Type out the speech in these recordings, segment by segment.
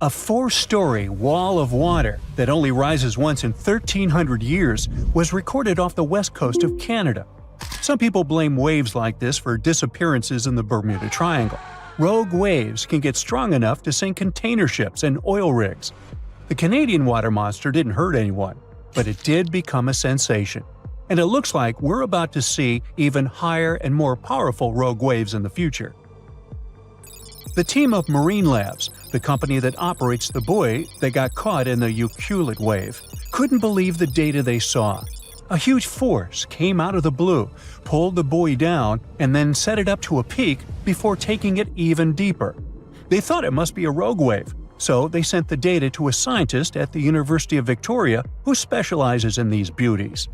A 4-story wall of water that only rises once in 1,300 years was recorded off the west coast of Canada. Some people blame waves like this for disappearances in the Bermuda Triangle. Rogue waves can get strong enough to sink container ships and oil rigs. The Canadian water monster didn't hurt anyone, but it did become a sensation. And it looks like we're about to see even higher and more powerful rogue waves in the future. The team of Marine Labs, the company that operates the buoy that got caught in the Ucluelet wave, couldn't believe the data they saw. A huge force came out of the blue, pulled the buoy down, and then set it up to a peak before taking it even deeper. They thought it must be a rogue wave, so they sent the data to a scientist at the University of Victoria who specializes in these beauties.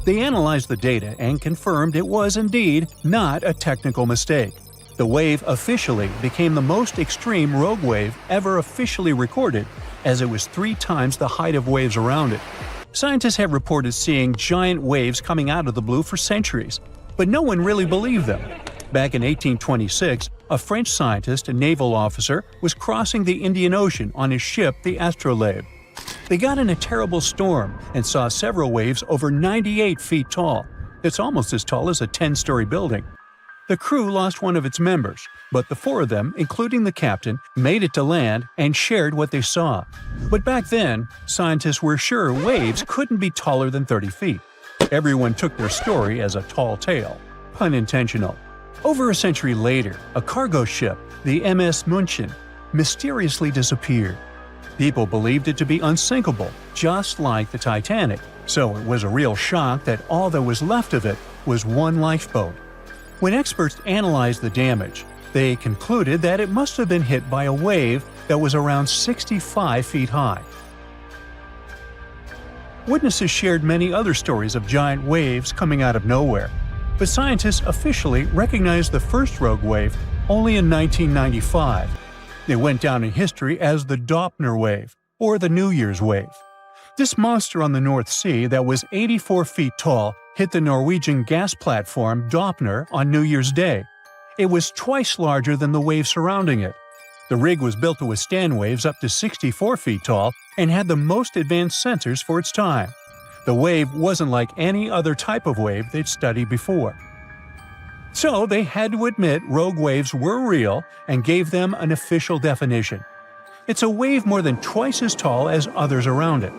They analyzed the data and confirmed it was indeed not a technical mistake. The wave officially became the most extreme rogue wave ever officially recorded, as it was 3 times the height of waves around it. Scientists have reported seeing giant waves coming out of the blue for centuries, but no one really believed them. Back in 1826, a French scientist and naval officer was crossing the Indian Ocean on his ship, the Astrolabe. They got in a terrible storm and saw several waves over 98 feet tall. It's almost as tall as a 10-story building. The crew lost one of its members, but the 4 of them, including the captain, made it to land and shared what they saw. But back then, scientists were sure waves couldn't be taller than 30 feet. Everyone took their story as a tall tale. Pun intentional. Over a century later, a cargo ship, the MS München, mysteriously disappeared. People believed it to be unsinkable, just like the Titanic, so it was a real shock that all that was left of it was one lifeboat. When experts analyzed the damage, they concluded that it must have been hit by a wave that was around 65 feet high. Witnesses shared many other stories of giant waves coming out of nowhere, but scientists officially recognized the first rogue wave only in 1995. It went down in history as the Doppler wave, or the New Year's wave. This monster on the North Sea that was 84 feet tall hit the Norwegian gas platform Doppler on New Year's Day. It was twice larger than the wave surrounding it. The rig was built to withstand waves up to 64 feet tall and had the most advanced sensors for its time. The wave wasn't like any other type of wave they'd studied before. So they had to admit rogue waves were real and gave them an official definition. It's a wave more than twice as tall as others around it.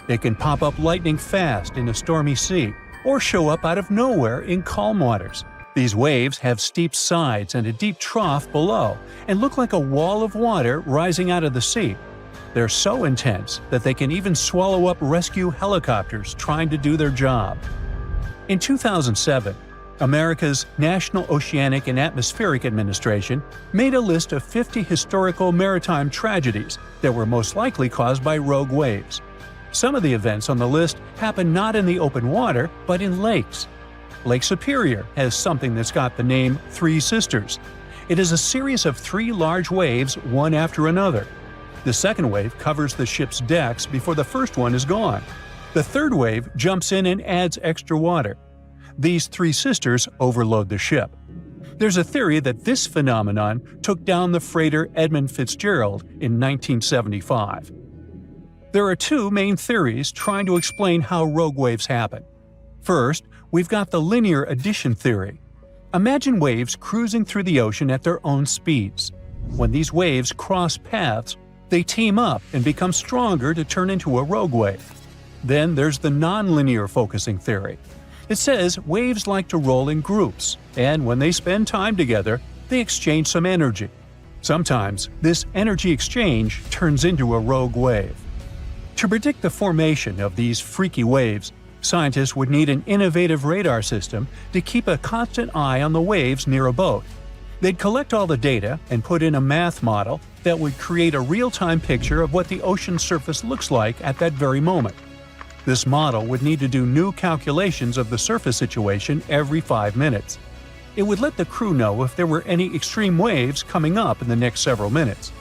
It can pop up lightning fast in a stormy sea, or show up out of nowhere in calm waters. These waves have steep sides and a deep trough below, and look like a wall of water rising out of the sea. They're so intense that they can even swallow up rescue helicopters trying to do their job. In 2007, America's National Oceanic and Atmospheric Administration made a list of 50 historical maritime tragedies that were most likely caused by rogue waves. Some of the events on the list happen not in the open water, but in lakes. Lake Superior has something that's got the name Three Sisters. It is a series of 3 large waves, one after another. The second wave covers the ship's decks before the first one is gone. The third wave jumps in and adds extra water. These 3 sisters overload the ship. There's a theory that this phenomenon took down the freighter Edmund Fitzgerald in 1975. There are 2 main theories trying to explain how rogue waves happen. First, we've got the linear addition theory. Imagine waves cruising through the ocean at their own speeds. When these waves cross paths, they team up and become stronger to turn into a rogue wave. Then there's the nonlinear focusing theory. It says waves like to roll in groups, and when they spend time together, they exchange some energy. Sometimes, this energy exchange turns into a rogue wave. To predict the formation of these freaky waves, scientists would need an innovative radar system to keep a constant eye on the waves near a boat. They'd collect all the data and put in a math model that would create a real-time picture of what the ocean surface looks like at that very moment. This model would need to do new calculations of the surface situation every 5 minutes. It would let the crew know if there were any extreme waves coming up in the next several minutes.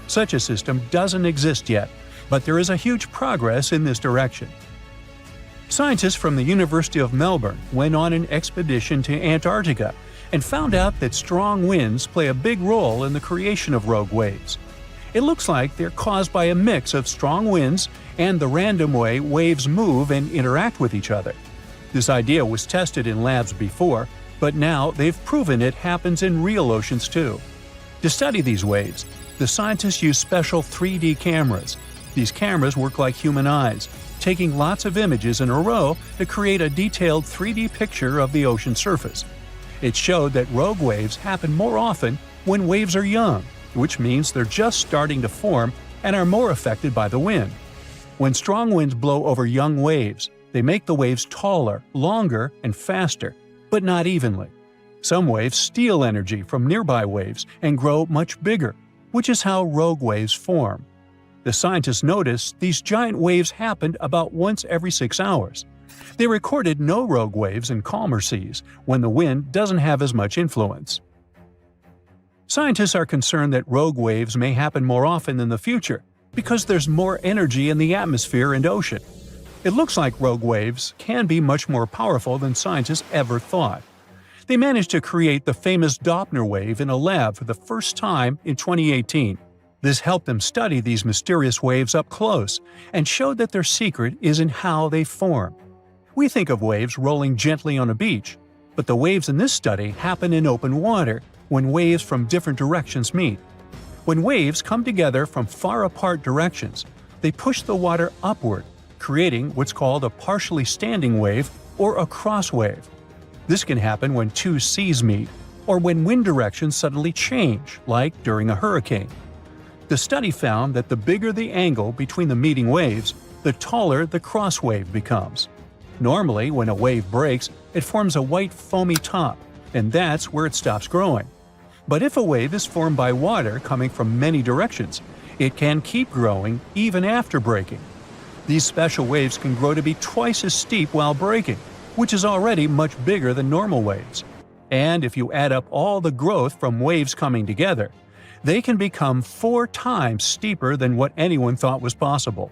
Such a system doesn't exist yet, but there is a huge progress in this direction. Scientists from the University of Melbourne went on an expedition to Antarctica and found out that strong winds play a big role in the creation of rogue waves. It looks like they're caused by a mix of strong winds and the random way waves move and interact with each other. This idea was tested in labs before, but now they've proven it happens in real oceans too. To study these waves, the scientists use special 3D cameras. These cameras work like human eyes, taking lots of images in a row to create a detailed 3D picture of the ocean surface. It showed that rogue waves happen more often when waves are young, which means they're just starting to form and are more affected by the wind. When strong winds blow over young waves, they make the waves taller, longer, and faster, but not evenly. Some waves steal energy from nearby waves and grow much bigger, which is how rogue waves form. The scientists noticed these giant waves happened about once every 6 hours. They recorded no rogue waves in calmer seas, when the wind doesn't have as much influence. Scientists are concerned that rogue waves may happen more often in the future because there's more energy in the atmosphere and ocean. It looks like rogue waves can be much more powerful than scientists ever thought. They managed to create the famous Doppler wave in a lab for the first time in 2018. This helped them study these mysterious waves up close and showed that their secret is in how they form. We think of waves rolling gently on a beach, but the waves in this study happen in open water when waves from different directions meet. When waves come together from far apart directions, they push the water upward, creating what's called a partially standing wave or a cross wave. This can happen when two seas meet, or when wind directions suddenly change, like during a hurricane. The study found that the bigger the angle between the meeting waves, the taller the cross wave becomes. Normally, when a wave breaks, it forms a white foamy top, and that's where it stops growing. But if a wave is formed by water coming from many directions, it can keep growing even after breaking. These special waves can grow to be twice as steep while breaking, which is already much bigger than normal waves. And if you add up all the growth from waves coming together, they can become 4 times steeper than what anyone thought was possible.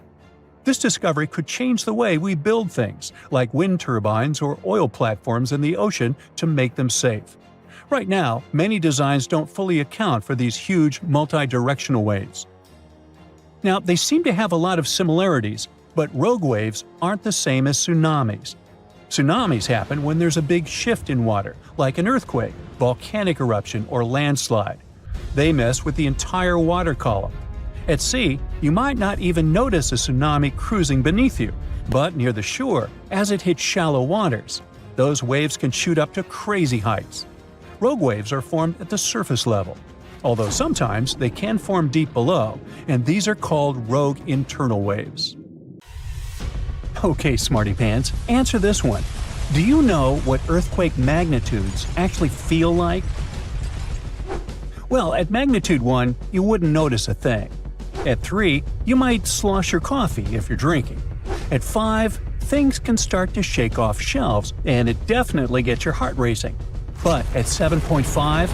This discovery could change the way we build things, like wind turbines or oil platforms in the ocean, to make them safe. Right now, many designs don't fully account for these huge multi-directional waves. Now, they seem to have a lot of similarities, but rogue waves aren't the same as tsunamis. Tsunamis happen when there's a big shift in water, like an earthquake, volcanic eruption, or landslide. They mess with the entire water column. At sea, you might not even notice a tsunami cruising beneath you, but near the shore, as it hits shallow waters, those waves can shoot up to crazy heights. Rogue waves are formed at the surface level, although sometimes they can form deep below, and these are called rogue internal waves. Okay, smarty pants, answer this one. Do you know what earthquake magnitudes actually feel like? Well, at magnitude 1, you wouldn't notice a thing. At 3, you might slosh your coffee if you're drinking. At 5, things can start to shake off shelves, and it definitely gets your heart racing. But at 7.5,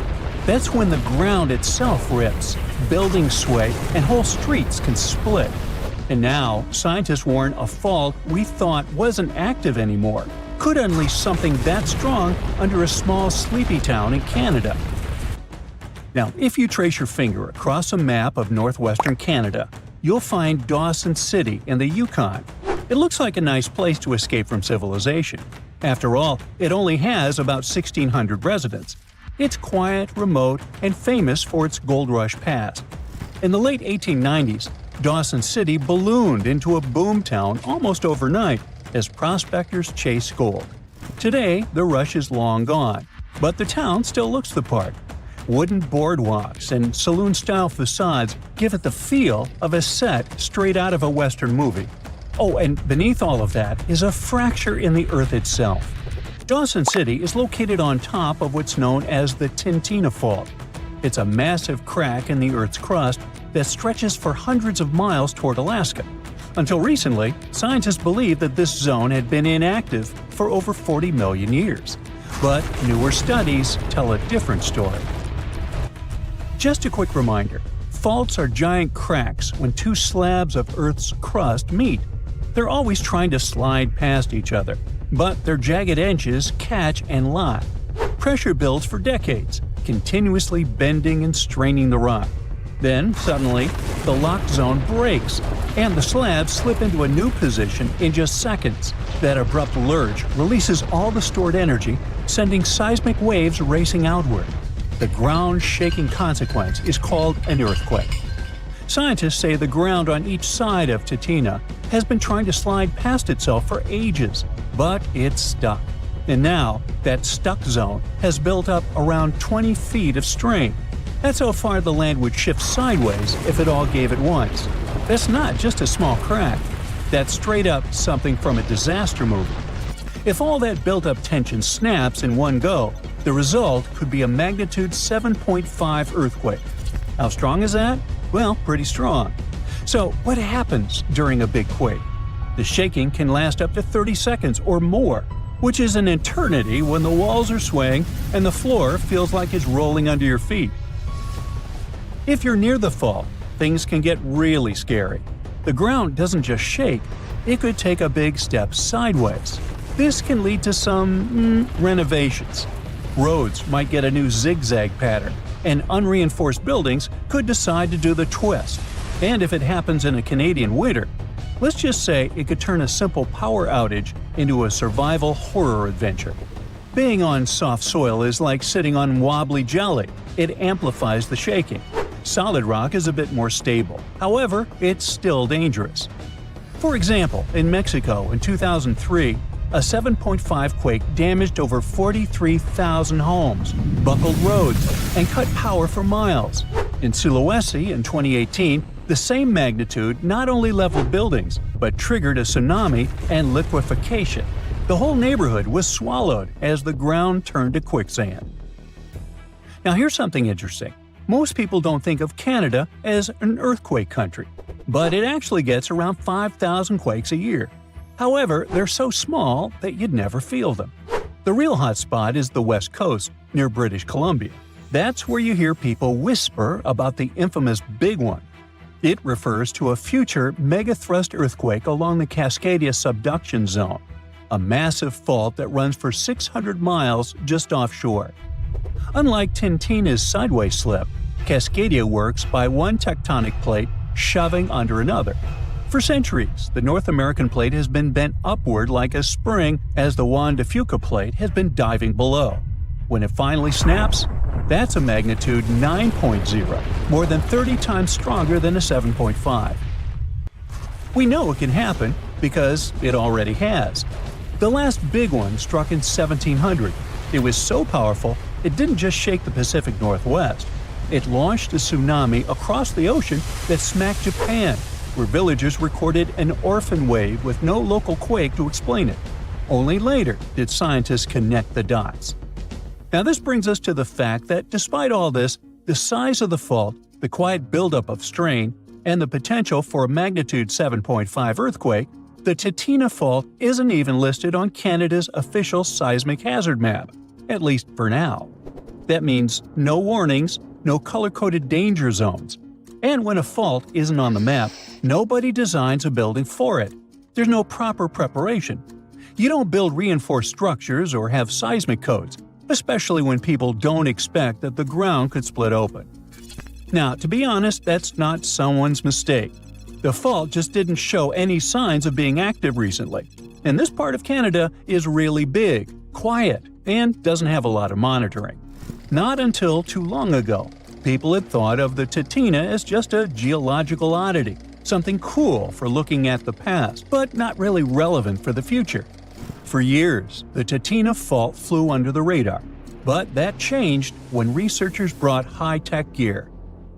that's when the ground itself rips, buildings sway, and whole streets can split. And now, scientists warn a fault we thought wasn't active anymore could unleash something that strong under a small sleepy town in Canada. Now, if you trace your finger across a map of northwestern Canada, you'll find Dawson City in the Yukon. It looks like a nice place to escape from civilization. After all, it only has about 1,600 residents. It's quiet, remote, and famous for its gold rush past. In the late 1890s, Dawson City ballooned into a boomtown almost overnight as prospectors chased gold. Today, the rush is long gone, but the town still looks the part. Wooden boardwalks and saloon-style facades give it the feel of a set straight out of a Western movie. Oh, and beneath all of that is a fracture in the earth itself. Dawson City is located on top of what's known as the Tintina Fault. It's a massive crack in the Earth's crust that stretches for hundreds of miles toward Alaska. Until recently, scientists believed that this zone had been inactive for over 40 million years. But newer studies tell a different story. Just a quick reminder, faults are giant cracks when two slabs of Earth's crust meet. They're always trying to slide past each other, but their jagged edges catch and lock. Pressure builds for decades, continuously bending and straining the rock. Then, suddenly, the lock zone breaks, and the slabs slip into a new position in just seconds. That abrupt lurch releases all the stored energy, sending seismic waves racing outward. The ground-shaking consequence is called an earthquake. Scientists say the ground on each side of Titina has been trying to slide past itself for ages, but it's stuck. And now, that stuck zone has built up around 20 feet of strain. That's how far the land would shift sideways if it all gave at once. That's not just a small crack. That's straight up something from a disaster movie. If all that built-up tension snaps in one go, the result could be a magnitude 7.5 earthquake. How strong is that? Well, pretty strong. So, what happens during a big quake? The shaking can last up to 30 seconds or more, which is an eternity when the walls are swaying and the floor feels like it's rolling under your feet. If you're near the fault, things can get really scary. The ground doesn't just shake, it could take a big step sideways. This can lead to some renovations. Roads might get a new zigzag pattern, and unreinforced buildings could decide to do the twist. And if it happens in a Canadian winter, let's just say it could turn a simple power outage into a survival horror adventure. Being on soft soil is like sitting on wobbly jelly. It amplifies the shaking. Solid rock is a bit more stable. However, it's still dangerous. For example, in Mexico in 2003, a 7.5 quake damaged over 43,000 homes, buckled roads, and cut power for miles. In Sulawesi in 2018, the same magnitude not only leveled buildings, but triggered a tsunami and liquefaction. The whole neighborhood was swallowed as the ground turned to quicksand. Now here's something interesting. Most people don't think of Canada as an earthquake country, but it actually gets around 5,000 quakes a year. However, they're so small that you'd never feel them. The real hot spot is the West Coast, near British Columbia. That's where you hear people whisper about the infamous Big One. It refers to a future megathrust earthquake along the Cascadia subduction zone, a massive fault that runs for 600 miles just offshore. Unlike Tintina's sideways slip, Cascadia works by one tectonic plate shoving under another. For centuries, the North American plate has been bent upward like a spring as the Juan de Fuca plate has been diving below. When it finally snaps, that's a magnitude 9.0, more than 30 times stronger than a 7.5. We know it can happen because it already has. The last big one struck in 1700. It was so powerful, it didn't just shake the Pacific Northwest. It launched a tsunami across the ocean that smacked Japan, where villagers recorded an orphan wave with no local quake to explain it. Only later did scientists connect the dots. Now this brings us to the fact that despite all this, the size of the fault, the quiet buildup of strain, and the potential for a magnitude 7.5 earthquake, the Titina Fault isn't even listed on Canada's official seismic hazard map, at least for now. That means no warnings, no color-coded danger zones. And when a fault isn't on the map, nobody designs a building for it. There's no proper preparation. You don't build reinforced structures or have seismic codes, especially when people don't expect that the ground could split open. Now, to be honest, that's not someone's mistake. The fault just didn't show any signs of being active recently. And this part of Canada is really big, quiet, and doesn't have a lot of monitoring. Not until too long ago, people had thought of the Titina as just a geological oddity, something cool for looking at the past, but not really relevant for the future. For years, the Titina Fault flew under the radar, but that changed when researchers brought high-tech gear.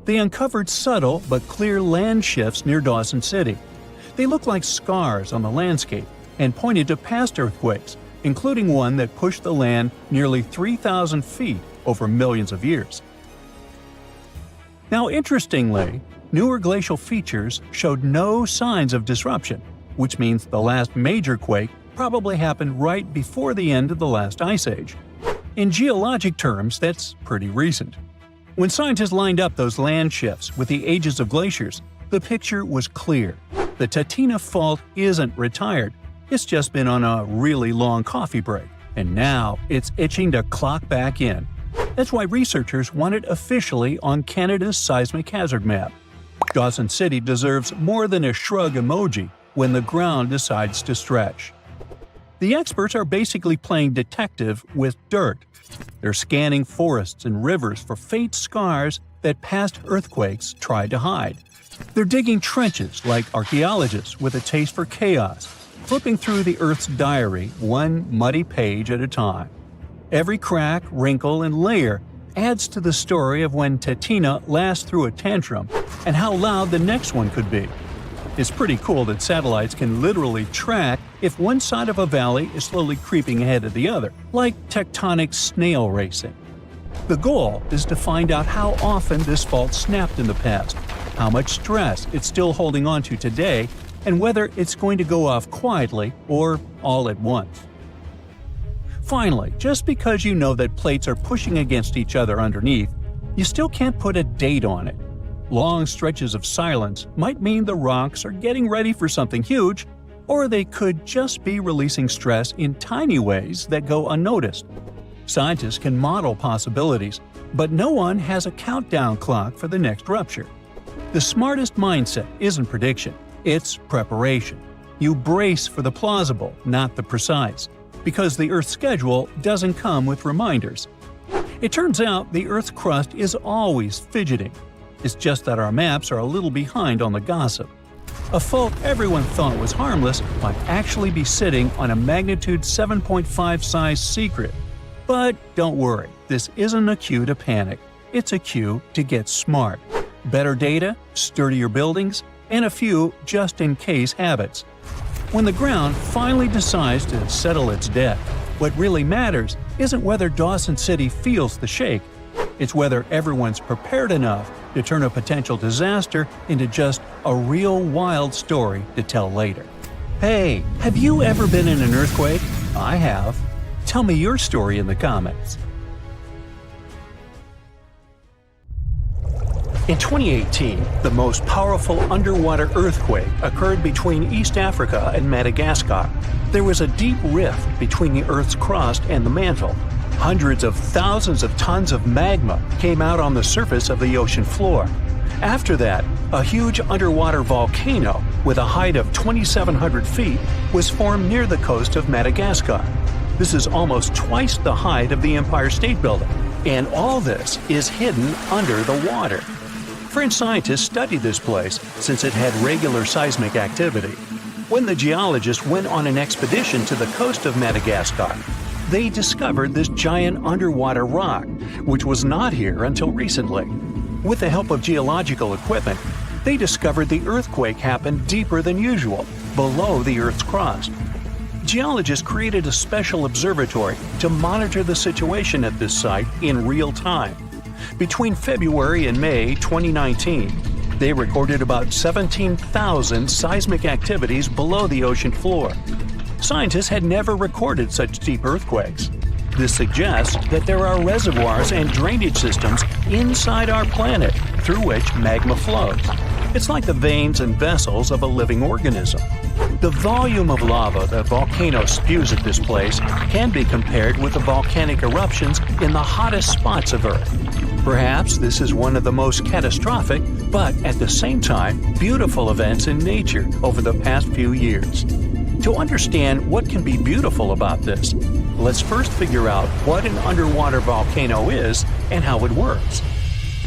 They uncovered subtle but clear land shifts near Dawson City. They looked like scars on the landscape and pointed to past earthquakes, including one that pushed the land nearly 3,000 feet over millions of years. Now, interestingly, newer glacial features showed no signs of disruption, which means the last major quake probably happened right before the end of the last ice age. In geologic terms, that's pretty recent. When scientists lined up those land shifts with the ages of glaciers, the picture was clear. The Titina Fault isn't retired, it's just been on a really long coffee break, and now it's itching to clock back in. That's why researchers want it officially on Canada's seismic hazard map. Dawson City deserves more than a shrug emoji when the ground decides to stretch. The experts are basically playing detective with dirt. They're scanning forests and rivers for faint scars that past earthquakes tried to hide. They're digging trenches like archaeologists with a taste for chaos, flipping through the Earth's diary one muddy page at a time. Every crack, wrinkle, and layer adds to the story of when Tetina last threw a tantrum and how loud the next one could be. It's pretty cool that satellites can literally track if one side of a valley is slowly creeping ahead of the other, like tectonic snail racing. The goal is to find out how often this fault snapped in the past, how much stress it's still holding on to today, and whether it's going to go off quietly or all at once. Finally, just because you know that plates are pushing against each other underneath, you still can't put a date on it. Long stretches of silence might mean the rocks are getting ready for something huge, or they could just be releasing stress in tiny ways that go unnoticed. Scientists can model possibilities, but no one has a countdown clock for the next rupture. The smartest mindset isn't prediction, it's preparation. You brace for the plausible, not the precise, because the Earth's schedule doesn't come with reminders. It turns out the Earth's crust is always fidgeting. It's just that our maps are a little behind on the gossip. A fault everyone thought was harmless might actually be sitting on a magnitude 7.5 size secret. But don't worry, this isn't a cue to panic. It's a cue to get smart. Better data, sturdier buildings, and a few just-in-case habits. When the ground finally decides to settle its debt, what really matters isn't whether Dawson City feels the shake. It's whether everyone's prepared enough to turn a potential disaster into just a real wild story to tell later. Hey, have you ever been in an earthquake? I have. Tell me your story in the comments. In 2018, the most powerful underwater earthquake occurred between East Africa and Madagascar. There was a deep rift between the Earth's crust and the mantle. Hundreds of thousands of tons of magma came out on the surface of the ocean floor. After that, a huge underwater volcano with a height of 2,700 feet was formed near the coast of Madagascar. This is almost twice the height of the Empire State Building, and all this is hidden under the water. French scientists studied this place since it had regular seismic activity. When the geologists went on an expedition to the coast of Madagascar, they discovered this giant underwater rock, which was not here until recently. With the help of geological equipment, they discovered the earthquake happened deeper than usual, below the Earth's crust. Geologists created a special observatory to monitor the situation at this site in real time. Between February and May 2019, they recorded about 17,000 seismic activities below the ocean floor. Scientists had never recorded such deep earthquakes. This suggests that there are reservoirs and drainage systems inside our planet through which magma flows. It's like the veins and vessels of a living organism. The volume of lava the volcano spews at this place can be compared with the volcanic eruptions in the hottest spots of Earth. Perhaps this is one of the most catastrophic, but at the same time, beautiful events in nature over the past few years. To understand what can be beautiful about this, let's first figure out what an underwater volcano is and how it works.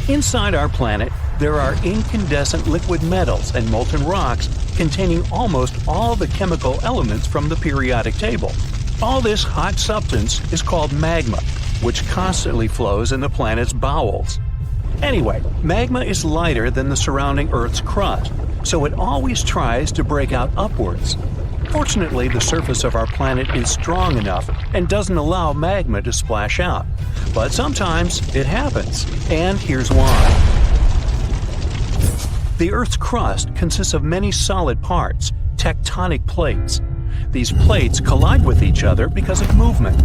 Inside our planet, there are incandescent liquid metals and molten rocks containing almost all the chemical elements from the periodic table. All this hot substance is called magma, which constantly flows in the planet's bowels. Anyway, magma is lighter than the surrounding Earth's crust, so it always tries to break out upwards. Fortunately, the surface of our planet is strong enough and doesn't allow magma to splash out. But sometimes it happens, and here's why. The Earth's crust consists of many solid parts, tectonic plates. These plates collide with each other because of movement.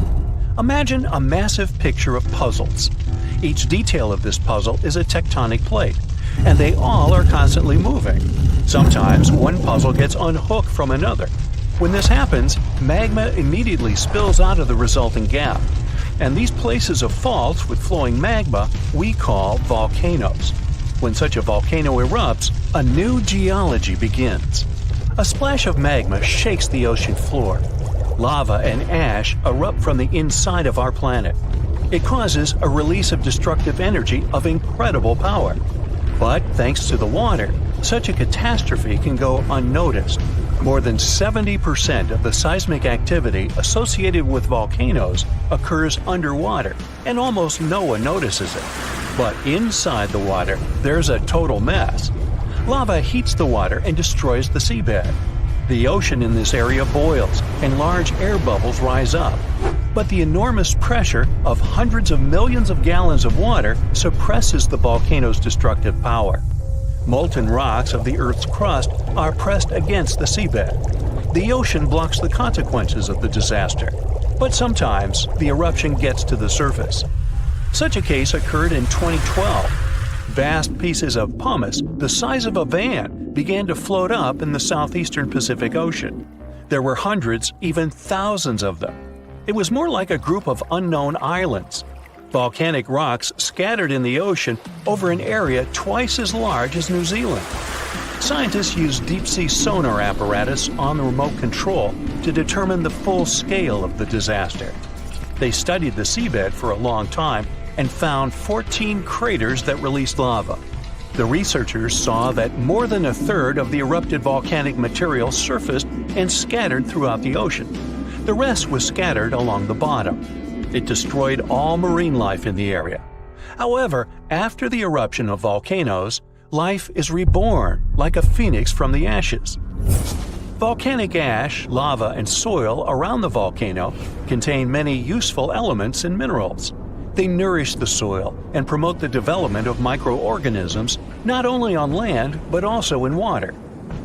Imagine a massive picture of puzzles. Each detail of this puzzle is a tectonic plate, and they all are constantly moving. Sometimes one puzzle gets unhooked from another. When this happens, magma immediately spills out of the resulting gap. and these places of faults with flowing magma we call volcanoes. When such a volcano erupts, a new geology begins. A splash of magma shakes the ocean floor. Lava and ash erupt from the inside of our planet. It causes a release of destructive energy of incredible power. But thanks to the water, such a catastrophe can go unnoticed. More than 70% of the seismic activity associated with volcanoes occurs underwater, and almost no one notices it. But inside the water, there's a total mess. Lava heats the water and destroys the seabed. The ocean in this area boils, and large air bubbles rise up. But the enormous pressure of hundreds of millions of gallons of water suppresses the volcano's destructive power. Molten rocks of the Earth's crust are pressed against the seabed. The ocean blocks the consequences of the disaster, but sometimes the eruption gets to the surface. Such a case occurred in 2012. Vast pieces of pumice, the size of a van, began to float up in the southeastern Pacific Ocean. There were hundreds, even thousands of them. It was more like a group of unknown islands. Volcanic rocks scattered in the ocean over an area twice as large as New Zealand. Scientists used deep-sea sonar apparatus on the remote control to determine the full scale of the disaster. They studied the seabed for a long time and found 14 craters that released lava. The researchers saw that more than a third of the erupted volcanic material surfaced and scattered throughout the ocean. The rest was scattered along the bottom. It destroyed all marine life in the area. However, after the eruption of volcanoes, life is reborn like a phoenix from the ashes. Volcanic ash, lava, and soil around the volcano contain many useful elements and minerals. They nourish the soil and promote the development of microorganisms not only on land but also in water.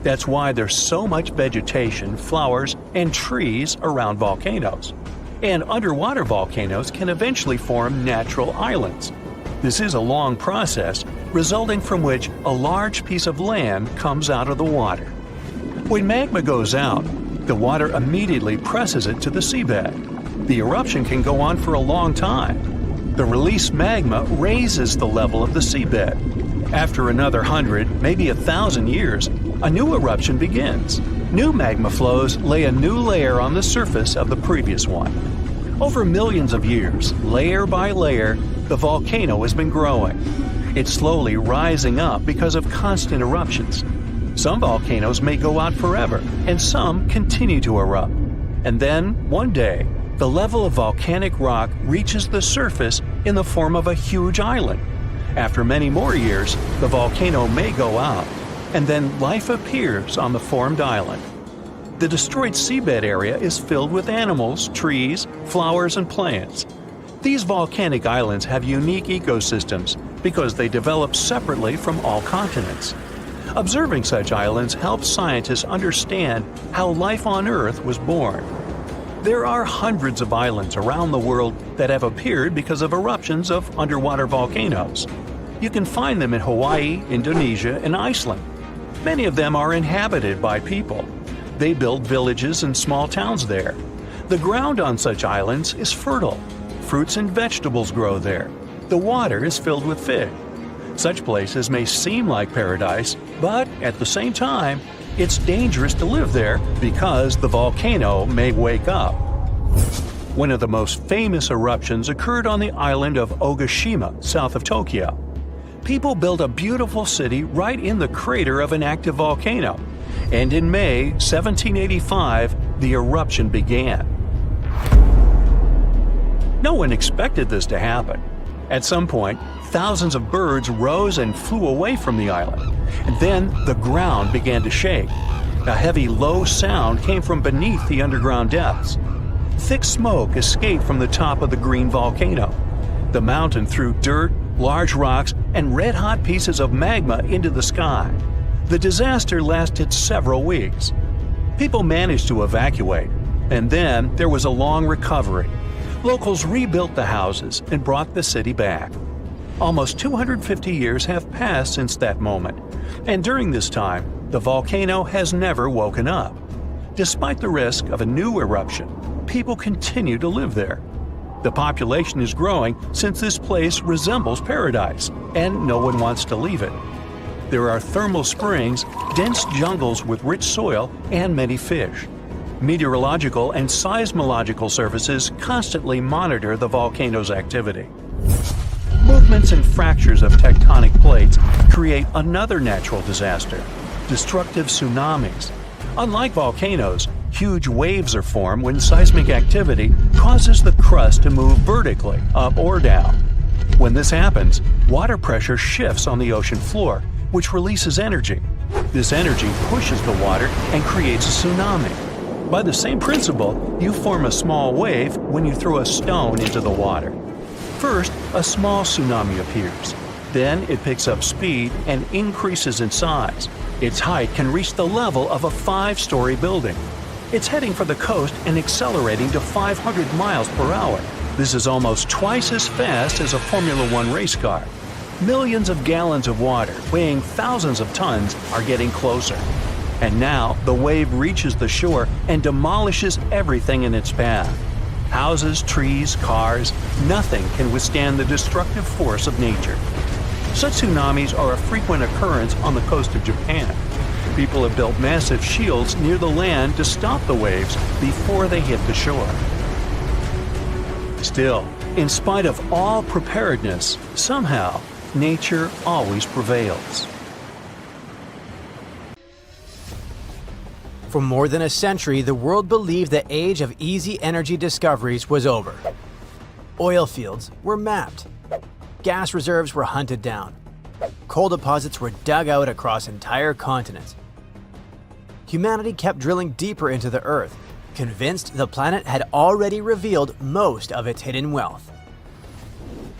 That's why there's so much vegetation, flowers, and trees around volcanoes. And underwater volcanoes can eventually form natural islands. This is a long process, resulting from which a large piece of land comes out of the water. When magma goes out, the water immediately presses it to the seabed. The eruption can go on for a long time. The released magma raises the level of the seabed. After another 100, maybe 1,000 years, a new eruption begins. New magma flows lay a new layer on the surface of the previous one. Over millions of years, layer by layer, the volcano has been growing. It's slowly rising up because of constant eruptions. Some volcanoes may go out forever, and some continue to erupt. And then, one day, the level of volcanic rock reaches the surface in the form of a huge island. After many more years, the volcano may go out, and then life appears on the formed island. The destroyed seabed area is filled with animals, trees, flowers, and plants. These volcanic islands have unique ecosystems because they develop separately from all continents. Observing such islands helps scientists understand how life on Earth was born. There are hundreds of islands around the world that have appeared because of eruptions of underwater volcanoes. You can find them in Hawaii, Indonesia, and Iceland. Many of them are inhabited by people. They build villages and small towns there. The ground on such islands is fertile. Fruits and vegetables grow there. The water is filled with fish. Such places may seem like paradise, but at the same time, it's dangerous to live there because the volcano may wake up. One of the most famous eruptions occurred on the island of Ogashima, south of Tokyo. People built a beautiful city right in the crater of an active volcano, and in May 1785, the eruption began. No one expected this to happen. At some point, thousands of birds rose and flew away from the island, and then the ground began to shake. A heavy, low sound came from beneath the underground depths. Thick smoke escaped from the top of the green volcano. The mountain threw dirt, large rocks, and red-hot pieces of magma into the sky. The disaster lasted several weeks. People managed to evacuate, and then there was a long recovery. Locals rebuilt the houses and brought the city back. Almost 250 years have passed since that moment, and during this time, the volcano has never woken up. Despite the risk of a new eruption, people continue to live there. The population is growing since this place resembles paradise, and no one wants to leave it. There are thermal springs, dense jungles with rich soil, and many fish. Meteorological and seismological services constantly monitor the volcano's activity. Movements and fractures of tectonic plates create another natural disaster: destructive tsunamis. Unlike volcanoes, huge waves are formed when seismic activity causes the crust to move vertically, up or down. When this happens, water pressure shifts on the ocean floor, which releases energy. This energy pushes the water and creates a tsunami. By the same principle, you form a small wave when you throw a stone into the water. First, a small tsunami appears. Then it picks up speed and increases in size. Its height can reach the level of a 5-story building. It's heading for the coast and accelerating to 500 miles per hour. This is almost twice as fast as a Formula One race car. Millions of gallons of water, weighing thousands of tons, are getting closer. And now the wave reaches the shore and demolishes everything in its path. Houses, trees, cars, nothing can withstand the destructive force of nature. Such tsunamis are a frequent occurrence on the coast of Japan. People have built massive shields near the land to stop the waves before they hit the shore. Still, in spite of all preparedness, somehow, nature always prevails. For more than a century, the world believed the age of easy energy discoveries was over. Oil fields were mapped. Gas reserves were hunted down. Coal deposits were dug out across entire continents. Humanity kept drilling deeper into the Earth, convinced the planet had already revealed most of its hidden wealth.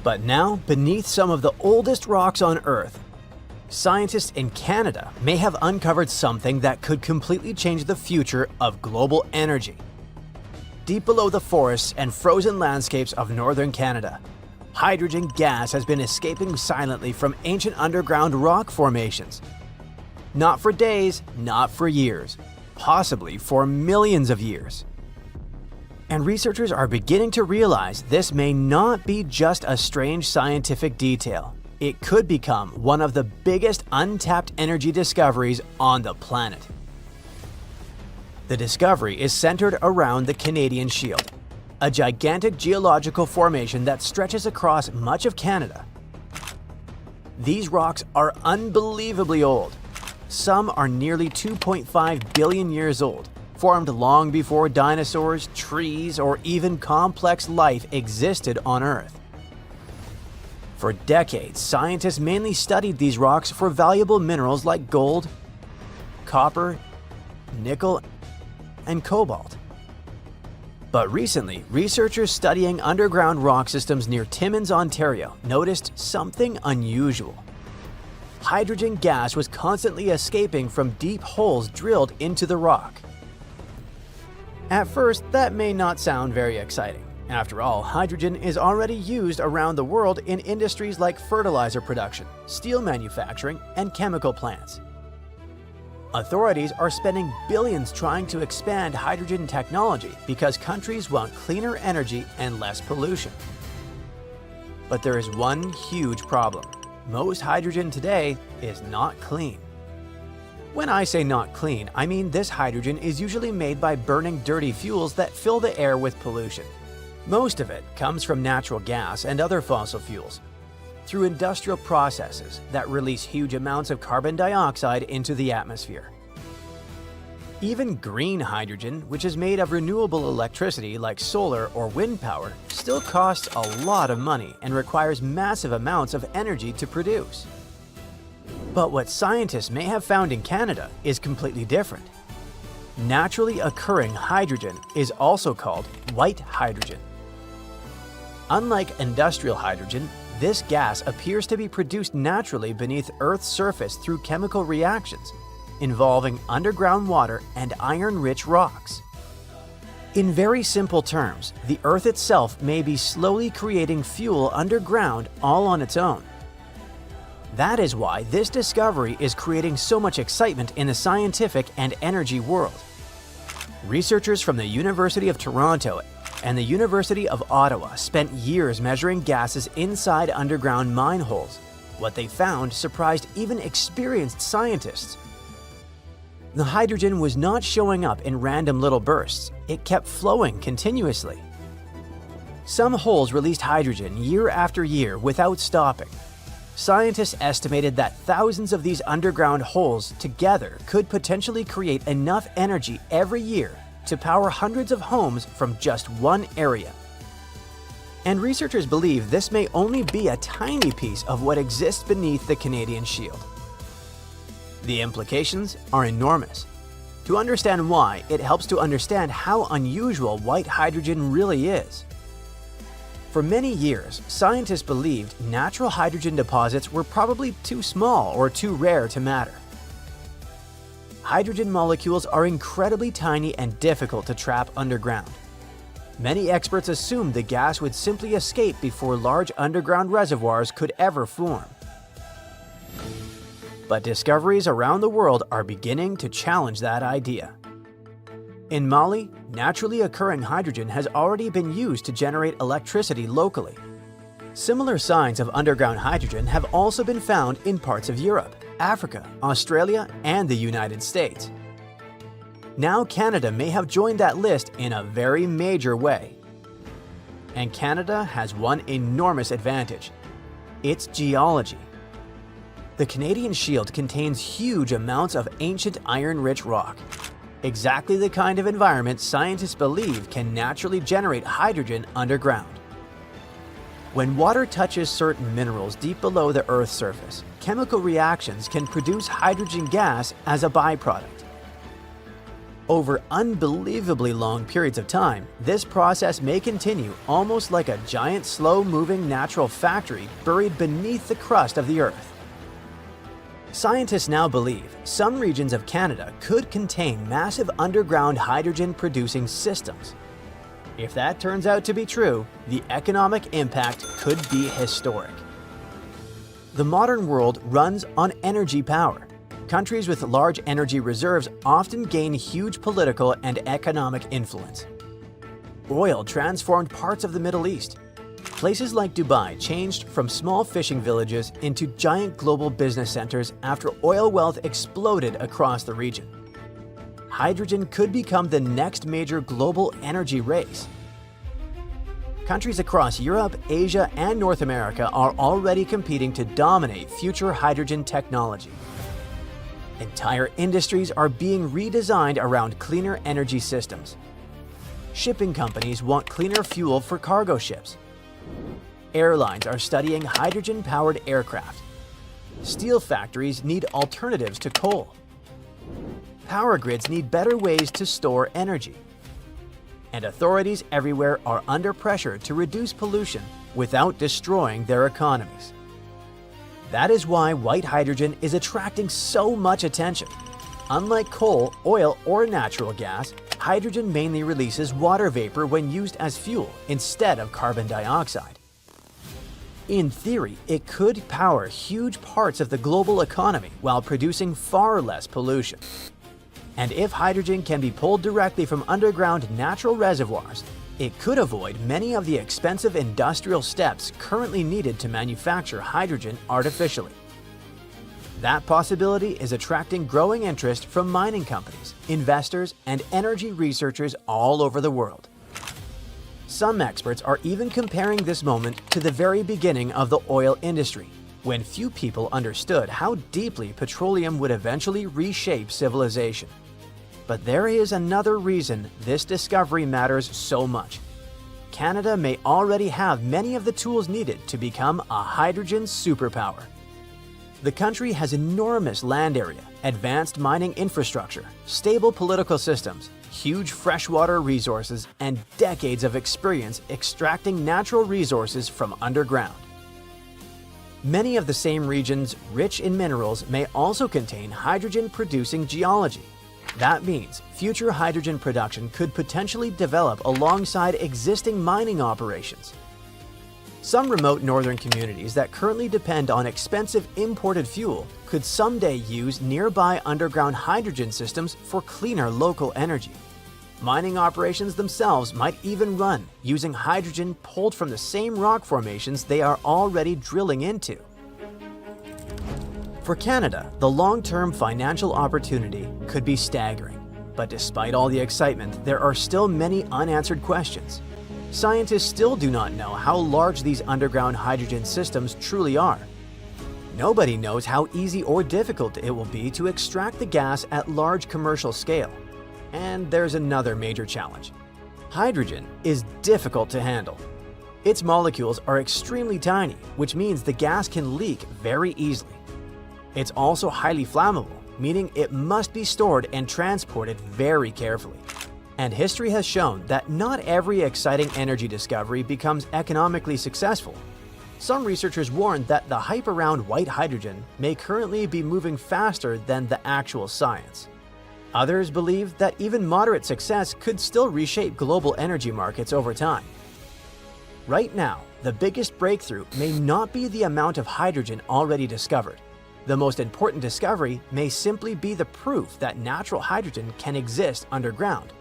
But now, beneath some of the oldest rocks on Earth, scientists in Canada may have uncovered something that could completely change the future of global energy. Deep below the forests and frozen landscapes of northern Canada, hydrogen gas has been escaping silently from ancient underground rock formations. Not for days, not for years, possibly for millions of years. And researchers are beginning to realize this may not be just a strange scientific detail. It could become one of the biggest untapped energy discoveries on the planet. The discovery is centered around the Canadian Shield, a gigantic geological formation that stretches across much of Canada. These rocks are unbelievably old. Some are nearly 2.5 billion years old, formed long before dinosaurs, trees, or even complex life existed on Earth. For decades, scientists mainly studied these rocks for valuable minerals like gold, copper, nickel, and cobalt. But recently, researchers studying underground rock systems near Timmins, Ontario, noticed something unusual. Hydrogen gas was constantly escaping from deep holes drilled into the rock. At first, that may not sound very exciting. After all, hydrogen is already used around the world in industries like fertilizer production, steel manufacturing, and chemical plants. Authorities are spending billions trying to expand hydrogen technology because countries want cleaner energy and less pollution. But there is one huge problem. Most hydrogen today is not clean. When I say not clean, I mean this hydrogen is usually made by burning dirty fuels that fill the air with pollution. Most of it comes from natural gas and other fossil fuels, through industrial processes that release huge amounts of carbon dioxide into the atmosphere. Even green hydrogen, which is made of renewable electricity like solar or wind power, still costs a lot of money and requires massive amounts of energy to produce. But what scientists may have found in Canada is completely different. Naturally occurring hydrogen is also called white hydrogen. Unlike industrial hydrogen, this gas appears to be produced naturally beneath Earth's surface through chemical reactions involving underground water and iron-rich rocks. In very simple terms, the Earth itself may be slowly creating fuel underground all on its own. That is why this discovery is creating so much excitement in the scientific and energy world. Researchers from the University of Toronto and the University of Ottawa spent years measuring gases inside underground mine holes. What they found surprised even experienced scientists. The hydrogen was not showing up in random little bursts. It kept flowing continuously. Some holes released hydrogen year after year without stopping. Scientists estimated that thousands of these underground holes together could potentially create enough energy every year to power hundreds of homes from just one area. And researchers believe this may only be a tiny piece of what exists beneath the Canadian Shield. The implications are enormous. To understand why, it helps to understand how unusual white hydrogen really is. For many years, scientists believed natural hydrogen deposits were probably too small or too rare to matter. Hydrogen molecules are incredibly tiny and difficult to trap underground. Many experts assumed the gas would simply escape before large underground reservoirs could ever form. But discoveries around the world are beginning to challenge that idea. In Mali, naturally occurring hydrogen has already been used to generate electricity locally. Similar signs of underground hydrogen have also been found in parts of Europe, Africa, Australia, and the United States. Now Canada may have joined that list in a very major way. And Canada has one enormous advantage: its geology. The Canadian Shield contains huge amounts of ancient iron-rich rock, exactly the kind of environment scientists believe can naturally generate hydrogen underground. When water touches certain minerals deep below the Earth's surface, chemical reactions can produce hydrogen gas as a byproduct. Over unbelievably long periods of time, this process may continue almost like a giant slow-moving natural factory buried beneath the crust of the Earth. Scientists now believe some regions of Canada could contain massive underground hydrogen-producing systems. If that turns out to be true, the economic impact could be historic. The modern world runs on energy power. Countries with large energy reserves often gain huge political and economic influence. Oil transformed parts of the Middle East. Places like Dubai changed from small fishing villages into giant global business centers after oil wealth exploded across the region. Hydrogen could become the next major global energy race. Countries across Europe, Asia, and North America are already competing to dominate future hydrogen technology. Entire industries are being redesigned around cleaner energy systems. Shipping companies want cleaner fuel for cargo ships. Airlines are studying hydrogen-powered aircraft. Steel factories need alternatives to coal. Power grids need better ways to store energy. And authorities everywhere are under pressure to reduce pollution without destroying their economies. That is why white hydrogen is attracting so much attention. Unlike coal, oil, or natural gas, hydrogen mainly releases water vapor when used as fuel instead of carbon dioxide. In theory, it could power huge parts of the global economy while producing far less pollution. And if hydrogen can be pulled directly from underground natural reservoirs, it could avoid many of the expensive industrial steps currently needed to manufacture hydrogen artificially. That possibility is attracting growing interest from mining companies, investors, and energy researchers all over the world. Some experts are even comparing this moment to the very beginning of the oil industry, when few people understood how deeply petroleum would eventually reshape civilization. But there is another reason this discovery matters so much. Canada may already have many of the tools needed to become a hydrogen superpower. The country has enormous land area, advanced mining infrastructure, stable political systems, huge freshwater resources, and decades of experience extracting natural resources from underground. Many of the same regions rich in minerals may also contain hydrogen-producing geology. That means future hydrogen production could potentially develop alongside existing mining operations. Some remote northern communities that currently depend on expensive imported fuel could someday use nearby underground hydrogen systems for cleaner local energy. Mining operations themselves might even run using hydrogen pulled from the same rock formations they are already drilling into. For Canada, the long-term financial opportunity could be staggering. But despite all the excitement, there are still many unanswered questions. Scientists still do not know how large these underground hydrogen systems truly are. Nobody knows how easy or difficult it will be to extract the gas at large commercial scale. And there's another major challenge. Hydrogen is difficult to handle. Its molecules are extremely tiny, which means the gas can leak very easily. It's also highly flammable, meaning it must be stored and transported very carefully. And history has shown that not every exciting energy discovery becomes economically successful. Some researchers warn that the hype around white hydrogen may currently be moving faster than the actual science. Others believe that even moderate success could still reshape global energy markets over time. Right now, the biggest breakthrough may not be the amount of hydrogen already discovered. The most important discovery may simply be the proof that natural hydrogen can exist underground,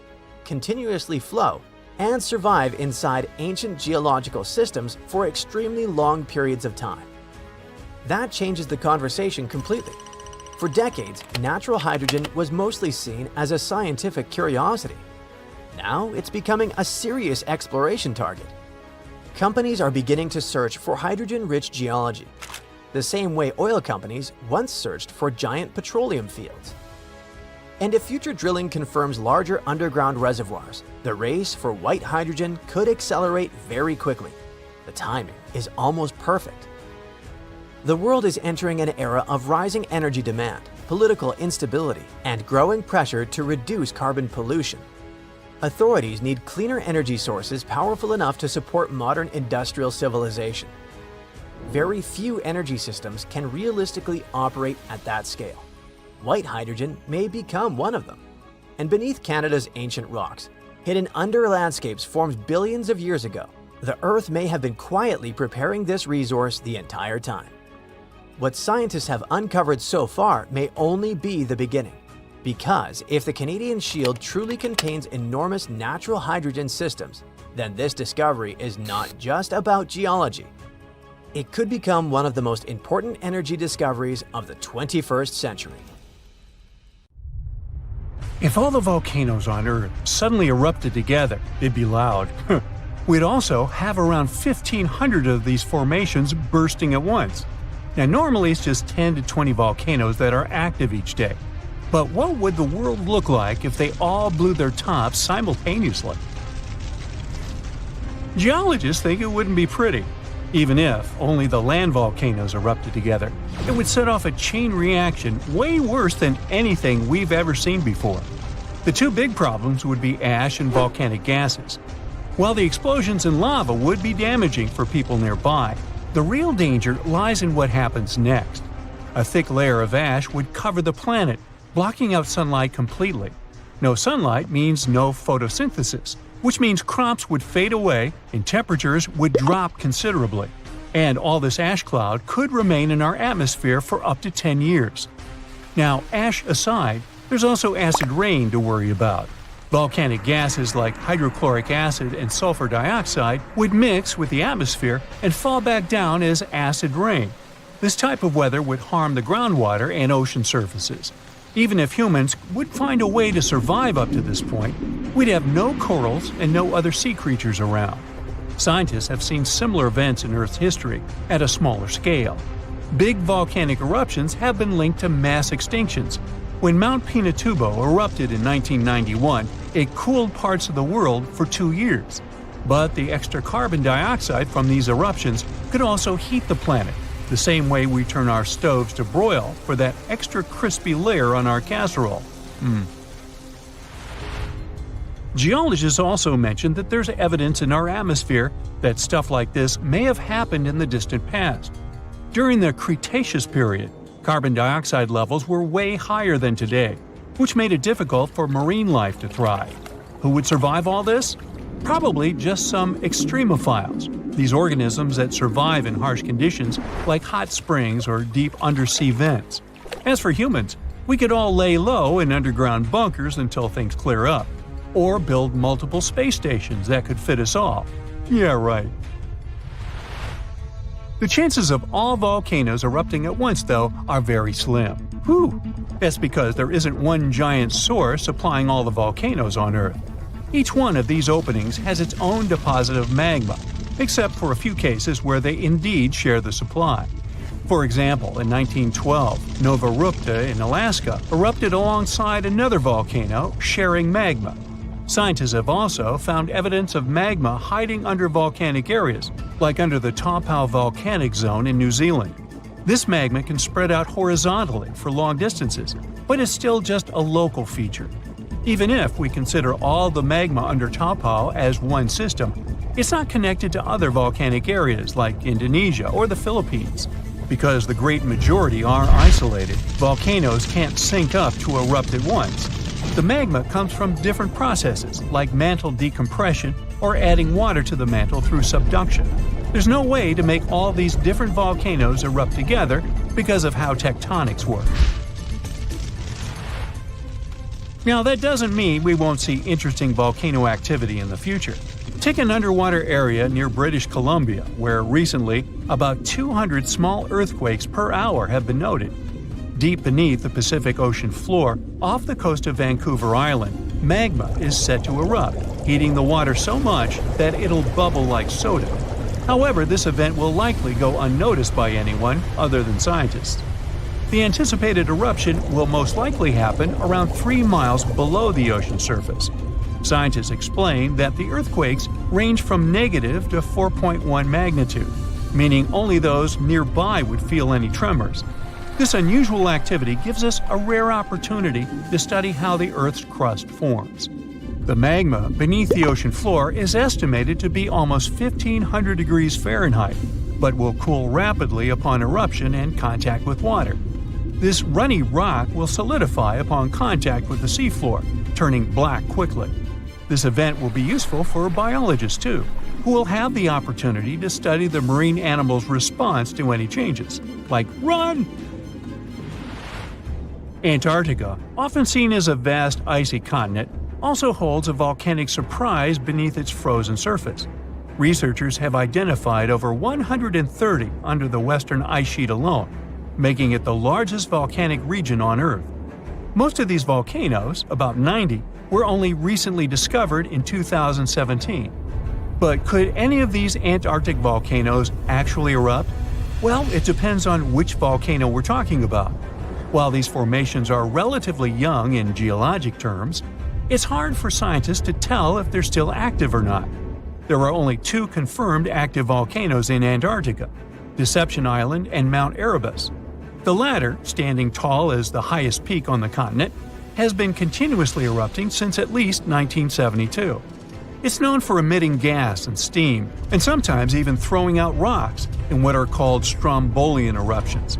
continuously flow, and survive inside ancient geological systems for extremely long periods of time. That changes the conversation completely. For decades, natural hydrogen was mostly seen as a scientific curiosity. Now it's becoming a serious exploration target. Companies are beginning to search for hydrogen-rich geology, the same way oil companies once searched for giant petroleum fields. And if future drilling confirms larger underground reservoirs, the race for white hydrogen could accelerate very quickly. The timing is almost perfect. The world is entering an era of rising energy demand, political instability, and growing pressure to reduce carbon pollution. Authorities need cleaner energy sources powerful enough to support modern industrial civilization. Very few energy systems can realistically operate at that scale. White hydrogen may become one of them. And beneath Canada's ancient rocks, hidden under landscapes formed billions of years ago, the Earth may have been quietly preparing this resource the entire time. What scientists have uncovered so far may only be the beginning. Because if the Canadian Shield truly contains enormous natural hydrogen systems, then this discovery is not just about geology. It could become one of the most important energy discoveries of the 21st century. If all the volcanoes on Earth suddenly erupted together, it'd be loud. We'd also have around 1,500 of these formations bursting at once. Now, normally it's just 10 to 20 volcanoes that are active each day. But what would the world look like if they all blew their tops simultaneously? Geologists think it wouldn't be pretty. Even if only the land volcanoes erupted together, it would set off a chain reaction way worse than anything we've ever seen before. The two big problems would be ash and volcanic gases. While the explosions in lava would be damaging for people nearby, the real danger lies in what happens next. A thick layer of ash would cover the planet, blocking out sunlight completely. No sunlight means no photosynthesis, which means crops would fade away and temperatures would drop considerably. And all this ash cloud could remain in our atmosphere for up to 10 years. Now, ash aside, there's also acid rain to worry about. Volcanic gases like hydrochloric acid and sulfur dioxide would mix with the atmosphere and fall back down as acid rain. This type of weather would harm the groundwater and ocean surfaces. Even if humans would find a way to survive up to this point, we'd have no corals and no other sea creatures around. Scientists have seen similar events in Earth's history at a smaller scale. Big volcanic eruptions have been linked to mass extinctions. When Mount Pinatubo erupted in 1991, it cooled parts of the world for 2 years. But the extra carbon dioxide from these eruptions could also heat the planet, the same way we turn our stoves to broil for that extra crispy layer on our casserole. Geologists also mentioned that there's evidence in our atmosphere that stuff like this may have happened in the distant past. During the Cretaceous period, carbon dioxide levels were way higher than today, which made it difficult for marine life to thrive. Who would survive all this? Probably just some extremophiles, these organisms that survive in harsh conditions like hot springs or deep undersea vents. As for humans, we could all lay low in underground bunkers until things clear up. or build multiple space stations that could fit us all. Yeah, right. The chances of all volcanoes erupting at once, though, are very slim. Whew! That's because there isn't one giant source supplying all the volcanoes on Earth. Each one of these openings has its own deposit of magma, except for a few cases where they indeed share the supply. For example, in 1912, Nova Rupta in Alaska erupted alongside another volcano sharing magma. Scientists have also found evidence of magma hiding under volcanic areas, like under the Taupau volcanic zone in New Zealand. This magma can spread out horizontally for long distances, but is still just a local feature. Even if we consider all the magma under Taupau as one system, it's not connected to other volcanic areas like Indonesia or the Philippines. Because the great majority are isolated, volcanoes can't sync up to erupt at once. The magma comes from different processes like mantle decompression or adding water to the mantle through subduction. There's no way to make all these different volcanoes erupt together because of how tectonics work. Now, that doesn't mean we won't see interesting volcano activity in the future. Take an underwater area near British Columbia, where recently about 200 small earthquakes per hour have been noted. Deep beneath the Pacific Ocean floor, off the coast of Vancouver Island, magma is set to erupt, heating the water so much that it'll bubble like soda. However, this event will likely go unnoticed by anyone other than scientists. The anticipated eruption will most likely happen around 3 miles below the ocean surface. Scientists explain that the earthquakes range from negative to 4.1 magnitude, meaning only those nearby would feel any tremors. This unusual activity gives us a rare opportunity to study how the Earth's crust forms. The magma beneath the ocean floor is estimated to be almost 1,500 degrees Fahrenheit, but will cool rapidly upon eruption and contact with water. This runny rock will solidify upon contact with the seafloor, turning black quickly. This event will be useful for biologists too, who will have the opportunity to study the marine animals' response to any changes, like run! Antarctica, often seen as a vast icy continent, also holds a volcanic surprise beneath its frozen surface. Researchers have identified over 130 under the western ice sheet alone, making it the largest volcanic region on Earth. Most of these volcanoes, about 90, were only recently discovered in 2017. But could any of these Antarctic volcanoes actually erupt? Well, it depends on which volcano we're talking about. While these formations are relatively young in geologic terms, it's hard for scientists to tell if they're still active or not. There are only 2 confirmed active volcanoes in Antarctica, Deception Island and Mount Erebus. The latter, standing tall as the highest peak on the continent, has been continuously erupting since at least 1972. It's known for emitting gas and steam, and sometimes even throwing out rocks in what are called strombolian eruptions.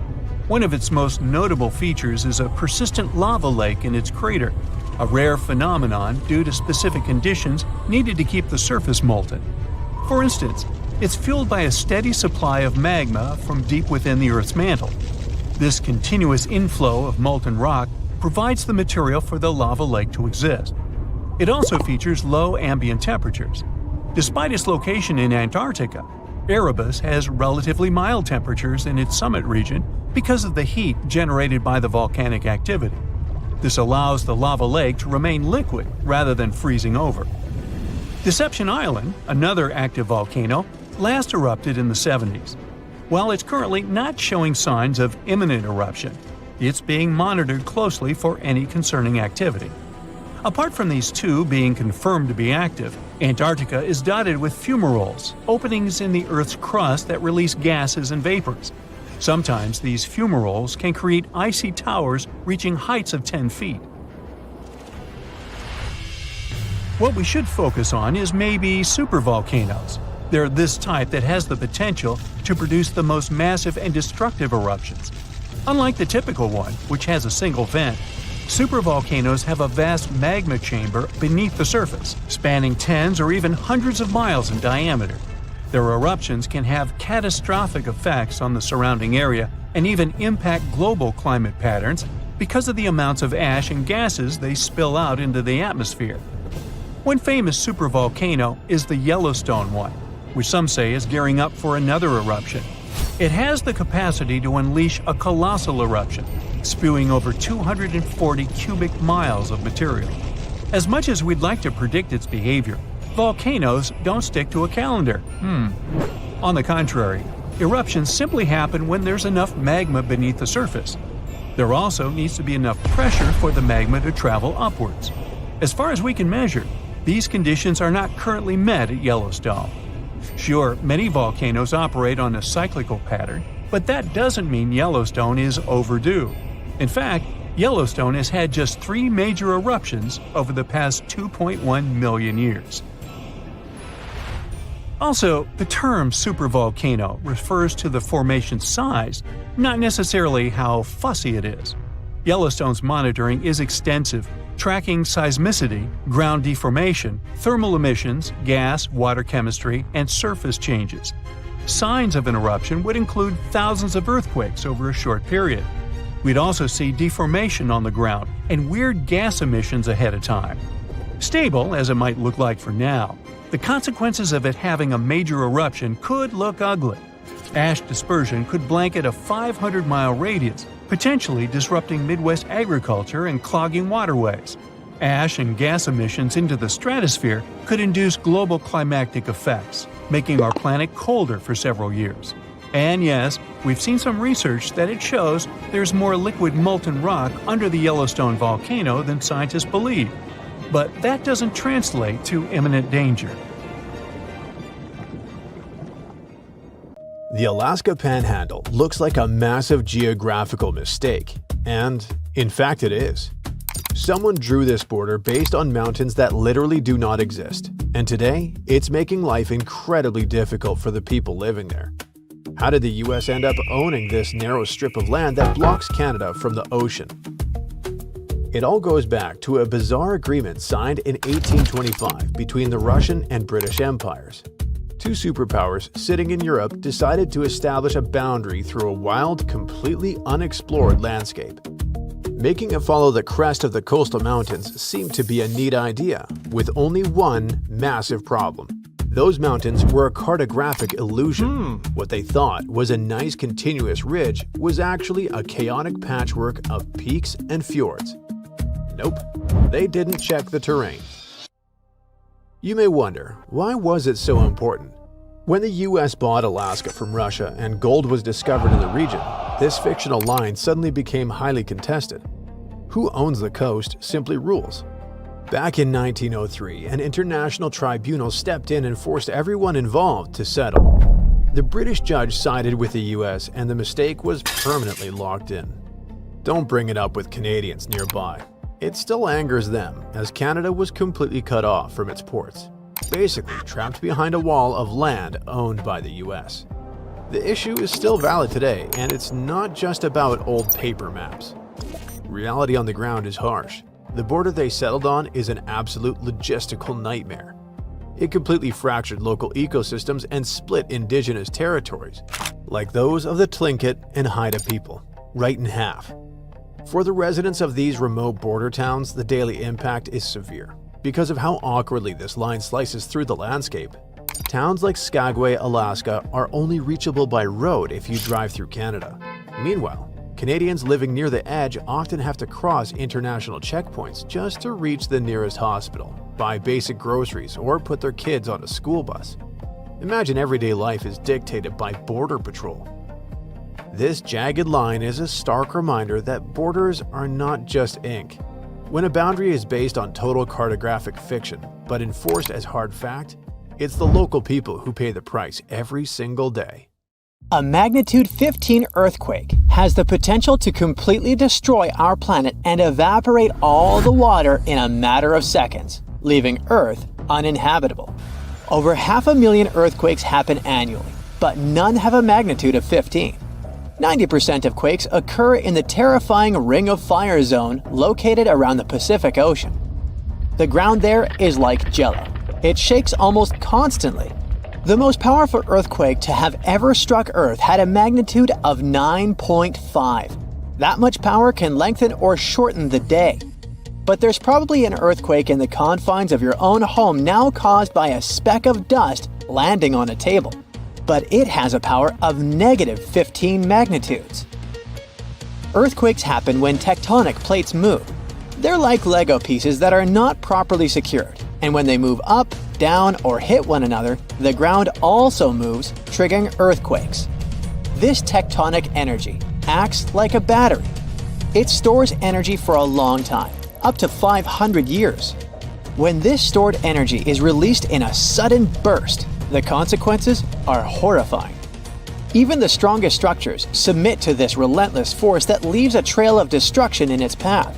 One of its most notable features is a persistent lava lake in its crater, a rare phenomenon due to specific conditions needed to keep the surface molten. For instance, it's fueled by a steady supply of magma from deep within the Earth's mantle. This continuous inflow of molten rock provides the material for the lava lake to exist. It also features low ambient temperatures. Despite its location in Antarctica, Erebus has relatively mild temperatures in its summit region because of the heat generated by the volcanic activity. This allows the lava lake to remain liquid rather than freezing over. Deception Island, another active volcano, last erupted in the 70s. While it's currently not showing signs of imminent eruption, it's being monitored closely for any concerning activity. Apart from these 2 being confirmed to be active, Antarctica is dotted with fumaroles, openings in the Earth's crust that release gases and vapors. Sometimes these fumaroles can create icy towers reaching heights of 10 feet. What we should focus on is maybe supervolcanoes. They're this type that has the potential to produce the most massive and destructive eruptions. Unlike the typical one, which has a single vent, supervolcanoes have a vast magma chamber beneath the surface, spanning tens or even hundreds of miles in diameter. Their eruptions can have catastrophic effects on the surrounding area and even impact global climate patterns because of the amounts of ash and gases they spill out into the atmosphere. One famous supervolcano is the Yellowstone one, which some say is gearing up for another eruption. It has the capacity to unleash a colossal eruption, spewing over 240 cubic miles of material. As much as we'd like to predict its behavior, volcanoes don't stick to a calendar. On the contrary, eruptions simply happen when there's enough magma beneath the surface. There also needs to be enough pressure for the magma to travel upwards. As far as we can measure, these conditions are not currently met at Yellowstone. Sure, many volcanoes operate on a cyclical pattern, but that doesn't mean Yellowstone is overdue. In fact, Yellowstone has had just 3 major eruptions over the past 2.1 million years. Also, the term supervolcano refers to the formation's size, not necessarily how fussy it is. Yellowstone's monitoring is extensive, tracking seismicity, ground deformation, thermal emissions, gas, water chemistry, and surface changes. Signs of an eruption would include thousands of earthquakes over a short period. We'd also see deformation on the ground and weird gas emissions ahead of time. Stable, as it might look like for now, the consequences of it having a major eruption could look ugly. Ash dispersion could blanket a 500-mile radius, potentially disrupting Midwest agriculture and clogging waterways. Ash and gas emissions into the stratosphere could induce global climatic effects, making our planet colder for several years. And yes, we've seen some research that it shows there's more liquid molten rock under the Yellowstone volcano than scientists believe. But that doesn't translate to imminent danger. The Alaska Panhandle looks like a massive geographical mistake, and in fact it is. Someone drew this border based on mountains that literally do not exist, and today it's making life incredibly difficult for the people living there. How did the US end up owning this narrow strip of land that blocks Canada from the ocean? It all goes back to a bizarre agreement signed in 1825 between the Russian and British empires. Two superpowers sitting in Europe decided to establish a boundary through a wild, completely unexplored landscape. Making it follow the crest of the coastal mountains seemed to be a neat idea, with only one massive problem. Those mountains were a cartographic illusion. What they thought was a nice continuous ridge was actually a chaotic patchwork of peaks and fjords. Nope, they didn't check the terrain. You may wonder, why was it so important? When the US bought Alaska from Russia and gold was discovered in the region, this fictional line suddenly became highly contested. Who owns the coast simply rules. Back in 1903, an international tribunal stepped in and forced everyone involved to settle. The British judge sided with the US and the mistake was permanently locked in. Don't bring it up with Canadians nearby. It still angers them, as Canada was completely cut off from its ports, basically trapped behind a wall of land owned by the US. The issue is still valid today, and it's not just about old paper maps. Reality on the ground is harsh. The border they settled on is an absolute logistical nightmare. It completely fractured local ecosystems and split indigenous territories, like those of the Tlingit and Haida people, right in half. For the residents of these remote border towns, the daily impact is severe because of how awkwardly this line slices through the landscape. Towns like Skagway, Alaska are only reachable by road if you drive through Canada. Meanwhile, Canadians living near the edge often have to cross international checkpoints just to reach the nearest hospital, buy basic groceries, or put their kids on a school bus. Imagine everyday life is dictated by Border Patrol. This jagged line is a stark reminder that borders are not just ink. When a boundary is based on total cartographic fiction, but enforced as hard fact, it's the local people who pay the price every single day. A magnitude 15 earthquake has the potential to completely destroy our planet and evaporate all the water in a matter of seconds, leaving Earth uninhabitable. Over 500,000 earthquakes happen annually, but none have a magnitude of 15. 90% of quakes occur in the terrifying Ring of Fire zone located around the Pacific Ocean. The ground there is like jello. It shakes almost constantly. The most powerful earthquake to have ever struck Earth had a magnitude of 9.5. That much power can lengthen or shorten the day. But there's probably an earthquake in the confines of your own home now caused by a speck of dust landing on a table. But it has a power of -15 magnitudes. Earthquakes happen when tectonic plates move. They're like Lego pieces that are not properly secured, and when they move up, down, or hit one another, the ground also moves, triggering earthquakes. This tectonic energy acts like a battery. It stores energy for a long time, up to 500 years. When this stored energy is released in a sudden burst, the consequences are horrifying. Even the strongest structures submit to this relentless force that leaves a trail of destruction in its path.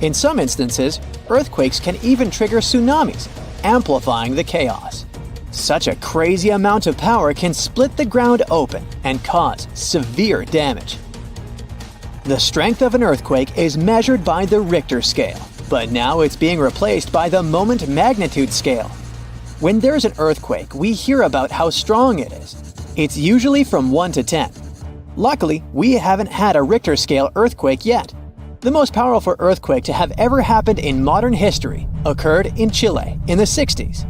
In some instances, earthquakes can even trigger tsunamis, amplifying the chaos. Such a crazy amount of power can split the ground open and cause severe damage. The strength of an earthquake is measured by the Richter scale, but now it's being replaced by the moment magnitude scale. When there's an earthquake, we hear about how strong it is. It's usually from 1 to 10. Luckily, we haven't had a Richter scale earthquake yet. The most powerful earthquake to have ever happened in modern history occurred in Chile in the 60s.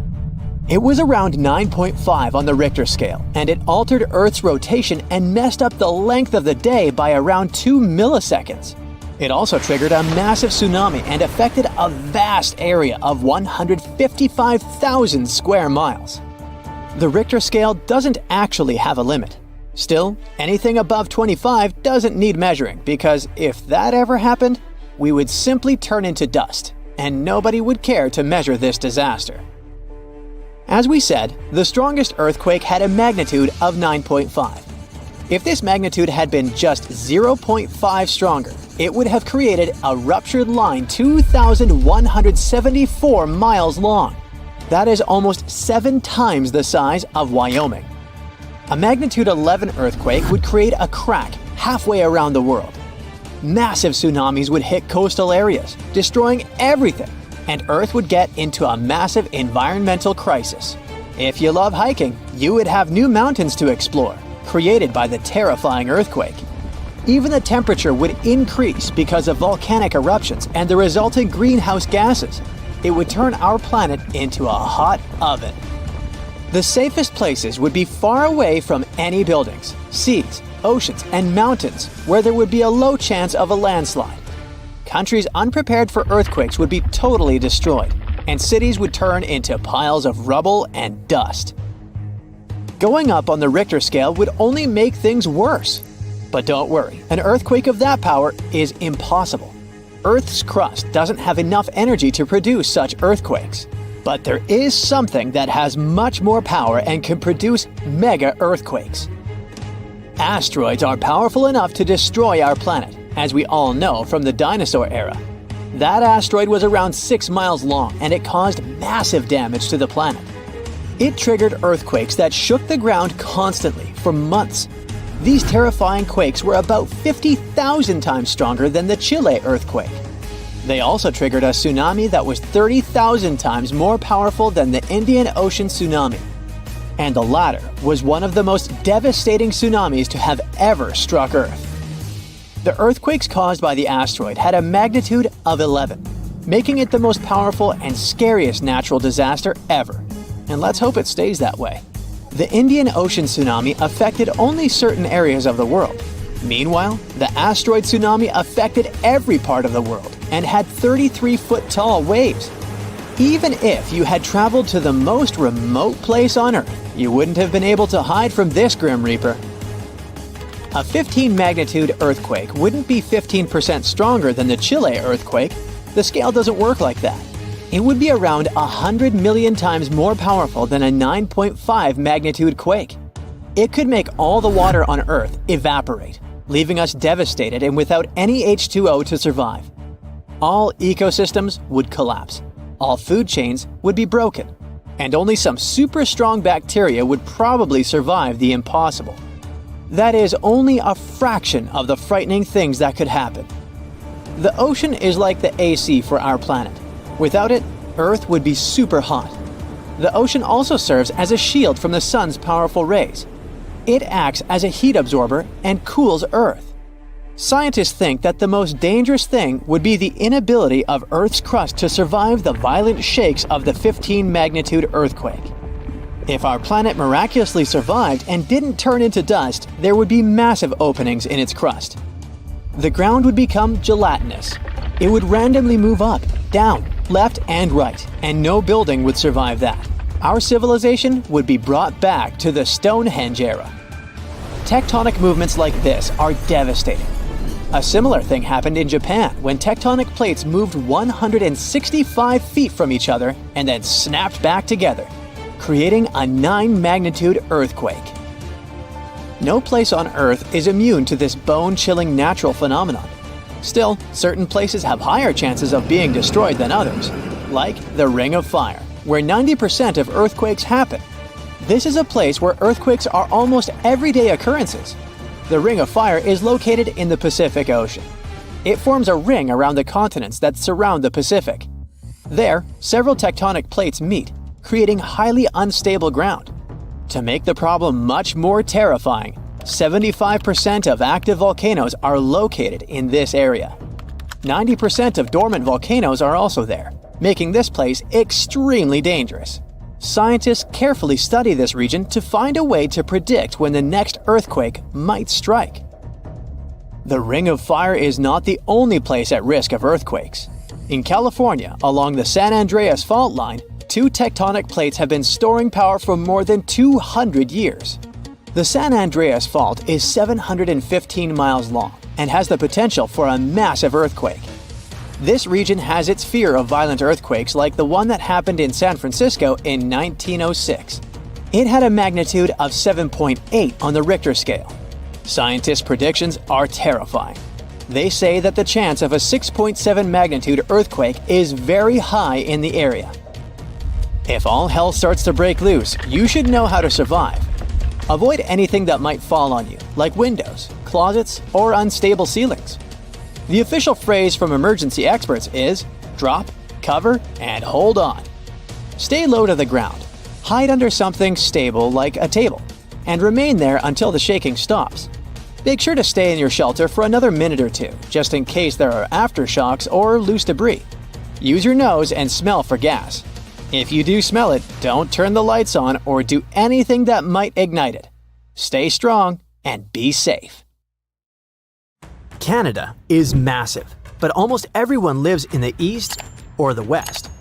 It was around 9.5 on the Richter scale, and it altered Earth's rotation and messed up the length of the day by around 2 milliseconds. It also triggered a massive tsunami and affected a vast area of 155,000 square miles. The Richter scale doesn't actually have a limit. Still, anything above 25 doesn't need measuring, because if that ever happened, we would simply turn into dust, and nobody would care to measure this disaster. As we said, the strongest earthquake had a magnitude of 9.5. If this magnitude had been just 0.5 stronger, it would have created a ruptured line 2,174 miles long. That is almost 7 times the size of Wyoming. A magnitude 11 earthquake would create a crack halfway around the world. Massive tsunamis would hit coastal areas, destroying everything, and Earth would get into a massive environmental crisis. If you love hiking, you would have new mountains to explore, created by the terrifying earthquake. Even the temperature would increase because of volcanic eruptions and the resulting greenhouse gases. It would turn our planet into a hot oven. The safest places would be far away from any buildings, seas, oceans, and mountains where there would be a low chance of a landslide. Countries unprepared for earthquakes would be totally destroyed, and cities would turn into piles of rubble and dust. Going up on the Richter scale would only make things worse. But don't worry, an earthquake of that power is impossible. Earth's crust doesn't have enough energy to produce such earthquakes. But there is something that has much more power and can produce mega earthquakes. Asteroids are powerful enough to destroy our planet, as we all know from the dinosaur era. That asteroid was around 6 miles long, and it caused massive damage to the planet. It triggered earthquakes that shook the ground constantly for months. These terrifying quakes were about 50,000 times stronger than the Chile earthquake. They also triggered a tsunami that was 30,000 times more powerful than the Indian Ocean tsunami. And the latter was one of the most devastating tsunamis to have ever struck Earth. The earthquakes caused by the asteroid had a magnitude of 11, making it the most powerful and scariest natural disaster ever. And let's hope it stays that way. The Indian Ocean tsunami affected only certain areas of the world. Meanwhile, the asteroid tsunami affected every part of the world and had 33-foot-tall waves. Even if you had traveled to the most remote place on Earth, you wouldn't have been able to hide from this Grim Reaper. A 15-magnitude earthquake wouldn't be 15% stronger than the Chile earthquake. The scale doesn't work like that. It would be around 100 million times more powerful than a 9.5 magnitude quake. It could make all the water on Earth evaporate, leaving us devastated and without any H2O to survive. All ecosystems would collapse, all food chains would be broken, and only some super strong bacteria would probably survive the impossible. That is only a fraction of the frightening things that could happen. The ocean is like the AC for our planet. Without it, Earth would be super hot. The ocean also serves as a shield from the sun's powerful rays. It acts as a heat absorber and cools Earth. Scientists think that the most dangerous thing would be the inability of Earth's crust to survive the violent shakes of the 15-magnitude earthquake. If our planet miraculously survived and didn't turn into dust, there would be massive openings in its crust. The ground would become gelatinous. It would randomly move up, down, left, and right, and no building would survive that. Our civilization would be brought back to the Stonehenge era. Tectonic movements like this are devastating. A similar thing happened in Japan when tectonic plates moved 165 feet from each other and then snapped back together, creating a 9-magnitude earthquake. No place on Earth is immune to this bone-chilling natural phenomenon. Still, certain places have higher chances of being destroyed than others, like the Ring of Fire, where 90% of earthquakes happen. This is a place where earthquakes are almost everyday occurrences. The Ring of Fire is located in the Pacific Ocean. It forms a ring around the continents that surround the Pacific. There, several tectonic plates meet, creating highly unstable ground. To make the problem much more terrifying, 75% of active volcanoes are located in this area. 90% of dormant volcanoes are also there, making this place extremely dangerous. Scientists carefully study this region to find a way to predict when the next earthquake might strike. The Ring of Fire is not the only place at risk of earthquakes. In California, along the San Andreas Fault Line, 2 tectonic plates have been storing power for more than 200 years. The San Andreas Fault is 715 miles long and has the potential for a massive earthquake. This region has its fear of violent earthquakes like the one that happened in San Francisco in 1906. It had a magnitude of 7.8 on the Richter scale. Scientists' predictions are terrifying. They say that the chance of a 6.7 magnitude earthquake is very high in the area. If all hell starts to break loose, you should know how to survive. Avoid anything that might fall on you, like windows, closets, or unstable ceilings. The official phrase from emergency experts is drop, cover, and hold on. Stay low to the ground. Hide under something stable like a table, and remain there until the shaking stops. Make sure to stay in your shelter for another minute or two, just in case there are aftershocks or loose debris. Use your nose and smell for gas. If you do smell it, don't turn the lights on or do anything that might ignite it. Stay strong and be safe. Canada is massive, but almost everyone lives in the east or the west.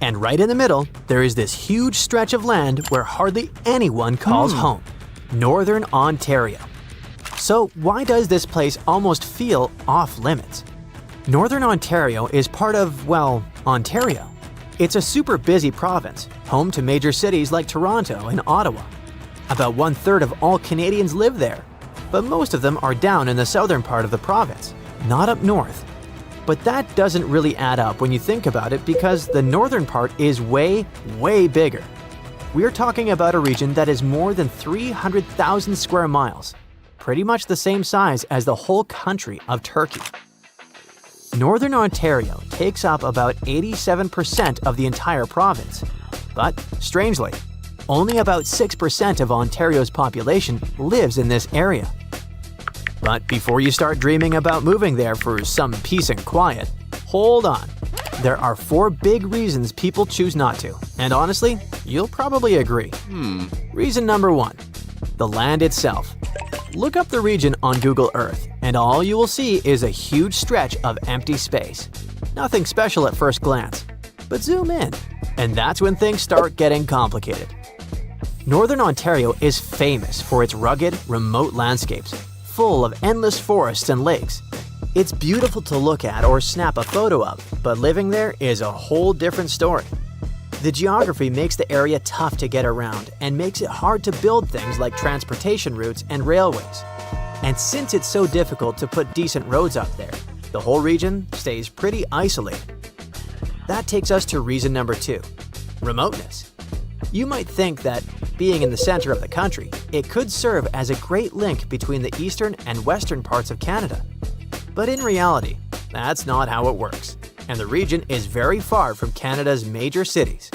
And right in the middle, there is this huge stretch of land where hardly anyone calls home, Northern Ontario. So why does this place almost feel off limits? Northern Ontario is part of, well, Ontario. It's a super busy province, home to major cities like Toronto and Ottawa. About 1/3 of all Canadians live there, but most of them are down in the southern part of the province, not up north. But that doesn't really add up when you think about it because the northern part is way, way bigger. We're talking about a region that is more than 300,000 square miles, pretty much the same size as the whole country of Turkey. Northern Ontario takes up about 87% of the entire province. But, strangely, only about 6% of Ontario's population lives in this area. But before you start dreaming about moving there for some peace and quiet, hold on. There are 4 big reasons people choose not to, and honestly, you'll probably agree. Reason number 1, the land itself. Look up the region on Google Earth, and all you will see is a huge stretch of empty space. Nothing special at first glance, but zoom in, and that's when things start getting complicated. Northern Ontario is famous for its rugged, remote landscapes, full of endless forests and lakes. It's beautiful to look at or snap a photo of, but living there is a whole different story. The geography makes the area tough to get around and makes it hard to build things like transportation routes and railways. And since it's so difficult to put decent roads up there, the whole region stays pretty isolated. That takes us to reason number 2, remoteness. You might think that, being in the center of the country, it could serve as a great link between the eastern and western parts of Canada. But in reality, that's not how it works, and the region is very far from Canada's major cities.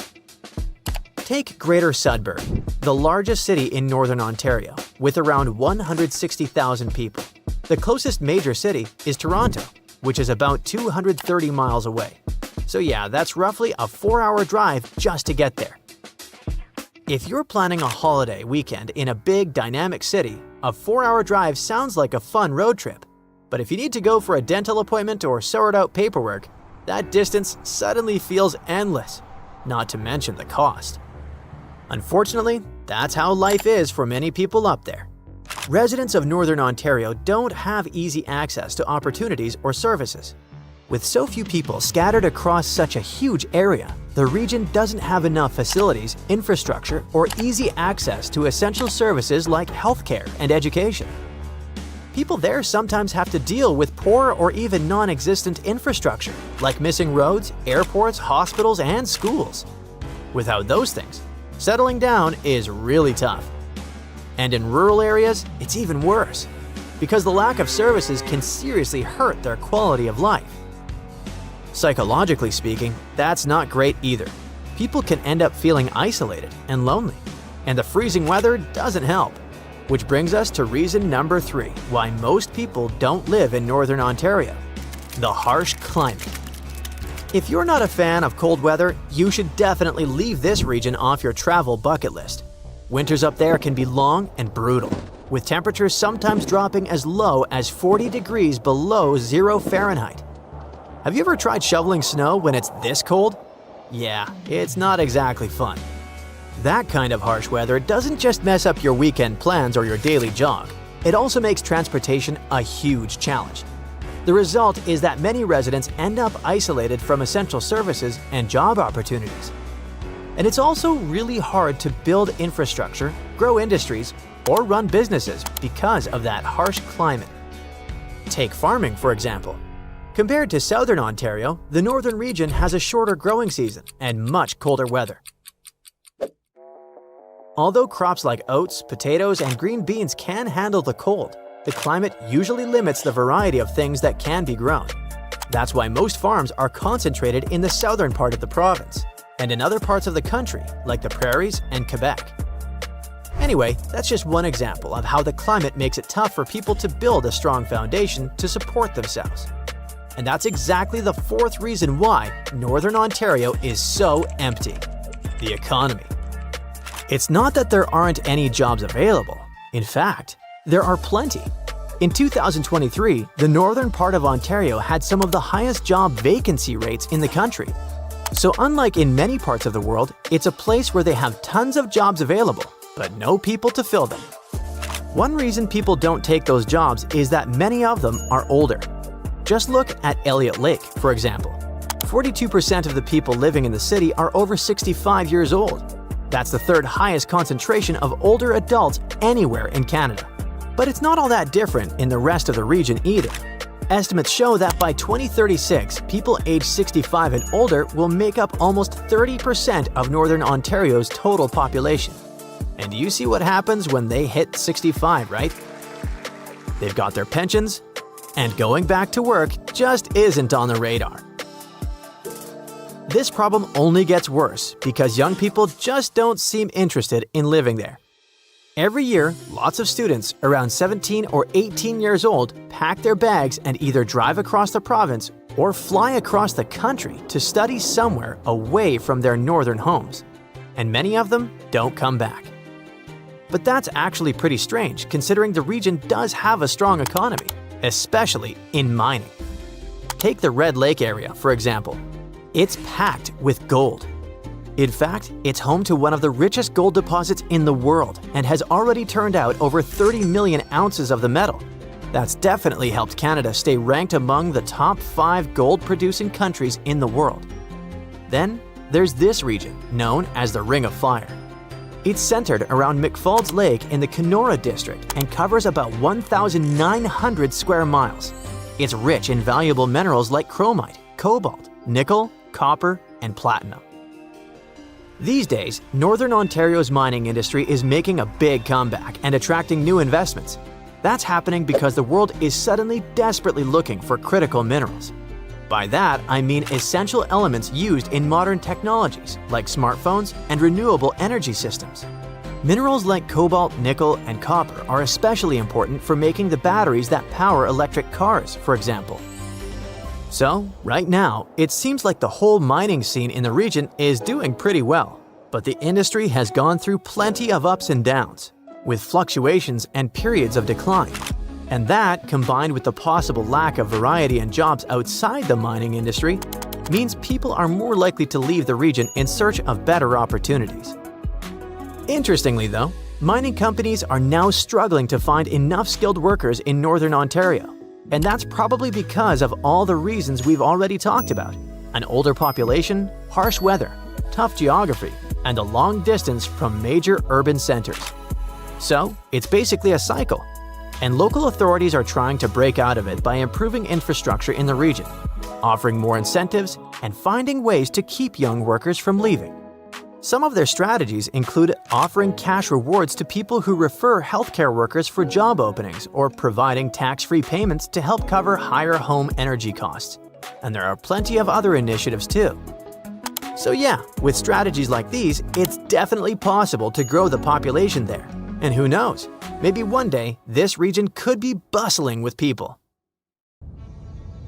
Take Greater Sudbury, the largest city in Northern Ontario, with around 160,000 people. The closest major city is Toronto, which is about 230 miles away. So yeah, that's roughly a 4-hour drive just to get there. If you're planning a holiday weekend in a big, dynamic city, a 4-hour drive sounds like a fun road trip. But if you need to go for a dental appointment or sort out paperwork, that distance suddenly feels endless, not to mention the cost. Unfortunately, that's how life is for many people up there. Residents of Northern Ontario don't have easy access to opportunities or services. With so few people scattered across such a huge area, the region doesn't have enough facilities, infrastructure, or easy access to essential services like healthcare and education. People there sometimes have to deal with poor or even non-existent infrastructure, like missing roads, airports, hospitals, and schools. Without those things, settling down is really tough. And in rural areas, it's even worse, because the lack of services can seriously hurt their quality of life. Psychologically speaking, that's not great either. People can end up feeling isolated and lonely, and the freezing weather doesn't help. Which brings us to reason number 3 why most people don't live in Northern Ontario: the harsh climate. If you're not a fan of cold weather, you should definitely leave this region off your travel bucket list. Winters up there can be long and brutal, with temperatures sometimes dropping as low as 40 degrees below 0 Fahrenheit. Have you ever tried shoveling snow when it's this cold? Yeah, it's not exactly fun. That kind of harsh weather doesn't just mess up your weekend plans or your daily jog. It also makes transportation a huge challenge. The result is that many residents end up isolated from essential services and job opportunities. And it's also really hard to build infrastructure, grow industries, or run businesses because of that harsh climate. Take farming, for example. Compared to Southern Ontario, the northern region has a shorter growing season and much colder weather. Although crops like oats, potatoes, and green beans can handle the cold, the climate usually limits the variety of things that can be grown. That's why most farms are concentrated in the southern part of the province, and in other parts of the country, like the prairies and Quebec. Anyway, that's just one example of how the climate makes it tough for people to build a strong foundation to support themselves. And that's exactly the 4th reason why Northern Ontario is so empty: the economy. It's not that there aren't any jobs available. In fact, there are plenty. In 2023, the northern part of Ontario had some of the highest job vacancy rates in the country. So unlike in many parts of the world, it's a place where they have tons of jobs available, but no people to fill them. One reason people don't take those jobs is that many of them are older. Just look at Elliott Lake, for example. 42% of the people living in the city are over 65 years old. That's the 3rd highest concentration of older adults anywhere in Canada. But it's not all that different in the rest of the region either. Estimates show that by 2036, people aged 65 and older will make up almost 30% of Northern Ontario's total population. And you see what happens when they hit 65, right? They've got their pensions, and going back to work just isn't on the radar. This problem only gets worse because young people just don't seem interested in living there. Every year, lots of students around 17 or 18 years old pack their bags and either drive across the province or fly across the country to study somewhere away from their northern homes. And many of them don't come back. But that's actually pretty strange considering the region does have a strong economy, especially in mining. Take the Red Lake area, for example. It's packed with gold. In fact, it's home to one of the richest gold deposits in the world and has already turned out over 30 million ounces of the metal. That's definitely helped Canada stay ranked among the top 5 gold-producing countries in the world. Then, there's this region, known as the Ring of Fire. It's centered around McFaulds Lake in the Kenora district and covers about 1,900 square miles. It's rich in valuable minerals like chromite, cobalt, nickel, copper, and platinum. These days, Northern Ontario's mining industry is making a big comeback and attracting new investments. That's happening because the world is suddenly desperately looking for critical minerals. By that, I mean essential elements used in modern technologies like smartphones and renewable energy systems. Minerals like cobalt, nickel, and copper are especially important for making the batteries that power electric cars, for example. So, right now, it seems like the whole mining scene in the region is doing pretty well, but the industry has gone through plenty of ups and downs, with fluctuations and periods of decline. And that, combined with the possible lack of variety and jobs outside the mining industry, means people are more likely to leave the region in search of better opportunities. Interestingly though, mining companies are now struggling to find enough skilled workers in Northern Ontario. And that's probably because of all the reasons we've already talked about: an older population, harsh weather, tough geography, and a long distance from major urban centers. So, it's basically a cycle. And local authorities are trying to break out of it by improving infrastructure in the region, offering more incentives, and finding ways to keep young workers from leaving. Some of their strategies include offering cash rewards to people who refer healthcare workers for job openings or providing tax-free payments to help cover higher home energy costs. And there are plenty of other initiatives too. So yeah, with strategies like these, it's definitely possible to grow the population there. And who knows, maybe one day this region could be bustling with people.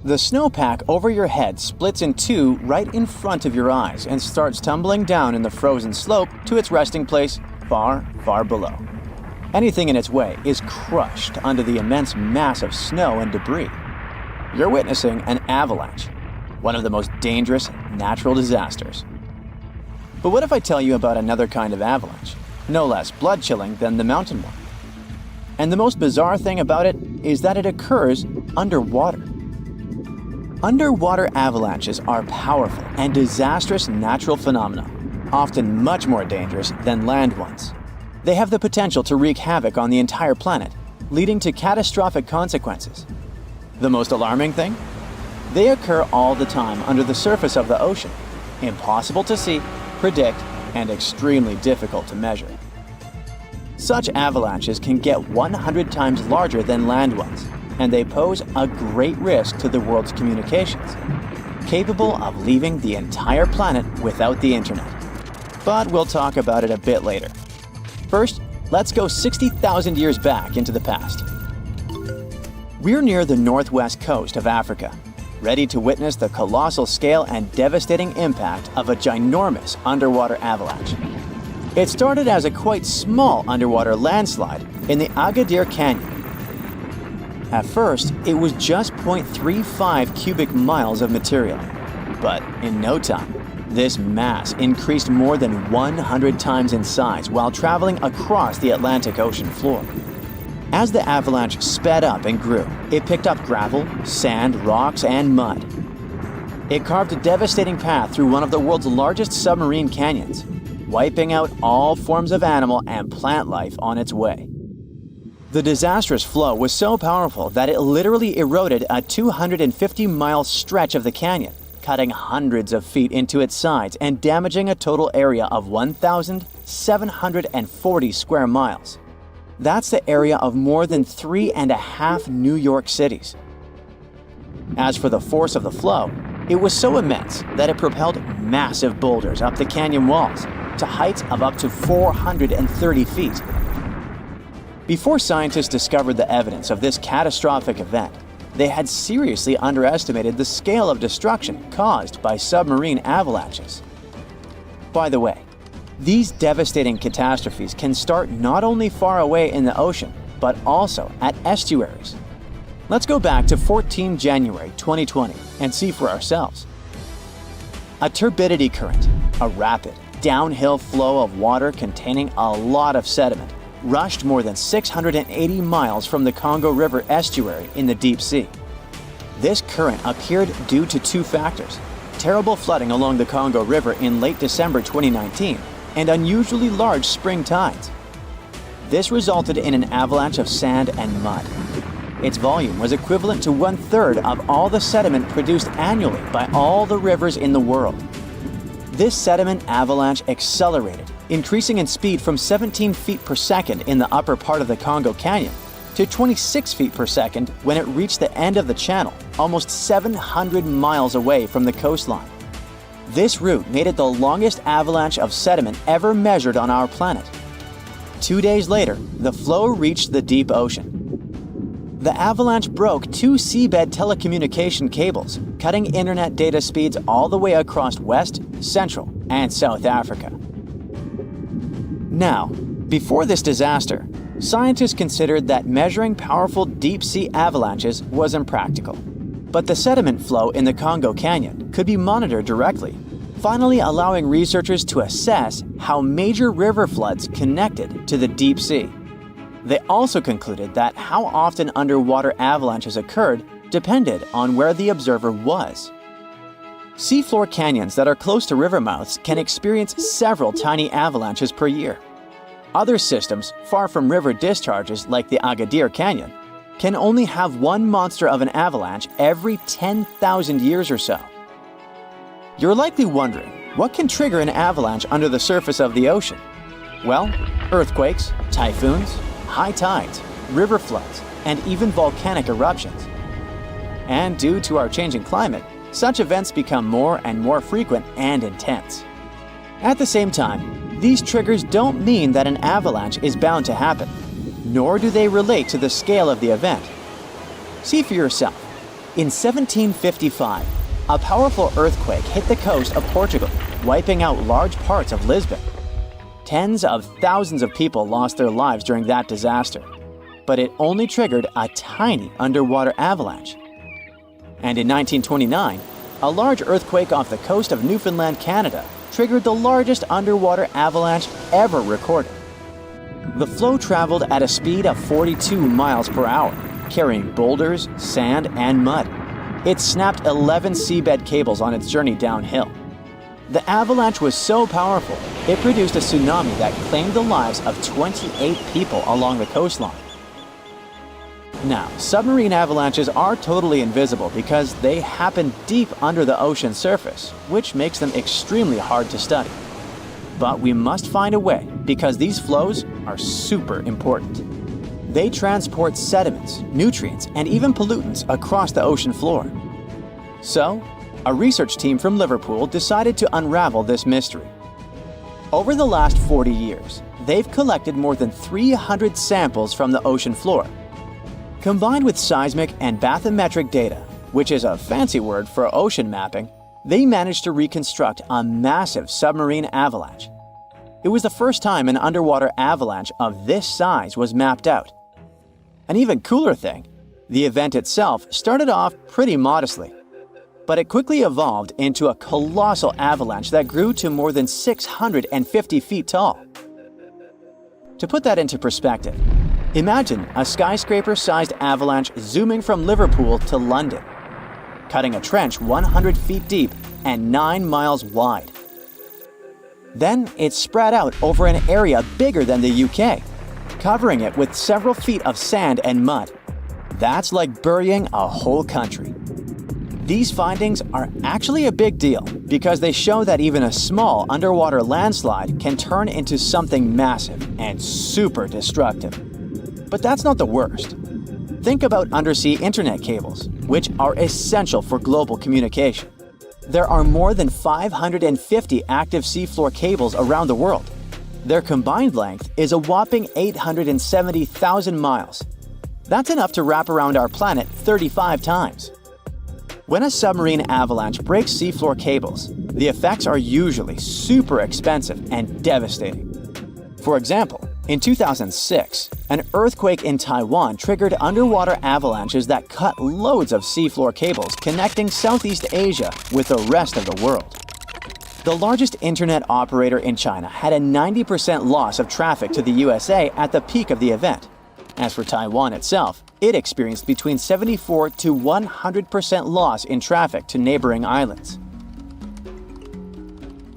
The snowpack over your head splits in two right in front of your eyes and starts tumbling down in the frozen slope to its resting place far, far below. Anything in its way is crushed under the immense mass of snow and debris. You're witnessing an avalanche, one of the most dangerous natural disasters. But what if I tell you about another kind of avalanche, no less blood-chilling than the mountain one? And the most bizarre thing about it is that it occurs underwater. Underwater avalanches are powerful and disastrous natural phenomena, often much more dangerous than land ones. They have the potential to wreak havoc on the entire planet, leading to catastrophic consequences. The most alarming thing? They occur all the time under the surface of the ocean, impossible to see, predict, and extremely difficult to measure. Such avalanches can get 100 times larger than land ones, and they pose a great risk to the world's communications, capable of leaving the entire planet without the internet. But we'll talk about it a bit later. First, let's go 60,000 years back into the past. We're near the northwest coast of Africa, ready to witness the colossal scale and devastating impact of a ginormous underwater avalanche. It started as a quite small underwater landslide in the Agadir Canyon. At first, it was just 0.35 cubic miles of material, but in no time, this mass increased more than 100 times in size while traveling across the Atlantic Ocean floor. As the avalanche sped up and grew, it picked up gravel, sand, rocks, and mud. It carved a devastating path through one of the world's largest submarine canyons, wiping out all forms of animal and plant life on its way. The disastrous flow was so powerful that it literally eroded a 250-mile stretch of the canyon, cutting hundreds of feet into its sides and damaging a total area of 1,740 square miles. That's the area of more than 3.5 New York cities. As for the force of the flow, it was so immense that it propelled massive boulders up the canyon walls to heights of up to 430 feet. Before scientists discovered the evidence of this catastrophic event, they had seriously underestimated the scale of destruction caused by submarine avalanches. By the way, these devastating catastrophes can start not only far away in the ocean, but also at estuaries. Let's go back to 14 January 2020 and see for ourselves. A turbidity current, a rapid, downhill flow of water containing a lot of sediment, rushed more than 680 miles from the Congo River estuary in the deep sea. This current appeared due to two factors: terrible flooding along the Congo River in late December 2019 and unusually large spring tides. This resulted in an avalanche of sand and mud. Its volume was equivalent to 1/3 of all the sediment produced annually by all the rivers in the world. This sediment avalanche accelerated, increasing in speed from 17 feet per second in the upper part of the Congo Canyon to 26 feet per second when it reached the end of the channel, almost 700 miles away from the coastline. This route made it the longest avalanche of sediment ever measured on our planet. 2 days later, the flow reached the deep ocean. The avalanche broke 2 seabed telecommunication cables, cutting internet data speeds all the way across West, Central, and South Africa. Now, before this disaster, scientists considered that measuring powerful deep-sea avalanches was impractical. But the sediment flow in the Congo Canyon could be monitored directly, finally allowing researchers to assess how major river floods connected to the deep sea. They also concluded that how often underwater avalanches occurred depended on where the observer was. Seafloor canyons that are close to river mouths can experience several tiny avalanches per year. Other systems, far from river discharges like the Agadir Canyon, can only have one monster of an avalanche every 10,000 years or so. You're likely wondering, what can trigger an avalanche under the surface of the ocean? Well, earthquakes, typhoons, high tides, river floods, and even volcanic eruptions. And due to our changing climate, such events become more and more frequent and intense. At the same time, these triggers don't mean that an avalanche is bound to happen, nor do they relate to the scale of the event. See for yourself. In 1755, a powerful earthquake hit the coast of Portugal, wiping out large parts of Lisbon. Tens of thousands of people lost their lives during that disaster, but it only triggered a tiny underwater avalanche. And in 1929, a large earthquake off the coast of Newfoundland, Canada, triggered the largest underwater avalanche ever recorded. The flow traveled at a speed of 42 miles per hour, carrying boulders, sand, and mud. It snapped 11 seabed cables on its journey downhill. The avalanche was so powerful, it produced a tsunami that claimed the lives of 28 people along the coastline. Now, submarine avalanches are totally invisible because they happen deep under the ocean surface, which makes them extremely hard to study. But we must find a way because these flows are super important. They transport sediments, nutrients, and even pollutants across the ocean floor. So, a research team from Liverpool decided to unravel this mystery. Over the last 40 years, they've collected more than 300 samples from the ocean floor. Combined with seismic and bathymetric data, which is a fancy word for ocean mapping, they managed to reconstruct a massive submarine avalanche. It was the first time an underwater avalanche of this size was mapped out. An even cooler thing, the event itself started off pretty modestly, but it quickly evolved into a colossal avalanche that grew to more than 650 feet tall. To put that into perspective, imagine a skyscraper-sized avalanche zooming from Liverpool to London, cutting a trench 100 feet deep and 9 miles wide. Then it spread out over an area bigger than the UK, covering it with several feet of sand and mud. That's like burying a whole country. These findings are actually a big deal because they show that even a small underwater landslide can turn into something massive and super destructive. But that's not the worst. Think about undersea internet cables, which are essential for global communication. There are more than 550 active seafloor cables around the world. Their combined length is a whopping 870,000 miles. That's enough to wrap around our planet 35 times. When a submarine avalanche breaks seafloor cables, the effects are usually super expensive and devastating. For example, in 2006, an earthquake in Taiwan triggered underwater avalanches that cut loads of seafloor cables connecting Southeast Asia with the rest of the world. The largest internet operator in China had a 90% loss of traffic to the USA at the peak of the event. As for Taiwan itself, it experienced between 74 to 100% loss in traffic to neighboring islands.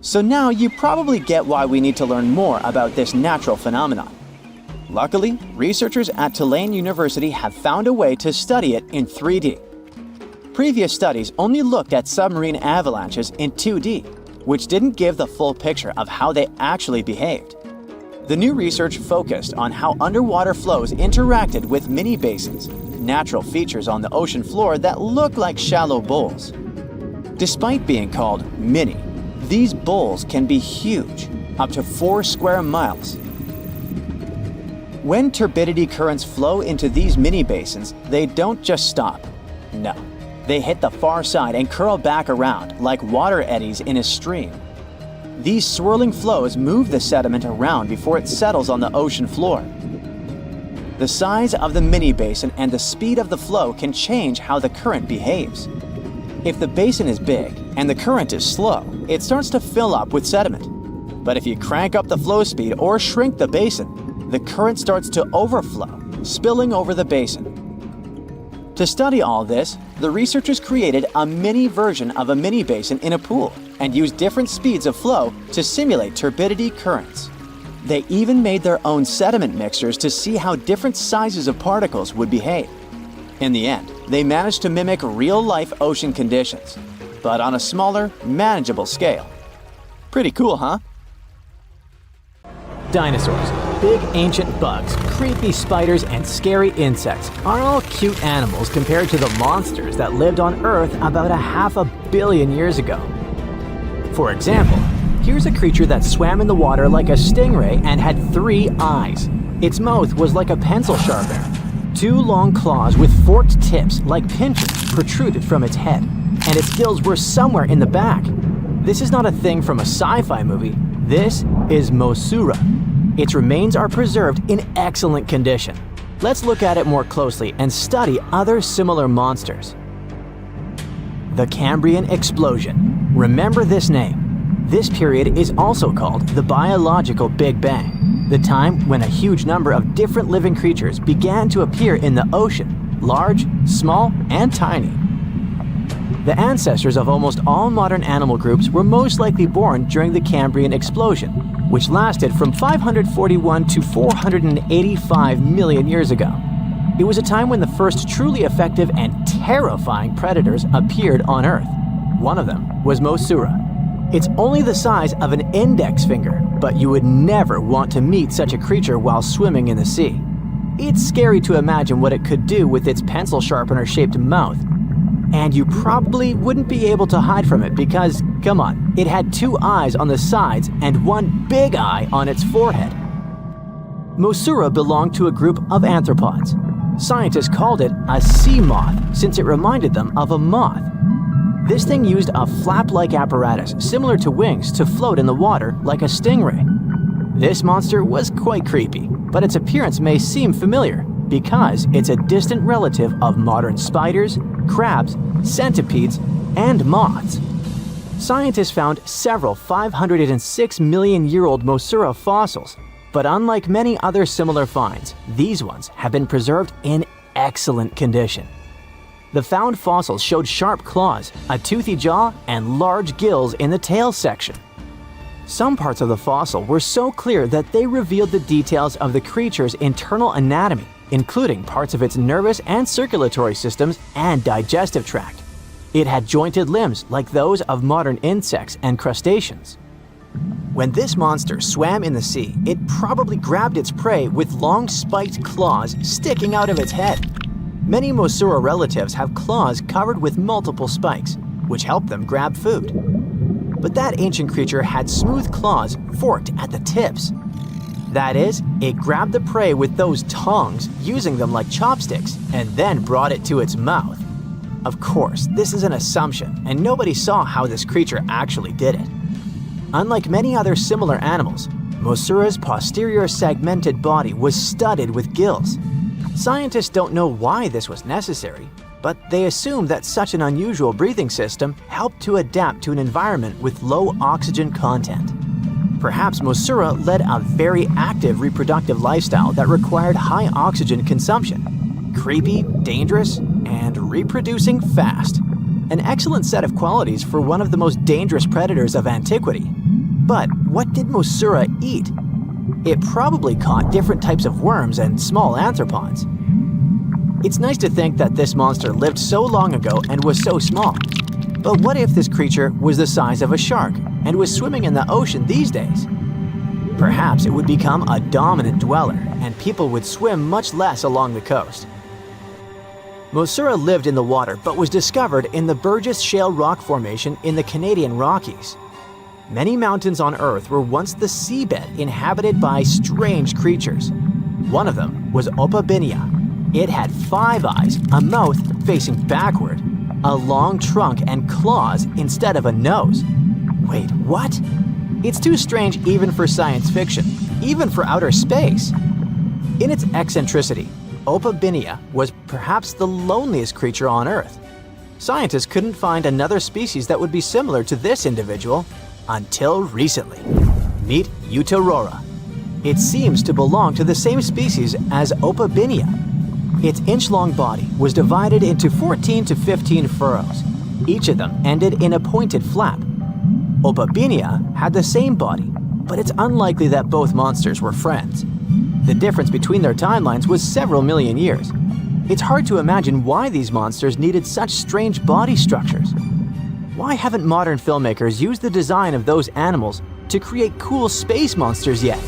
So now you probably get why we need to learn more about this natural phenomenon. Luckily, researchers at Tulane University have found a way to study it in 3D. Previous studies only looked at submarine avalanches in 2D, which didn't give the full picture of how they actually behaved. The new research focused on how underwater flows interacted with mini basins, natural features on the ocean floor that look like shallow bowls. Despite being called mini, these bowls can be huge, up to 4 square miles. When turbidity currents flow into these mini-basins, they don't just stop. No, they hit the far side and curl back around like water eddies in a stream. These swirling flows move the sediment around before it settles on the ocean floor. The size of the mini-basin and the speed of the flow can change how the current behaves. If the basin is big and the current is slow, it starts to fill up with sediment. But if you crank up the flow speed or shrink the basin, the current starts to overflow, spilling over the basin. To study all this, the researchers created a mini version of a mini basin in a pool and used different speeds of flow to simulate turbidity currents. They even made their own sediment mixtures to see how different sizes of particles would behave. In the end, they managed to mimic real-life ocean conditions, but on a smaller, manageable scale. Pretty cool, huh? Dinosaurs, big ancient bugs, creepy spiders, and scary insects are all cute animals compared to the monsters that lived on Earth about 500 million years ago. For example, here's a creature that swam in the water like a stingray and had 3 eyes. Its mouth was like a pencil sharpener. 2 long claws with forked tips like pincers protruded from its head, and its gills were somewhere in the back. This is not a thing from a sci-fi movie. This is Mosura. Its remains are preserved in excellent condition. Let's look at it more closely and study other similar monsters. The Cambrian Explosion. Remember this name. This period is also called the biological Big Bang, the time when a huge number of different living creatures began to appear in the ocean, large, small, and tiny. The ancestors of almost all modern animal groups were most likely born during the Cambrian Explosion, which lasted from 541 to 485 million years ago. It was a time when the first truly effective and terrifying predators appeared on Earth. One of them was Mosura. It's only the size of an index finger, but you would never want to meet such a creature while swimming in the sea. It's scary to imagine what it could do with its pencil sharpener-shaped mouth. And you probably wouldn't be able to hide from it because, come on, it had 2 eyes on the sides and 1 big eye on its forehead. Mosura belonged to a group of arthropods. Scientists called it a sea moth since it reminded them of a moth. This thing used a flap-like apparatus similar to wings to float in the water like a stingray. This monster was quite creepy, but its appearance may seem familiar because it's a distant relative of modern spiders, crabs, centipedes, and moths. Scientists found several 506 million-year-old Mosura fossils, but unlike many other similar finds, these ones have been preserved in excellent condition. The found fossils showed sharp claws, a toothy jaw, and large gills in the tail section. Some parts of the fossil were so clear that they revealed the details of the creature's internal anatomy, including parts of its nervous and circulatory systems and digestive tract. It had jointed limbs like those of modern insects and crustaceans. When this monster swam in the sea, it probably grabbed its prey with long spiked claws sticking out of its head. Many Mosura relatives have claws covered with multiple spikes, which help them grab food. But that ancient creature had smooth claws forked at the tips. That is, it grabbed the prey with those tongs, using them like chopsticks, and then brought it to its mouth. Of course, this is an assumption, and nobody saw how this creature actually did it. Unlike many other similar animals, Mosura's posterior segmented body was studded with gills. Scientists don't know why this was necessary, but they assume that such an unusual breathing system helped to adapt to an environment with low oxygen content. Perhaps Mosura led a very active reproductive lifestyle that required high oxygen consumption. Creepy, dangerous, and reproducing fast. An excellent set of qualities for one of the most dangerous predators of antiquity. But what did Mosura eat? It probably caught different types of worms and small arthropods. It's nice to think that this monster lived so long ago and was so small. But what if this creature was the size of a shark and was swimming in the ocean these days? Perhaps it would become a dominant dweller and people would swim much less along the coast. Mosura lived in the water but was discovered in the Burgess Shale rock formation in the Canadian Rockies. Many mountains on Earth were once the seabed inhabited by strange creatures. One of them was Opabinia. It had 5 eyes, a mouth facing backward, a long trunk and claws instead of a nose. Wait, what? It's too strange even for science fiction, even for outer space. In its eccentricity, Opabinia was perhaps the loneliest creature on Earth. Scientists couldn't find another species that would be similar to this individual until recently. Meet Utaurora. It seems to belong to the same species as Opabinia. Its inch-long body was divided into 14 to 15 furrows. Each of them ended in a pointed flap. Opabinia had the same body, but it's unlikely that both monsters were friends. The difference between their timelines was several million years. It's hard to imagine why these monsters needed such strange body structures. Why haven't modern filmmakers used the design of those animals to create cool space monsters yet?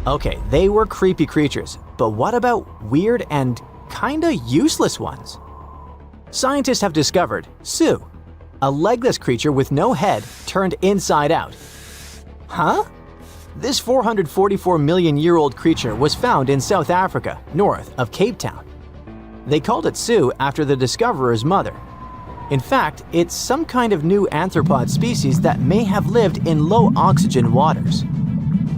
Okay, they were creepy creatures, but what about weird and kinda useless ones? Scientists have discovered Sue, a legless creature with no head turned inside out. Huh? This 444 million year old creature was found in South Africa, north of Cape Town. They called it Sue after the discoverer's mother. In fact, it's some kind of new arthropod species that may have lived in low oxygen waters.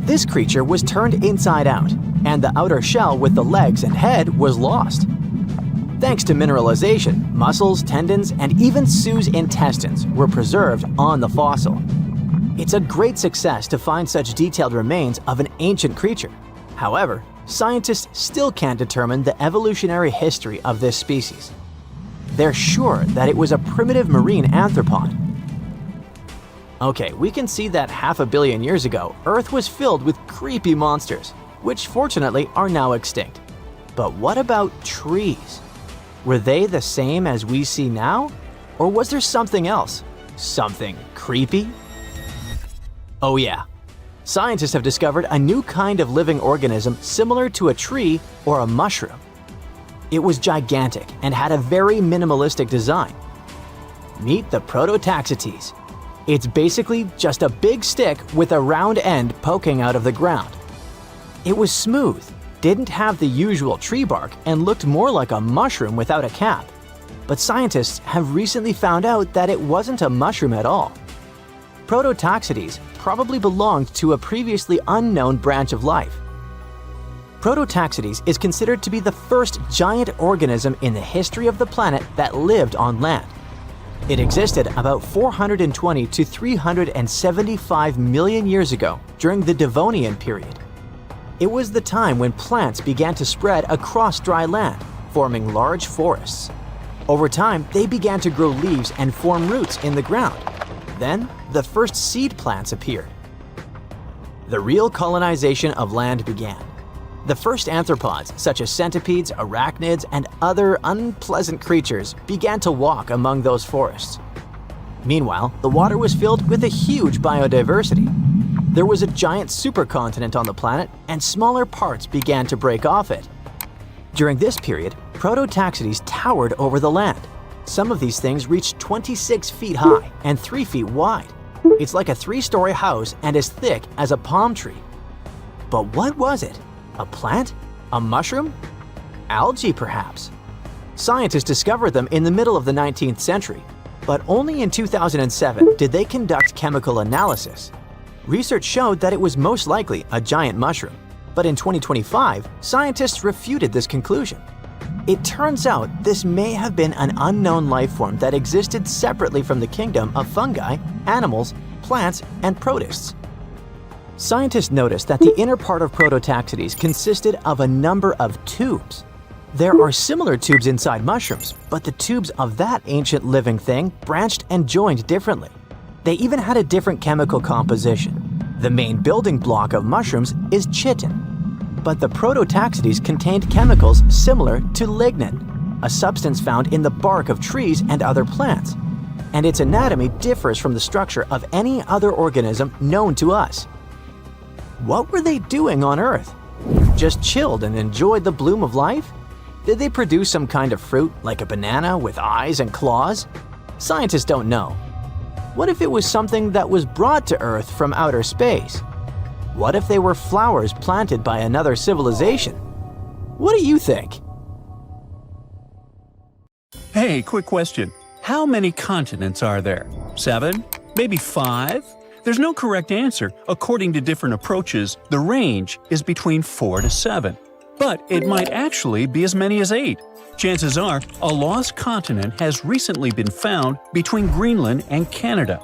This creature was turned inside out, and the outer shell with the legs and head was lost. Thanks to mineralization, muscles, tendons, and even Sue's intestines were preserved on the fossil. It's a great success to find such detailed remains of an ancient creature. However, scientists still can't determine the evolutionary history of this species. They're sure that it was a primitive marine arthropod. Okay, we can see that 500 million years ago, Earth was filled with creepy monsters, which fortunately are now extinct. But what about trees? Were they the same as we see now? Or was there something else? Something creepy? Oh yeah. Scientists have discovered a new kind of living organism similar to a tree or a mushroom. It was gigantic and had a very minimalistic design. Meet the Prototaxites. It's basically just a big stick with a round end poking out of the ground. It was smooth, didn't have the usual tree bark, and looked more like a mushroom without a cap. But scientists have recently found out that it wasn't a mushroom at all. Prototaxites probably belonged to a previously unknown branch of life. Prototaxites is considered to be the first giant organism in the history of the planet that lived on land. It existed about 420 to 375 million years ago during the Devonian period. It was the time when plants began to spread across dry land, forming large forests. Over time, they began to grow leaves and form roots in the ground. Then, the first seed plants appeared. The real colonization of land began. The first arthropods, such as centipedes, arachnids, and other unpleasant creatures, began to walk among those forests. Meanwhile, the water was filled with a huge biodiversity. There was a giant supercontinent on the planet, and smaller parts began to break off it. During this period, Prototaxites towered over the land. Some of these things reached 26 feet high and 3 feet wide. It's like a 3-story house and as thick as a palm tree. But what was it? A plant? A mushroom? Algae, perhaps? Scientists discovered them in the middle of the 19th century, but only in 2007 did they conduct chemical analysis. Research showed that it was most likely a giant mushroom, but in 2025, scientists refuted this conclusion. It turns out this may have been an unknown life form that existed separately from the kingdom of fungi, animals, plants, and protists. Scientists noticed that the inner part of Prototaxites consisted of a number of tubes. There are similar tubes inside mushrooms, but the tubes of that ancient living thing branched and joined differently. They even had a different chemical composition. The main building block of mushrooms is chitin. But the Prototaxites contained chemicals similar to lignin, a substance found in the bark of trees and other plants. And its anatomy differs from the structure of any other organism known to us. What were they doing on Earth? Just chilled and enjoyed the bloom of life? Did they produce some kind of fruit, like a banana with eyes and claws? Scientists don't know. What if it was something that was brought to Earth from outer space? What if they were flowers planted by another civilization? What do you think? Hey, quick question. How many continents are there? 7? Maybe 5? There's no correct answer. According to different approaches, the range is between 4 to 7. But it might actually be as many as 8. Chances are, a lost continent has recently been found between Greenland and Canada.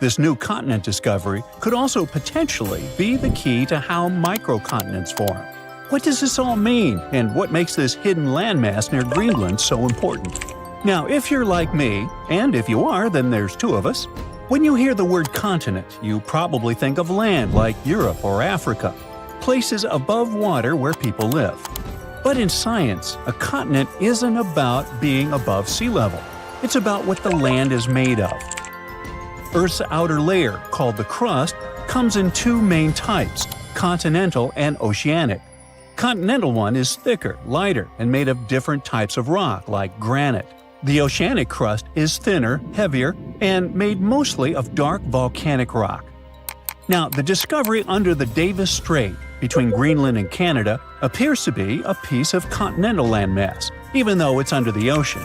This new continent discovery could also potentially be the key to how microcontinents form. What does this all mean, and what makes this hidden landmass near Greenland so important? Now, if you're like me, and if you are, then there's 2 of us, when you hear the word continent, you probably think of land like Europe or Africa, places above water where people live. But in science, a continent isn't about being above sea level. It's about what the land is made of. Earth's outer layer, called the crust, comes in 2 main types, continental and oceanic. Continental one is thicker, lighter, and made of different types of rock, like granite. The oceanic crust is thinner, heavier, and made mostly of dark volcanic rock. Now, the discovery under the Davis Strait between Greenland and Canada appears to be a piece of continental landmass, even though it's under the ocean.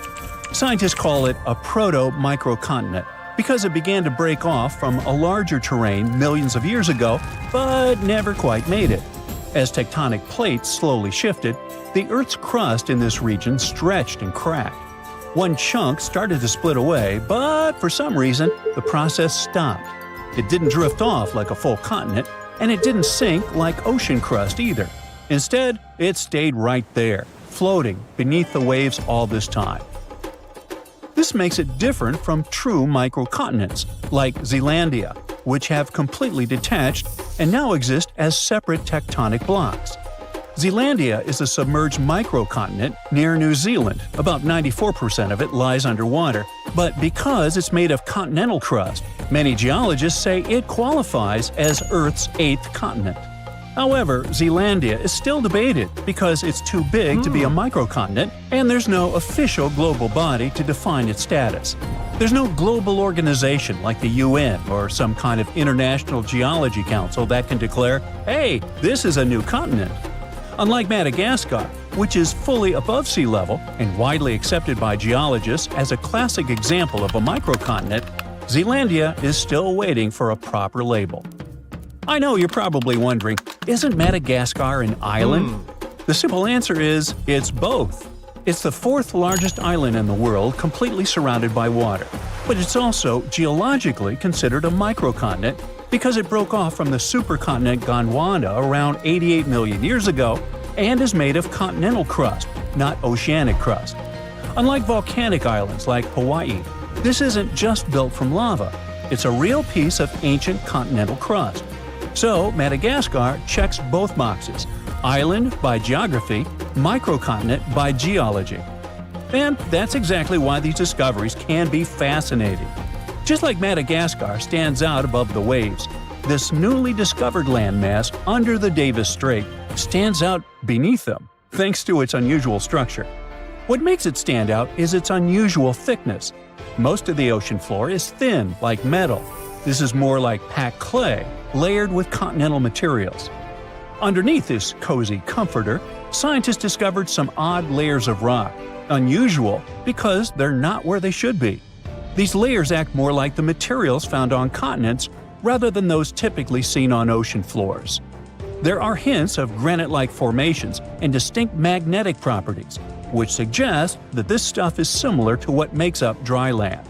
Scientists call it a proto-microcontinent because it began to break off from a larger terrain millions of years ago, but never quite made it. As tectonic plates slowly shifted, the Earth's crust in this region stretched and cracked. One chunk started to split away, but for some reason, the process stopped. It didn't drift off like a full continent, and it didn't sink like ocean crust either. Instead, it stayed right there, floating beneath the waves all this time. This makes it different from true microcontinents, like Zealandia, which have completely detached and now exist as separate tectonic blocks. Zealandia is a submerged microcontinent near New Zealand. About 94% of it lies underwater, but because it's made of continental crust, many geologists say it qualifies as Earth's 8th continent. However, Zealandia is still debated because it's too big to be a microcontinent, and there's no official global body to define its status. There's no global organization like the UN or some kind of international geology council that can declare, hey, this is a new continent. Unlike Madagascar, which is fully above sea level and widely accepted by geologists as a classic example of a microcontinent, Zealandia is still waiting for a proper label. I know you're probably wondering, isn't Madagascar an island? The simple answer is, it's both. It's the 4th largest island in the world, completely surrounded by water. But it's also geologically considered a microcontinent because it broke off from the supercontinent Gondwana around 88 million years ago and is made of continental crust, not oceanic crust. Unlike volcanic islands like Hawaii, this isn't just built from lava. It's a real piece of ancient continental crust. So Madagascar checks both boxes: island by geography, microcontinent by geology. And that's exactly why these discoveries can be fascinating. Just like Madagascar stands out above the waves, this newly discovered landmass under the Davis Strait stands out beneath them, thanks to its unusual structure. What makes it stand out is its unusual thickness. Most of the ocean floor is thin, like metal. This is more like packed clay, layered with continental materials. Underneath this cozy comforter, scientists discovered some odd layers of rock, unusual because they're not where they should be. These layers act more like the materials found on continents rather than those typically seen on ocean floors. There are hints of granite-like formations and distinct magnetic properties, which suggest that this stuff is similar to what makes up dry land.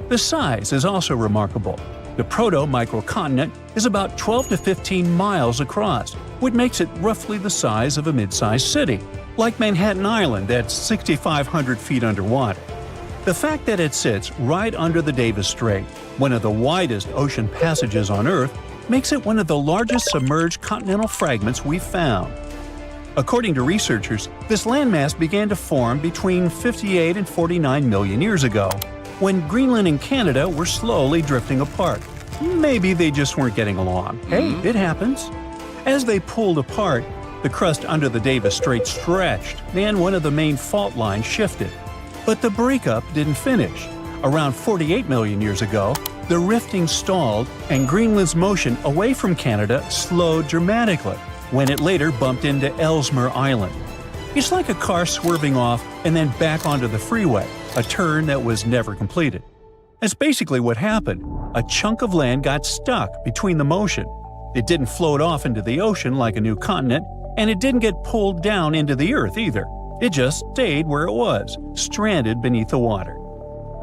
The size is also remarkable. The proto-microcontinent is about 12 to 15 miles across, which makes it roughly the size of a mid-sized city, like Manhattan Island that's 6,500 feet underwater. The fact that it sits right under the Davis Strait, one of the widest ocean passages on Earth, makes it one of the largest submerged continental fragments we've found. According to researchers, this landmass began to form between 58 and 49 million years ago, when Greenland and Canada were slowly drifting apart. Maybe they just weren't getting along. Hey, it happens. As they pulled apart, the crust under the Davis Strait stretched, and one of the main fault lines shifted. But the breakup didn't finish. Around 48 million years ago, the rifting stalled and Greenland's motion away from Canada slowed dramatically when it later bumped into Ellesmere Island. It's like a car swerving off and then back onto the freeway, a turn that was never completed. That's basically what happened. A chunk of land got stuck between the motion. It didn't float off into the ocean like a new continent, and it didn't get pulled down into the earth either. It just stayed where it was, stranded beneath the water.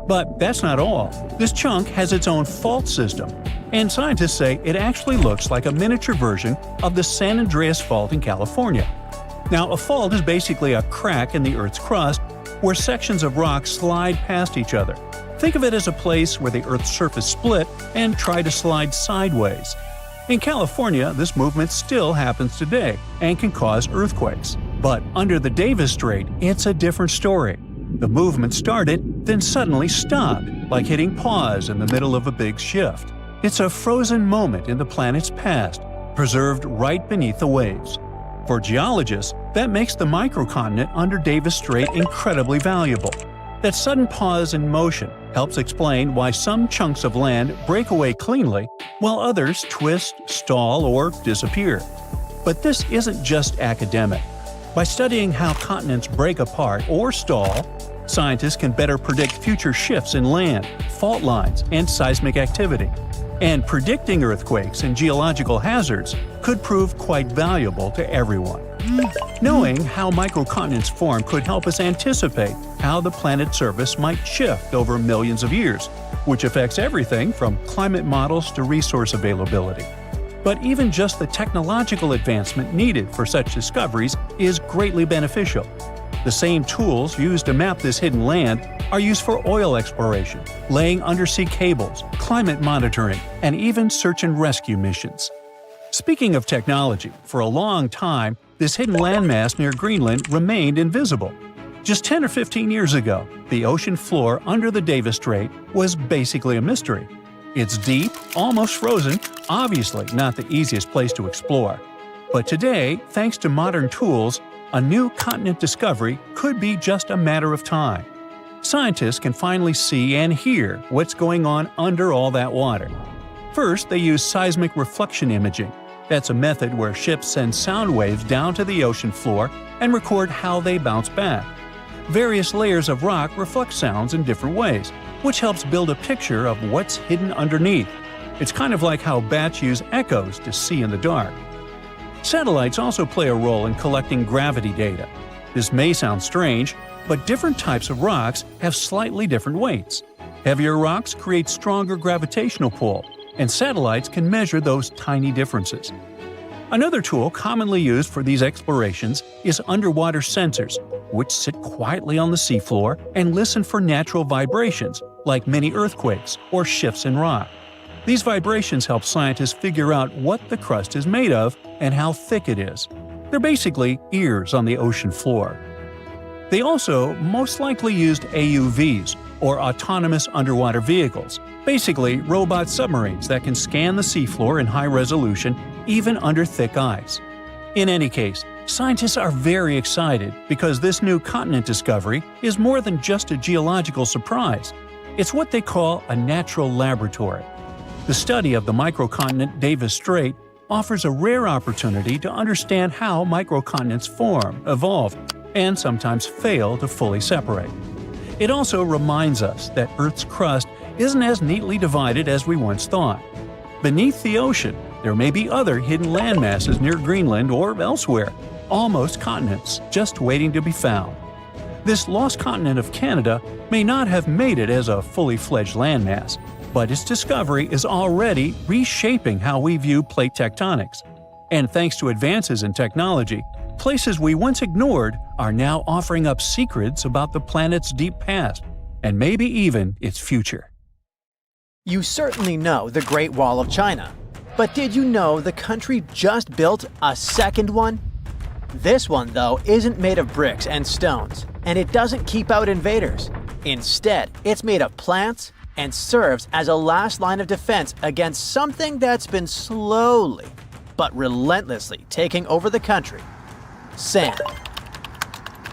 But that's not all. This chunk has its own fault system, and scientists say it actually looks like a miniature version of the San Andreas Fault in California. Now, a fault is basically a crack in the Earth's crust where sections of rock slide past each other. Think of it as a place where the Earth's surface split and tried to slide sideways. In California, this movement still happens today and can cause earthquakes. But under the Davis Strait, it's a different story. The movement started, then suddenly stopped, like hitting pause in the middle of a big shift. It's a frozen moment in the planet's past, preserved right beneath the waves. For geologists, that makes the microcontinent under Davis Strait incredibly valuable. That sudden pause in motion helps explain why some chunks of land break away cleanly while others twist, stall, or disappear. But this isn't just academic. By studying how continents break apart or stall, scientists can better predict future shifts in land, fault lines, and seismic activity. And predicting earthquakes and geological hazards could prove quite valuable to everyone. Knowing how microcontinents form could help us anticipate how the planet's surface might shift over millions of years, which affects everything from climate models to resource availability. But even just the technological advancement needed for such discoveries is greatly beneficial. The same tools used to map this hidden land are used for oil exploration, laying undersea cables, climate monitoring, and even search and rescue missions. Speaking of technology, for a long time, this hidden landmass near Greenland remained invisible. Just 10 or 15 years ago, the ocean floor under the Davis Strait was basically a mystery. It's deep, almost frozen, obviously not the easiest place to explore. But today, thanks to modern tools, a new continent discovery could be just a matter of time. Scientists can finally see and hear what's going on under all that water. First, they use seismic reflection imaging. That's a method where ships send sound waves down to the ocean floor and record how they bounce back. Various layers of rock reflect sounds in different ways, which helps build a picture of what's hidden underneath. It's kind of like how bats use echoes to see in the dark. Satellites also play a role in collecting gravity data. This may sound strange, but different types of rocks have slightly different weights. Heavier rocks create stronger gravitational pull, and satellites can measure those tiny differences. Another tool commonly used for these explorations is underwater sensors, which sit quietly on the seafloor and listen for natural vibrations, like mini earthquakes or shifts in rock. These vibrations help scientists figure out what the crust is made of and how thick it is. They're basically ears on the ocean floor. They also most likely used AUVs, or autonomous underwater vehicles, basically robot submarines that can scan the seafloor in high resolution even under thick ice. In any case, scientists are very excited because this new continent discovery is more than just a geological surprise. It's what they call a natural laboratory. The study of the microcontinent Davis Strait offers a rare opportunity to understand how microcontinents form, evolve, and sometimes fail to fully separate. It also reminds us that Earth's crust isn't as neatly divided as we once thought. Beneath the ocean, there may be other hidden landmasses near Greenland or elsewhere, almost continents just waiting to be found. This lost continent of Canada may not have made it as a fully fledged landmass, but its discovery is already reshaping how we view plate tectonics. And thanks to advances in technology, places we once ignored are now offering up secrets about the planet's deep past, and maybe even its future. You certainly know the Great Wall of China. But did you know the country just built a second one? This one, though, isn't made of bricks and stones, and it doesn't keep out invaders. Instead, it's made of plants and serves as a last line of defense against something that's been slowly but relentlessly taking over the country: sand.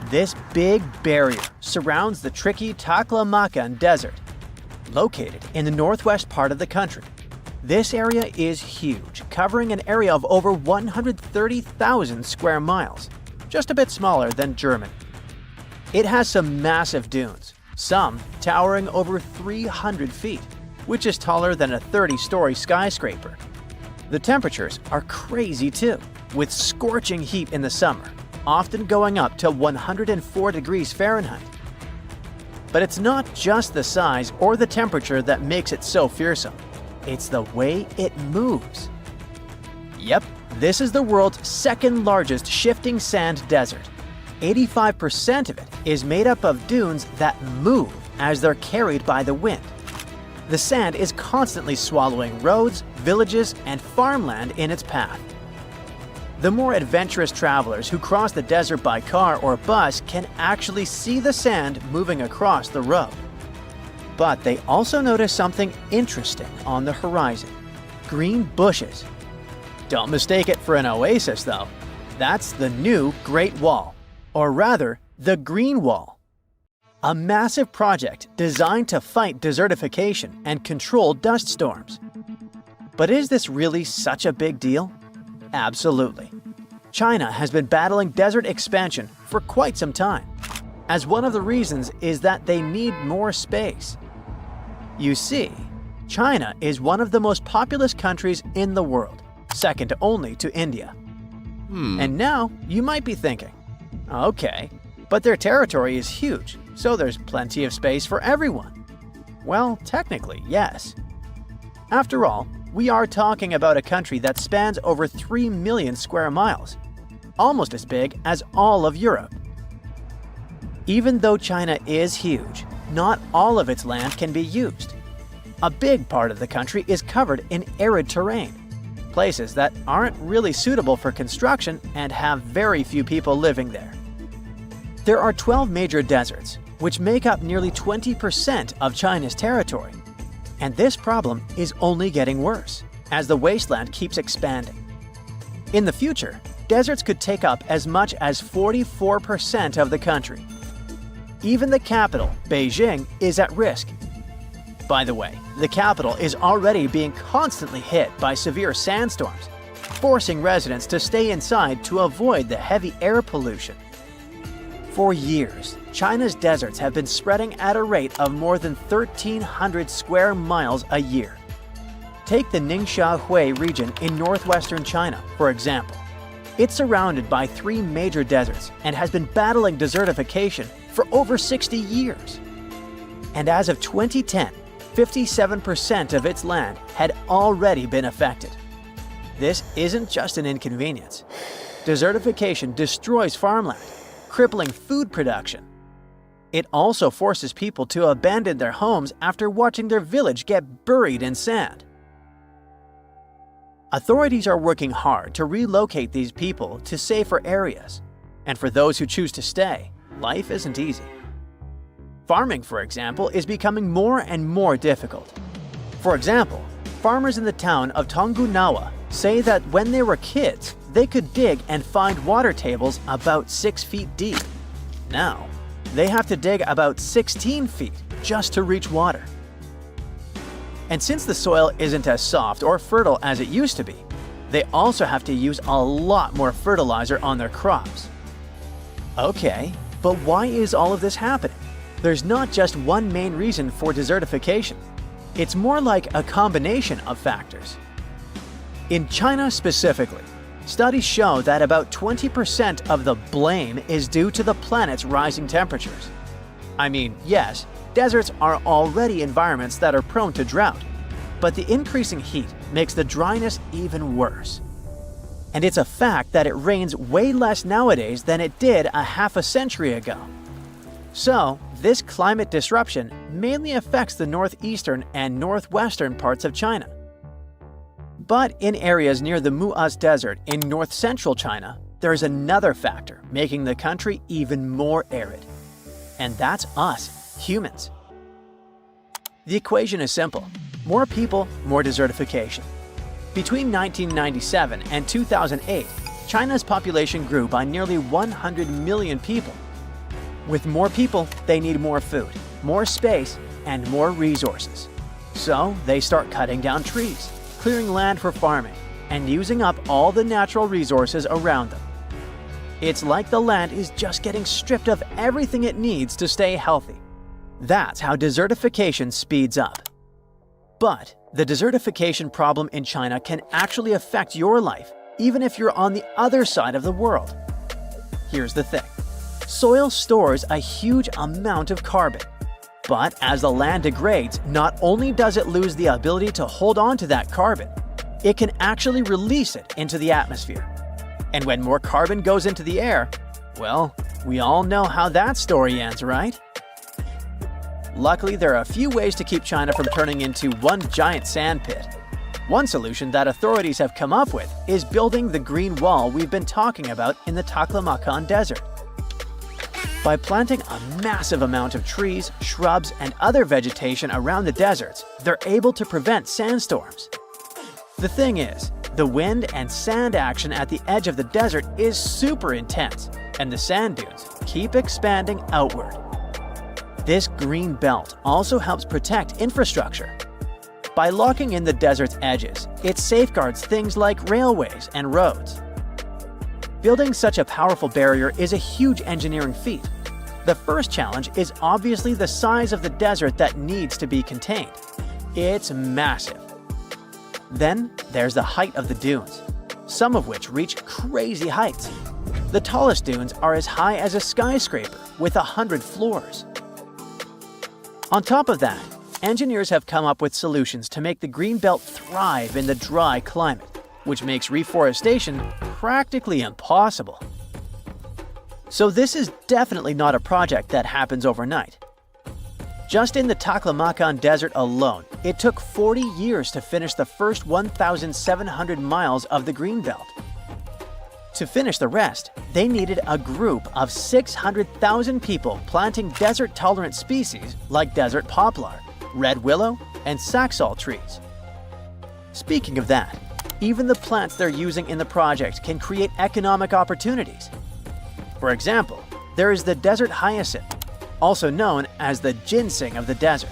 This big barrier surrounds the tricky Taklamakan Desert. located in the northwest part of the country. This area is huge, covering an area of over 130,000 square miles, just a bit smaller than Germany. It has some massive dunes, some towering over 300 feet, which is taller than a 30-story skyscraper. The temperatures are crazy too, with scorching heat in the summer, often going up to 104 degrees Fahrenheit. But it's not just the size or the temperature that makes it so fearsome. It's the way it moves. Yep, this is the world's second largest shifting sand desert. 85% of it is made up of dunes that move as they're carried by the wind. The sand is constantly swallowing roads, villages, and farmland in its path. The more adventurous travelers who cross the desert by car or bus can actually see the sand moving across the road. But they also notice something interesting on the horizon: green bushes. Don't mistake it for an oasis, though. That's the new Great Wall, or rather, the Green Wall. A massive project designed to fight desertification and control dust storms. But is this really such a big deal? Absolutely. China has been battling desert expansion for quite some time, as one of the reasons is that they need more space. You see, China is one of the most populous countries in the world, second only to India. And now you might be thinking, okay, but their territory is huge, so there's plenty of space for everyone. Well, technically, yes. After all, we are talking about a country that spans over 3 million square miles, almost as big as all of Europe. Even though China is huge, not all of its land can be used. A big part of the country is covered in arid terrain, places that aren't really suitable for construction and have very few people living there. There are 12 major deserts, which make up nearly 20% of China's territory. And this problem is only getting worse as the wasteland keeps expanding. In the future, deserts could take up as much as 44% of the country. Even the capital, Beijing, is at risk. By the way, the capital is already being constantly hit by severe sandstorms, forcing residents to stay inside to avoid the heavy air pollution. For years, China's deserts have been spreading at a rate of more than 1,300 square miles a year. Take the Ningxia-Hui region in northwestern China, for example. It's surrounded by 3 major deserts and has been battling desertification for over 60 years. And as of 2010, 57% of its land had already been affected. This isn't just an inconvenience. Desertification destroys farmland, crippling food production. It also forces people to abandon their homes after watching their village get buried in sand. Authorities are working hard to relocate these people to safer areas. And for those who choose to stay, life isn't easy. Farming, for example, is becoming more and more difficult. For example, farmers in the town of Tonggunawa say that when they were kids, they could dig and find water tables about 6 feet deep. Now, they have to dig about 16 feet just to reach water. And since the soil isn't as soft or fertile as it used to be, they also have to use a lot more fertilizer on their crops. Okay, but why is all of this happening? There's not just one main reason for desertification. It's more like a combination of factors. In China specifically, studies show that about 20% of the blame is due to the planet's rising temperatures. I mean, yes, deserts are already environments that are prone to drought, but the increasing heat makes the dryness even worse. And it's a fact that it rains way less nowadays than it did a half a century ago. So, this climate disruption mainly affects the northeastern and northwestern parts of China. But in areas near the Muaz Desert in north-central China, there's another factor making the country even more arid. And that's us, humans. The equation is simple. More people, more desertification. Between 1997 and 2008, China's population grew by nearly 100 million people. With more people, they need more food, more space, and more resources. So they start cutting down trees, clearing land for farming, and using up all the natural resources around them. It's like the land is just getting stripped of everything it needs to stay healthy. That's how desertification speeds up. But the desertification problem in China can actually affect your life, even if you're on the other side of the world. Here's the thing. Soil stores a huge amount of carbon. But as the land degrades, not only does it lose the ability to hold on to that carbon, it can actually release it into the atmosphere. And when more carbon goes into the air, well, we all know how that story ends, right? Luckily, there are a few ways to keep China from turning into one giant sand pit. One solution that authorities have come up with is building the green wall we've been talking about in the Taklamakan Desert. By planting a massive amount of trees, shrubs, and other vegetation around the deserts, they're able to prevent sandstorms. The thing is, the wind and sand action at the edge of the desert is super intense, and the sand dunes keep expanding outward. This green belt also helps protect infrastructure. By locking in the desert's edges, it safeguards things like railways and roads. Building such a powerful barrier is a huge engineering feat. The first challenge is obviously the size of the desert that needs to be contained. It's massive. Then there's the height of the dunes, some of which reach crazy heights. The tallest dunes are as high as a skyscraper with 100 floors. On top of that, engineers have come up with solutions to make the greenbelt thrive in the dry climate, which makes reforestation practically impossible. So this is definitely not a project that happens overnight. Just in the Taklamakan Desert alone, it took 40 years to finish the first 1,700 miles of the greenbelt. To finish the rest, they needed a group of 600,000 people planting desert-tolerant species like desert poplar, red willow, and saxaul trees. Speaking of that, even the plants they're using in the project can create economic opportunities. For example, there is the desert hyacinth, also known as the ginseng of the desert.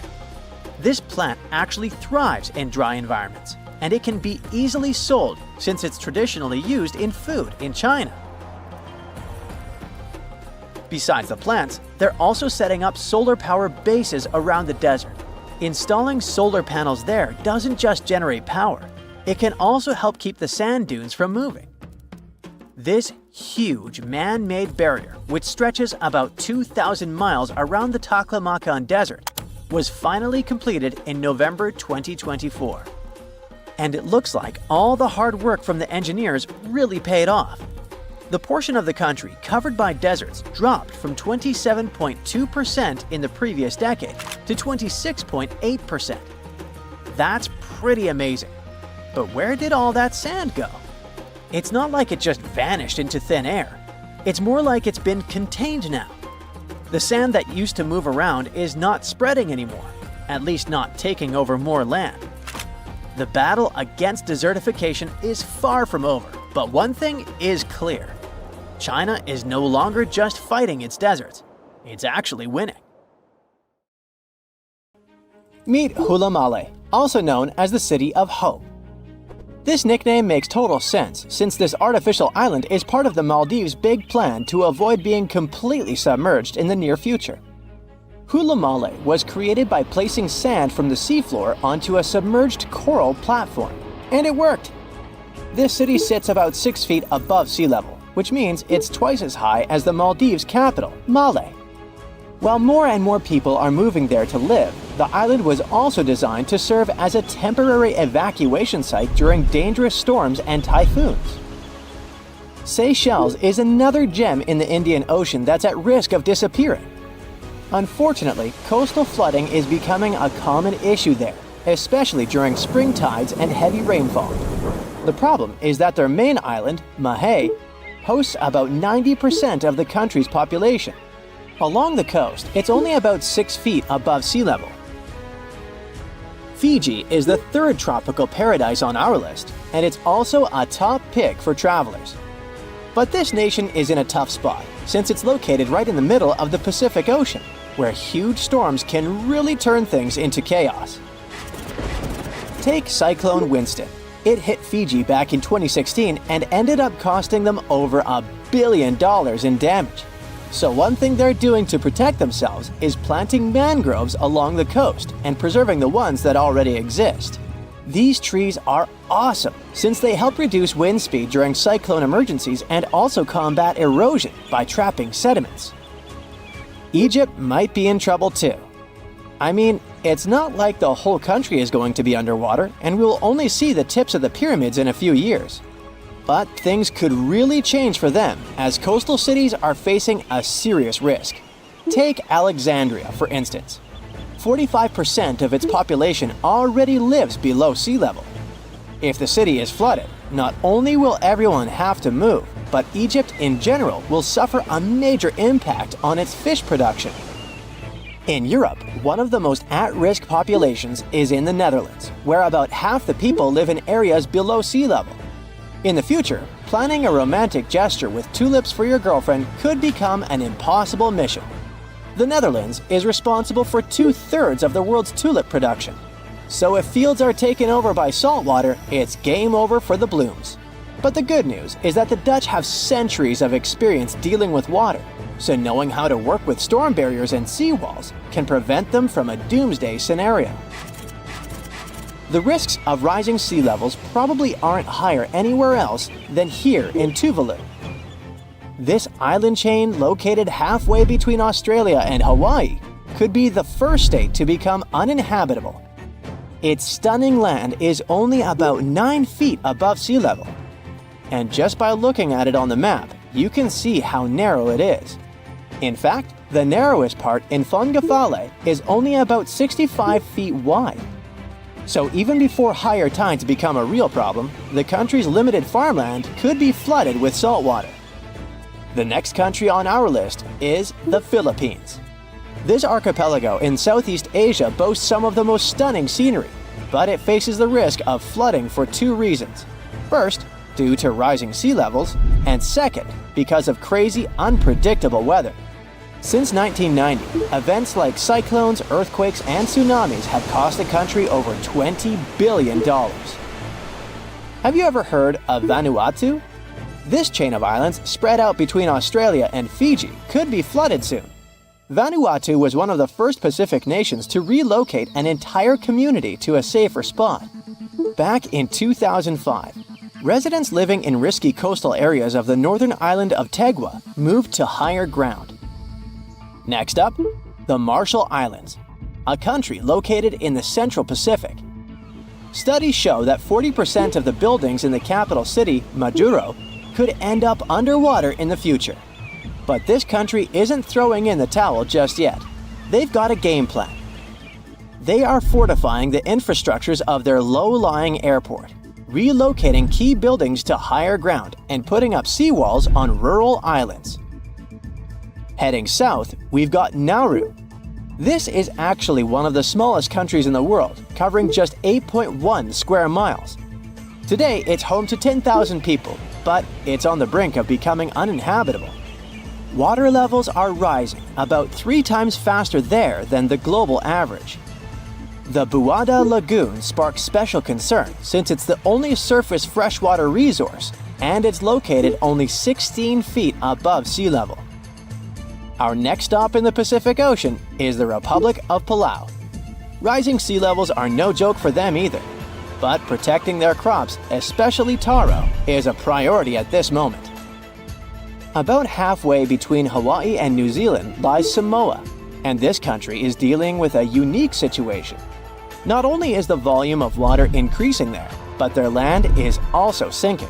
This plant actually thrives in dry environments, and it can be easily sold since it's traditionally used in food in China. Besides the plants, they're also setting up solar power bases around the desert. Installing solar panels there doesn't just generate power, it can also help keep the sand dunes from moving. This huge man-made barrier, which stretches about 2,000 miles around the Taklamakan Desert, was finally completed in November 2024. And it looks like all the hard work from the engineers really paid off. The portion of the country covered by deserts dropped from 27.2% in the previous decade to 26.8%. That's pretty amazing. But where did all that sand go? It's not like it just vanished into thin air. It's more like it's been contained now. The sand that used to move around is not spreading anymore, at least not taking over more land. The battle against desertification is far from over, but one thing is clear. China is no longer just fighting its deserts, it's actually winning. Meet Hula Male, also known as the City of Hope. This nickname makes total sense since this artificial island is part of the Maldives' big plan to avoid being completely submerged in the near future. Hula Male was created by placing sand from the seafloor onto a submerged coral platform, and it worked. This city sits about 6 feet above sea level, which means it's twice as high as the Maldives' capital, Male. While more and more people are moving there to live, the island was also designed to serve as a temporary evacuation site during dangerous storms and typhoons. Seychelles is another gem in the Indian Ocean that's at risk of disappearing. Unfortunately, coastal flooding is becoming a common issue there, especially during spring tides and heavy rainfall. The problem is that their main island, Mahé, hosts about 90% of the country's population. Along the coast, it's only about 6 feet above sea level. Fiji is the third tropical paradise on our list, and it's also a top pick for travelers. But this nation is in a tough spot, since it's located right in the middle of the Pacific Ocean. where huge storms can really turn things into chaos. Take Cyclone Winston. It hit Fiji back in 2016 and ended up costing them over $1 billion in damage. So one thing they're doing to protect themselves is planting mangroves along the coast and preserving the ones that already exist. These trees are awesome since they help reduce wind speed during cyclone emergencies and also combat erosion by trapping sediments. Egypt might be in trouble too. I mean, it's not like the whole country is going to be underwater and we'll only see the tips of the pyramids in a few years. But things could really change for them as coastal cities are facing a serious risk. Take Alexandria, for instance. 45% of its population already lives below sea level. If the city is flooded, not only will everyone have to move, but Egypt in general will suffer a major impact on its fish production. In Europe, one of the most at-risk populations is in the Netherlands, where about half the people live in areas below sea level. In the future, planning a romantic gesture with tulips for your girlfriend could become an impossible mission. The Netherlands is responsible for 2/3 of the world's tulip production. So if fields are taken over by saltwater, it's game over for the blooms. But the good news is that the Dutch have centuries of experience dealing with water, so knowing how to work with storm barriers and seawalls can prevent them from a doomsday scenario. The risks of rising sea levels probably aren't higher anywhere else than here in Tuvalu. This island chain, located halfway between Australia and Hawaii, could be the first state to become uninhabitable. Its stunning land is only about 9 feet above sea level. And just by looking at it on the map, you can see how narrow it is. In fact, the narrowest part in Fongafale is only about 65 feet wide. So even before higher tides become a real problem, the country's limited farmland could be flooded with saltwater. The next country on our list is the Philippines. This archipelago in Southeast Asia boasts some of the most stunning scenery, but it faces the risk of flooding for 2 reasons. First, due to rising sea levels, and second, because of crazy, unpredictable weather. Since 1990, events like cyclones, earthquakes, and tsunamis have cost the country over $20 billion. Have you ever heard of Vanuatu? This chain of islands, spread out between Australia and Fiji, could be flooded soon. Vanuatu was one of the first Pacific nations to relocate an entire community to a safer spot. Back in 2005, residents living in risky coastal areas of the northern island of Tegua moved to higher ground. Next up, the Marshall Islands, a country located in the Central Pacific. Studies show that 40% of the buildings in the capital city, Majuro, could end up underwater in the future. But this country isn't throwing in the towel just yet. They've got a game plan. They are fortifying the infrastructures of their low-lying airport, relocating key buildings to higher ground, and putting up seawalls on rural islands. Heading south, we've got Nauru. This is actually one of the smallest countries in the world, covering just 8.1 square miles. Today, it's home to 10,000 people, but it's on the brink of becoming uninhabitable. Water levels are rising about 3 times faster there than the global average. The Buada Lagoon sparks special concern since it's the only surface freshwater resource, and it's located only 16 feet above sea level. Our next stop in the Pacific Ocean is the Republic of Palau. Rising sea levels are no joke for them either, but protecting their crops, especially taro, is a priority at this moment. About halfway between Hawaii and New Zealand lies Samoa, and this country is dealing with a unique situation. Not only is the volume of water increasing there, but their land is also sinking.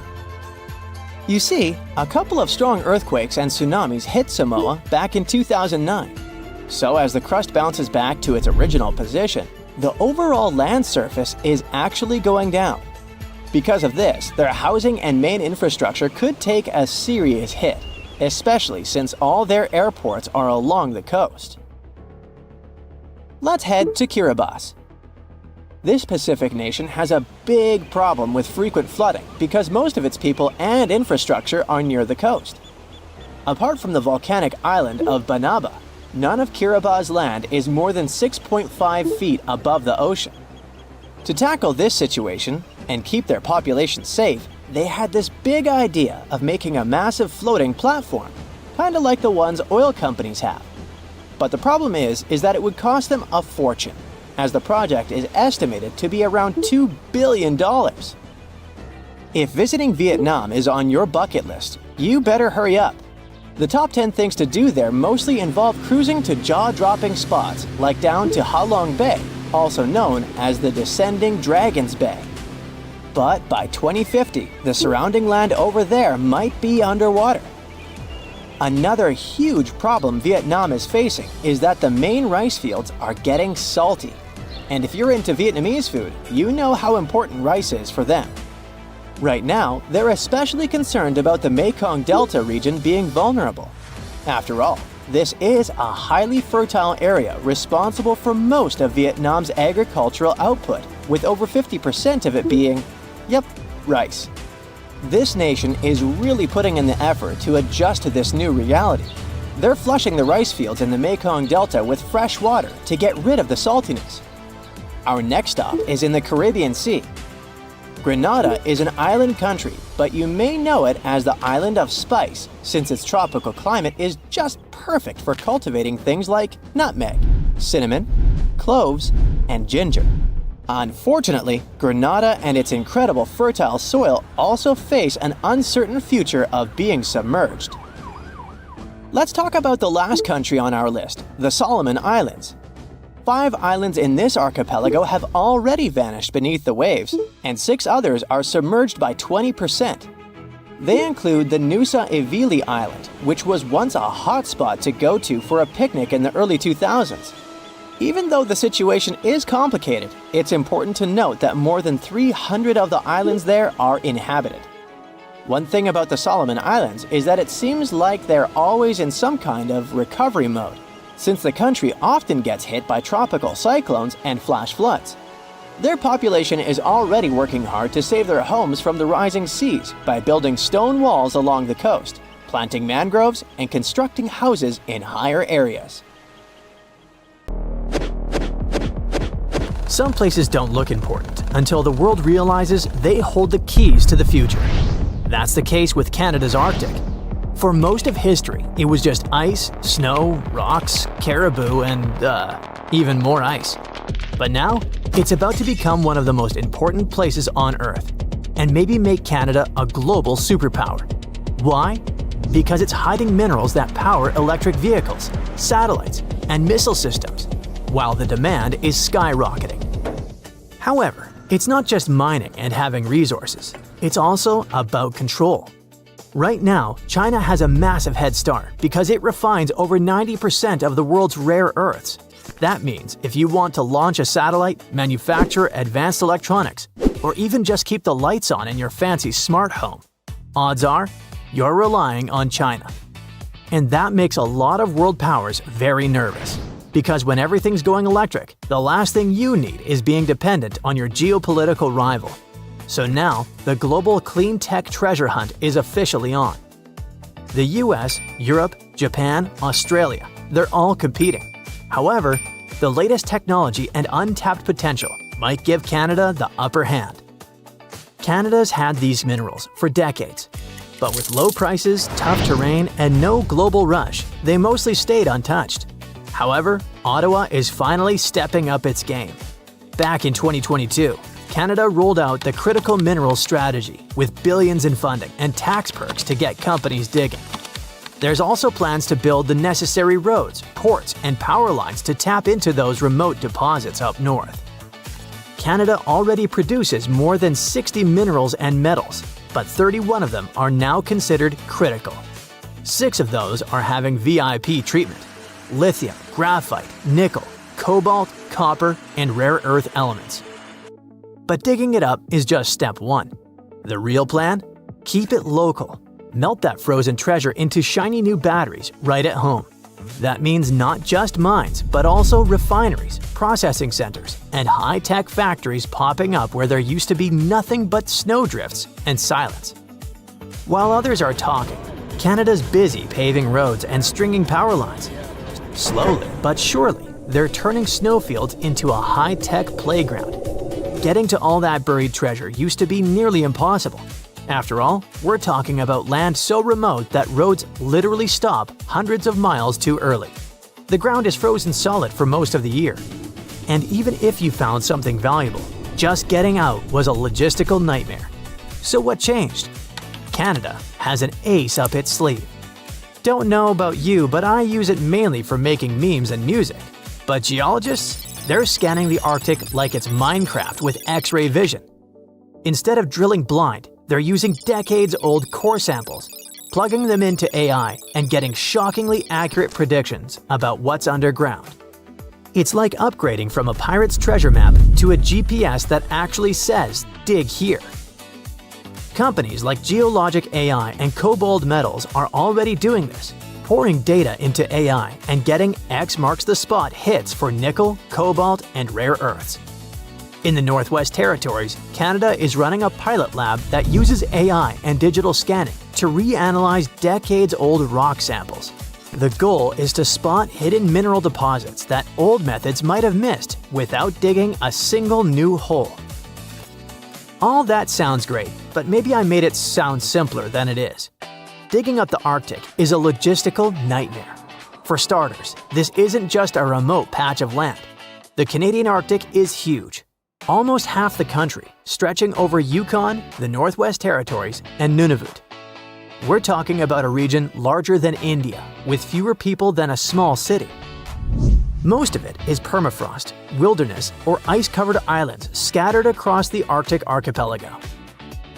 You see, a couple of strong earthquakes and tsunamis hit Samoa back in 2009. So as the crust bounces back to its original position, the overall land surface is actually going down. Because of this, their housing and main infrastructure could take a serious hit, especially since all their airports are along the coast. Let's head to Kiribati. This Pacific nation has a big problem with frequent flooding because most of its people and infrastructure are near the coast. Apart from the volcanic island of Banaba, none of Kiriba's land is more than 6.5 feet above the ocean. To tackle this situation and keep their population safe, they had this big idea of making a massive floating platform, kind of like the ones oil companies have. But the problem is that it would cost them a fortune, as the project is estimated to be around $2 billion. If visiting Vietnam is on your bucket list, you better hurry up. The top 10 things to do there mostly involve cruising to jaw-dropping spots like down to Ha Long Bay, also known as the Descending Dragons Bay. But by 2050, the surrounding land over there might be underwater. Another huge problem Vietnam is facing is that the main rice fields are getting salty. And if you're into Vietnamese food, you know how important rice is for them. Right now, they're especially concerned about the Mekong Delta region being vulnerable. After all, this is a highly fertile area responsible for most of Vietnam's agricultural output, with over 50% of it being, rice. This nation is really putting in the effort to adjust to this new reality. They're flushing the rice fields in the Mekong Delta with fresh water to get rid of the saltiness. Our next stop is in the Caribbean Sea. Grenada is an island country, but you may know it as the Island of Spice, since its tropical climate is just perfect for cultivating things like nutmeg, cinnamon, cloves, and ginger. Unfortunately, Grenada and its incredible fertile soil also face an uncertain future of being submerged. Let's talk about the last country on our list, the Solomon Islands. 5 islands in this archipelago have already vanished beneath the waves, and 6 others are submerged by 20%. They include the Nusa Evili Island, which was once a hotspot to go to for a picnic in the early 2000s. Even though the situation is complicated, it's important to note that more than 300 of the islands there are inhabited. One thing about the Solomon Islands is that it seems like they're always in some kind of recovery mode, since the country often gets hit by tropical cyclones and flash floods. Their population is already working hard to save their homes from the rising seas by building stone walls along the coast, planting mangroves, and constructing houses in higher areas. Some places don't look important until the world realizes they hold the keys to the future. That's the case with Canada's Arctic. For most of history, it was just ice, snow, rocks, caribou, and even more ice. But now, it's about to become one of the most important places on Earth, and maybe make Canada a global superpower. Why? Because it's hiding minerals that power electric vehicles, satellites, and missile systems, while the demand is skyrocketing. However, it's not just mining and having resources, it's also about control. Right now, China has a massive head start because it refines over 90% of the world's rare earths. That means if you want to launch a satellite, manufacture advanced electronics, or even just keep the lights on in your fancy smart home, odds are you're relying on China. And that makes a lot of world powers very nervous. Because when everything's going electric, the last thing you need is being dependent on your geopolitical rival. So now, the global clean tech treasure hunt is officially on. The US, Europe, Japan, Australia, they're all competing. However, the latest technology and untapped potential might give Canada the upper hand. Canada's had these minerals for decades. But with low prices, tough terrain, and no global rush, they mostly stayed untouched. However, Ottawa is finally stepping up its game. Back in 2022, Canada rolled out the Critical Minerals Strategy with billions in funding and tax perks to get companies digging. There's also plans to build the necessary roads, ports, and power lines to tap into those remote deposits up north. Canada already produces more than 60 minerals and metals, but 31 of them are now considered critical. 6 of those are having VIP treatment: lithium, graphite, nickel, cobalt, copper, and rare earth elements. But digging it up is just step 1. The real plan? Keep it local. Melt that frozen treasure into shiny new batteries right at home. That means not just mines, but also refineries, processing centers, and high-tech factories popping up where there used to be nothing but snowdrifts and silence. While others are talking, Canada's busy paving roads and stringing power lines. Slowly but surely, they're turning snowfields into a high-tech playground. Getting to all that buried treasure used to be nearly impossible. After all, we're talking about land so remote that roads literally stop hundreds of miles too early. The ground is frozen solid for most of the year. And even if you found something valuable, just getting out was a logistical nightmare. So what changed? Canada has an ace up its sleeve. Don't know about you, but I use it mainly for making memes and music. But geologists, they're scanning the Arctic like it's Minecraft with X-ray vision. Instead of drilling blind, they're using decades-old core samples, plugging them into AI and getting shockingly accurate predictions about what's underground. It's like upgrading from a pirate's treasure map to a GPS that actually says, "Dig here." Companies like Geologic AI and Cobalt Metals are already doing this, pouring data into AI and getting X marks the spot hits for nickel, cobalt, and rare earths. In the Northwest Territories, Canada is running a pilot lab that uses AI and digital scanning to reanalyze decades-old rock samples. The goal is to spot hidden mineral deposits that old methods might have missed without digging a single new hole. All that sounds great, but maybe I made it sound simpler than it is. Digging up the Arctic is a logistical nightmare. For starters, this isn't just a remote patch of land. The Canadian Arctic is huge. Almost half the country, stretching over Yukon, the Northwest Territories, and Nunavut. We're talking about a region larger than India, with fewer people than a small city. Most of it is permafrost, wilderness, or ice-covered islands scattered across the Arctic archipelago.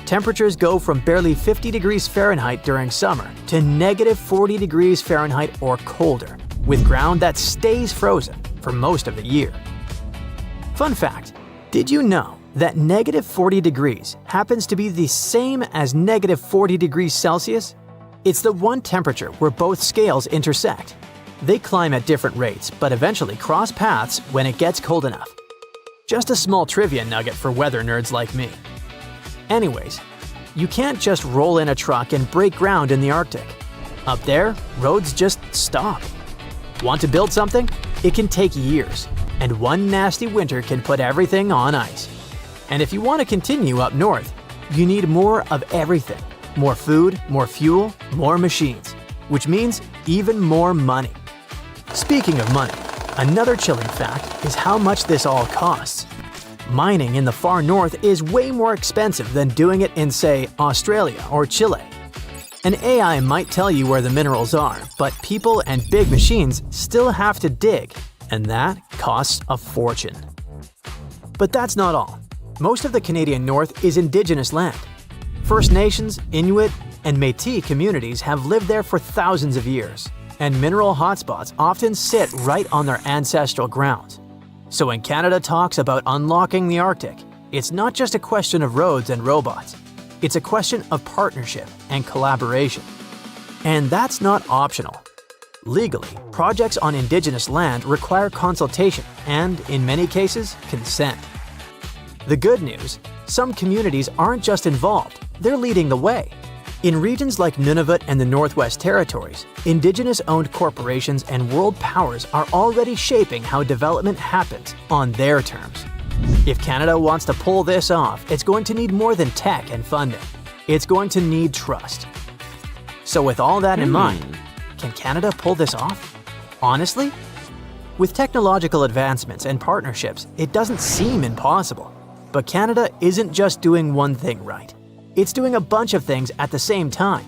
Temperatures go from barely 50 degrees Fahrenheit during summer to negative 40 degrees Fahrenheit or colder, with ground that stays frozen for most of the year. Fun fact, did you know that negative 40 degrees happens to be the same as negative 40 degrees Celsius? It's the one temperature where both scales intersect. They climb at different rates, but eventually cross paths when it gets cold enough. Just a small trivia nugget for weather nerds like me. Anyways, you can't just roll in a truck and break ground in the Arctic. Up there, roads just stop. Want to build something? It can take years, and one nasty winter can put everything on ice. And if you want to continue up north, you need more of everything. More food, more fuel, more machines, which means even more money. Speaking of money, another chilling fact is how much this all costs. Mining in the far north is way more expensive than doing it in, say, Australia or Chile. An AI might tell you where the minerals are, but people and big machines still have to dig, and that costs a fortune. But that's not all. Most of the Canadian North is Indigenous land. First Nations, Inuit, and Métis communities have lived there for thousands of years, and mineral hotspots often sit right on their ancestral grounds. So when Canada talks about unlocking the Arctic, it's not just a question of roads and robots. It's a question of partnership and collaboration. And that's not optional. Legally, projects on Indigenous land require consultation and, in many cases, consent. The good news, some communities aren't just involved, they're leading the way. In regions like Nunavut and the Northwest Territories, Indigenous-owned corporations and world powers are already shaping how development happens on their terms. If Canada wants to pull this off, it's going to need more than tech and funding. It's going to need trust. So with all that in mind, can Canada pull this off? Honestly? With technological advancements and partnerships, it doesn't seem impossible. But Canada isn't just doing one thing right. It's doing a bunch of things at the same time.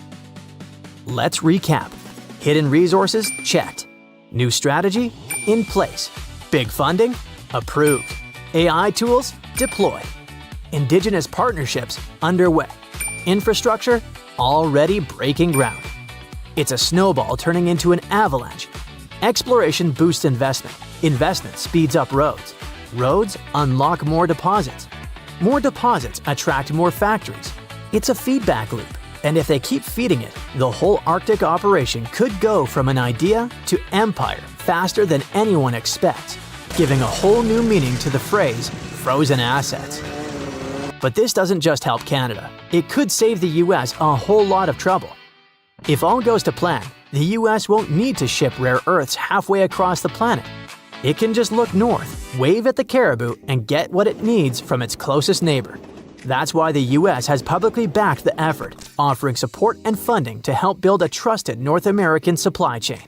Let's recap. Hidden resources? Checked. New strategy? In place. Big funding? Approved. AI tools? Deployed. Indigenous partnerships? Underway. Infrastructure? Already breaking ground. It's a snowball turning into an avalanche. Exploration boosts investment. Investment speeds up roads. Roads unlock more deposits. More deposits attract more factories. It's a feedback loop, and if they keep feeding it, the whole Arctic operation could go from an idea to empire faster than anyone expects, giving a whole new meaning to the phrase, frozen assets. But this doesn't just help Canada. It could save the US a whole lot of trouble. If all goes to plan, the US won't need to ship rare earths halfway across the planet. It can just look north, wave at the caribou, and get what it needs from its closest neighbor. That's why the US has publicly backed the effort, offering support and funding to help build a trusted North American supply chain.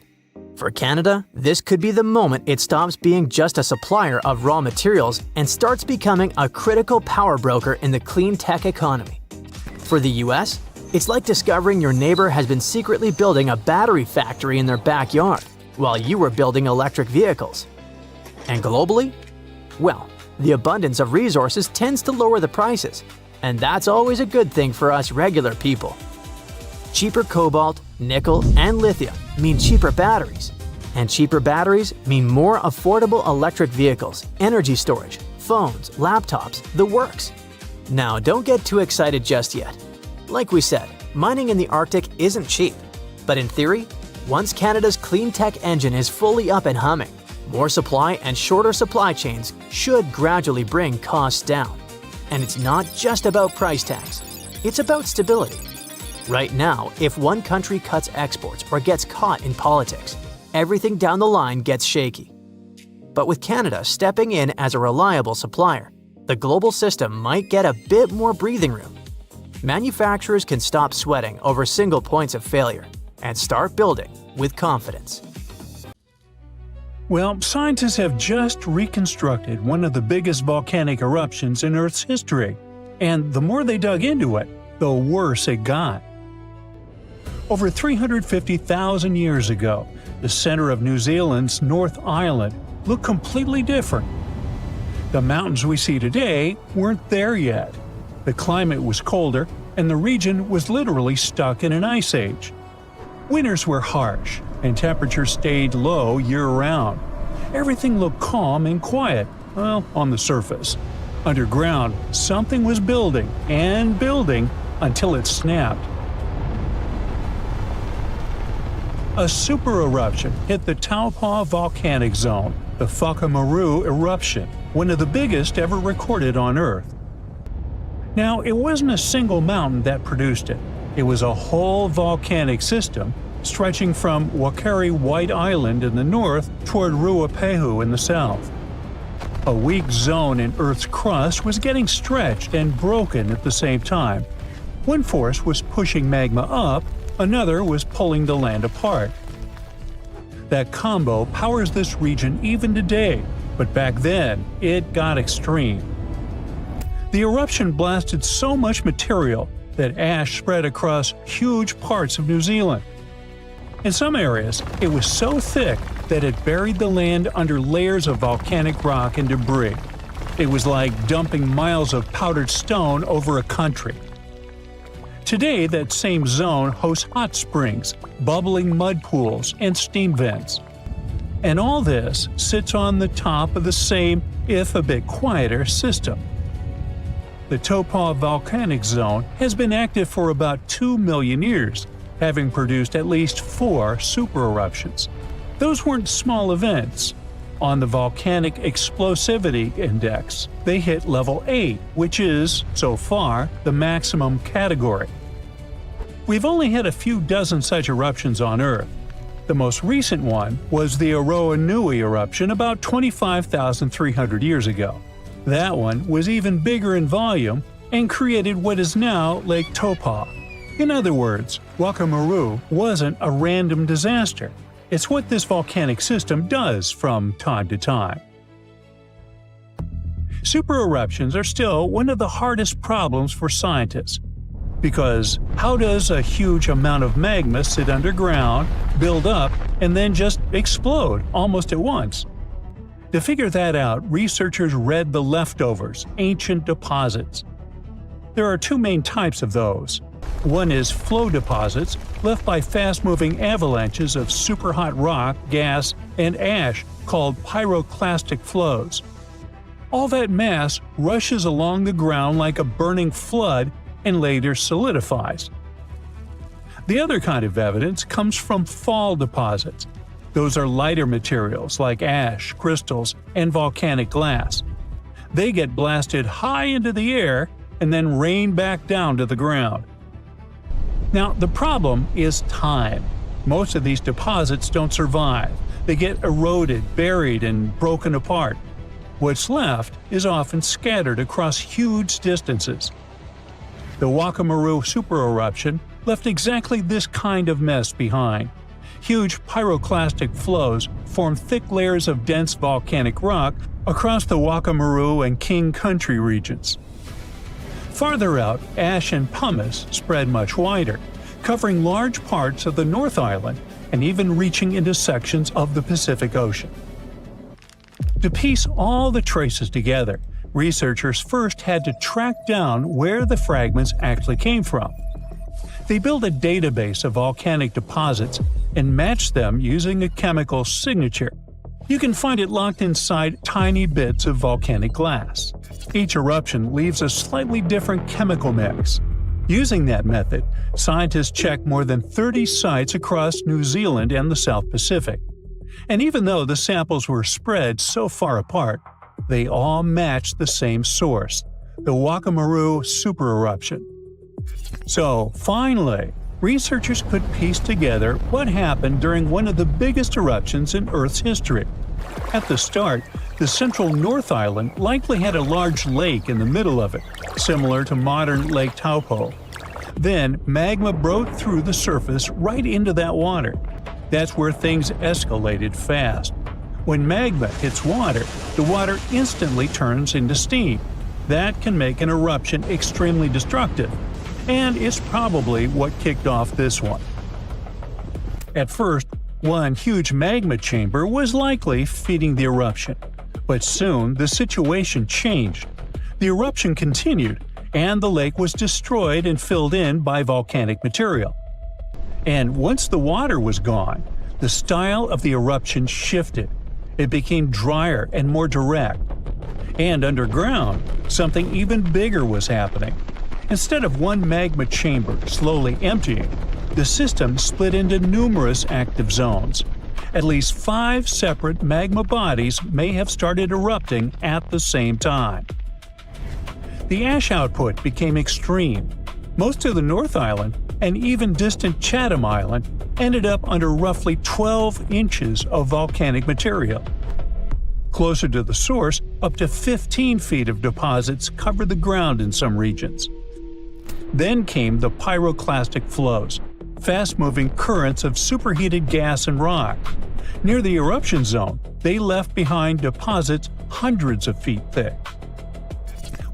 For Canada, this could be the moment it stops being just a supplier of raw materials and starts becoming a critical power broker in the clean tech economy. For the US, it's like discovering your neighbor has been secretly building a battery factory in their backyard while you were building electric vehicles. And globally? Well, the abundance of resources tends to lower the prices, and that's always a good thing for us regular people. Cheaper cobalt, nickel, and lithium mean cheaper batteries. And cheaper batteries mean more affordable electric vehicles, energy storage, phones, laptops, the works. Now, don't get too excited just yet. Like we said, mining in the Arctic isn't cheap. But in theory, once Canada's clean tech engine is fully up and humming, more supply and shorter supply chains should gradually bring costs down. And it's not just about price tags, it's about stability. Right now, if one country cuts exports or gets caught in politics, everything down the line gets shaky. But with Canada stepping in as a reliable supplier, the global system might get a bit more breathing room. Manufacturers can stop sweating over single points of failure and start building with confidence. Well, scientists have just reconstructed one of the biggest volcanic eruptions in Earth's history, and the more they dug into it, the worse it got. Over 350,000 years ago, the center of New Zealand's North Island looked completely different. The mountains we see today weren't there yet. The climate was colder, and the region was literally stuck in an ice age. Winters were harsh, and temperatures stayed low year-round. Everything looked calm and quiet, well, on the surface. Underground, something was building and building until it snapped. A super eruption hit the Taupo volcanic zone, the Whakamaru eruption, one of the biggest ever recorded on Earth. Now, it wasn't a single mountain that produced it. It was a whole volcanic system stretching from Wakari White Island in the north toward Ruapehu in the south. A weak zone in Earth's crust was getting stretched and broken at the same time. One force was pushing magma up, another was pulling the land apart. That combo powers this region even today, but back then, it got extreme. The eruption blasted so much material that ash spread across huge parts of New Zealand. In some areas, it was so thick that it buried the land under layers of volcanic rock and debris. It was like dumping miles of powdered stone over a country. Today, that same zone hosts hot springs, bubbling mud pools, and steam vents. And all this sits on the top of the same, if a bit quieter, system. The Taupo volcanic zone has been active for about 2 million years, having produced at least 4 supereruptions. Those weren't small events. On the Volcanic Explosivity Index, they hit level 8, which is, so far, the maximum category. We've only had a few dozen such eruptions on Earth. The most recent one was the Aroa Nui eruption about 25,300 years ago. That one was even bigger in volume and created what is now Lake Taupo. In other words, Whakamaru wasn't a random disaster. It's what this volcanic system does from time to time. Supereruptions are still one of the hardest problems for scientists. Because how does a huge amount of magma sit underground, build up, and then just explode almost at once? To figure that out, researchers read the leftovers, ancient deposits. There are 2 main types of those. One is flow deposits, left by fast-moving avalanches of superhot rock, gas, and ash called pyroclastic flows. All that mass rushes along the ground like a burning flood and later solidifies. The other kind of evidence comes from fall deposits. Those are lighter materials like ash, crystals, and volcanic glass. They get blasted high into the air and then rain back down to the ground. Now, the problem is time. Most of these deposits don't survive. They get eroded, buried, and broken apart. What's left is often scattered across huge distances. The Wakamaroo supereruption left exactly this kind of mess behind. Huge pyroclastic flows formed thick layers of dense volcanic rock across the Wakamaroo and King Country regions. Farther out, ash and pumice spread much wider, covering large parts of the North Island and even reaching into sections of the Pacific Ocean. To piece all the traces together, researchers first had to track down where the fragments actually came from. They built a database of volcanic deposits and matched them using a chemical signature. You can find it locked inside tiny bits of volcanic glass. Each eruption leaves a slightly different chemical mix. Using that method, scientists checked more than 30 sites across New Zealand and the South Pacific. And even though the samples were spread so far apart, they all matched the same source, the Wakamaroo supereruption. So, finally, researchers could piece together what happened during one of the biggest eruptions in Earth's history. At the start, the central North Island likely had a large lake in the middle of it, similar to modern Lake Taupo. Then, magma broke through the surface right into that water. That's where things escalated fast. When magma hits water, the water instantly turns into steam. That can make an eruption extremely destructive, and it's probably what kicked off this one. At first, one huge magma chamber was likely feeding the eruption, but soon the situation changed. The eruption continued, and the lake was destroyed and filled in by volcanic material. And once the water was gone, the style of the eruption shifted. It became drier and more direct. And underground, something even bigger was happening. Instead of one magma chamber slowly emptying, the system split into numerous active zones. At least 5 separate magma bodies may have started erupting at the same time. The ash output became extreme. Most of the North Island and even distant Chatham Island ended up under roughly 12 inches of volcanic material. Closer to the source, up to 15 feet of deposits covered the ground in some regions. Then came the pyroclastic flows, fast-moving currents of superheated gas and rock. Near the eruption zone, they left behind deposits hundreds of feet thick.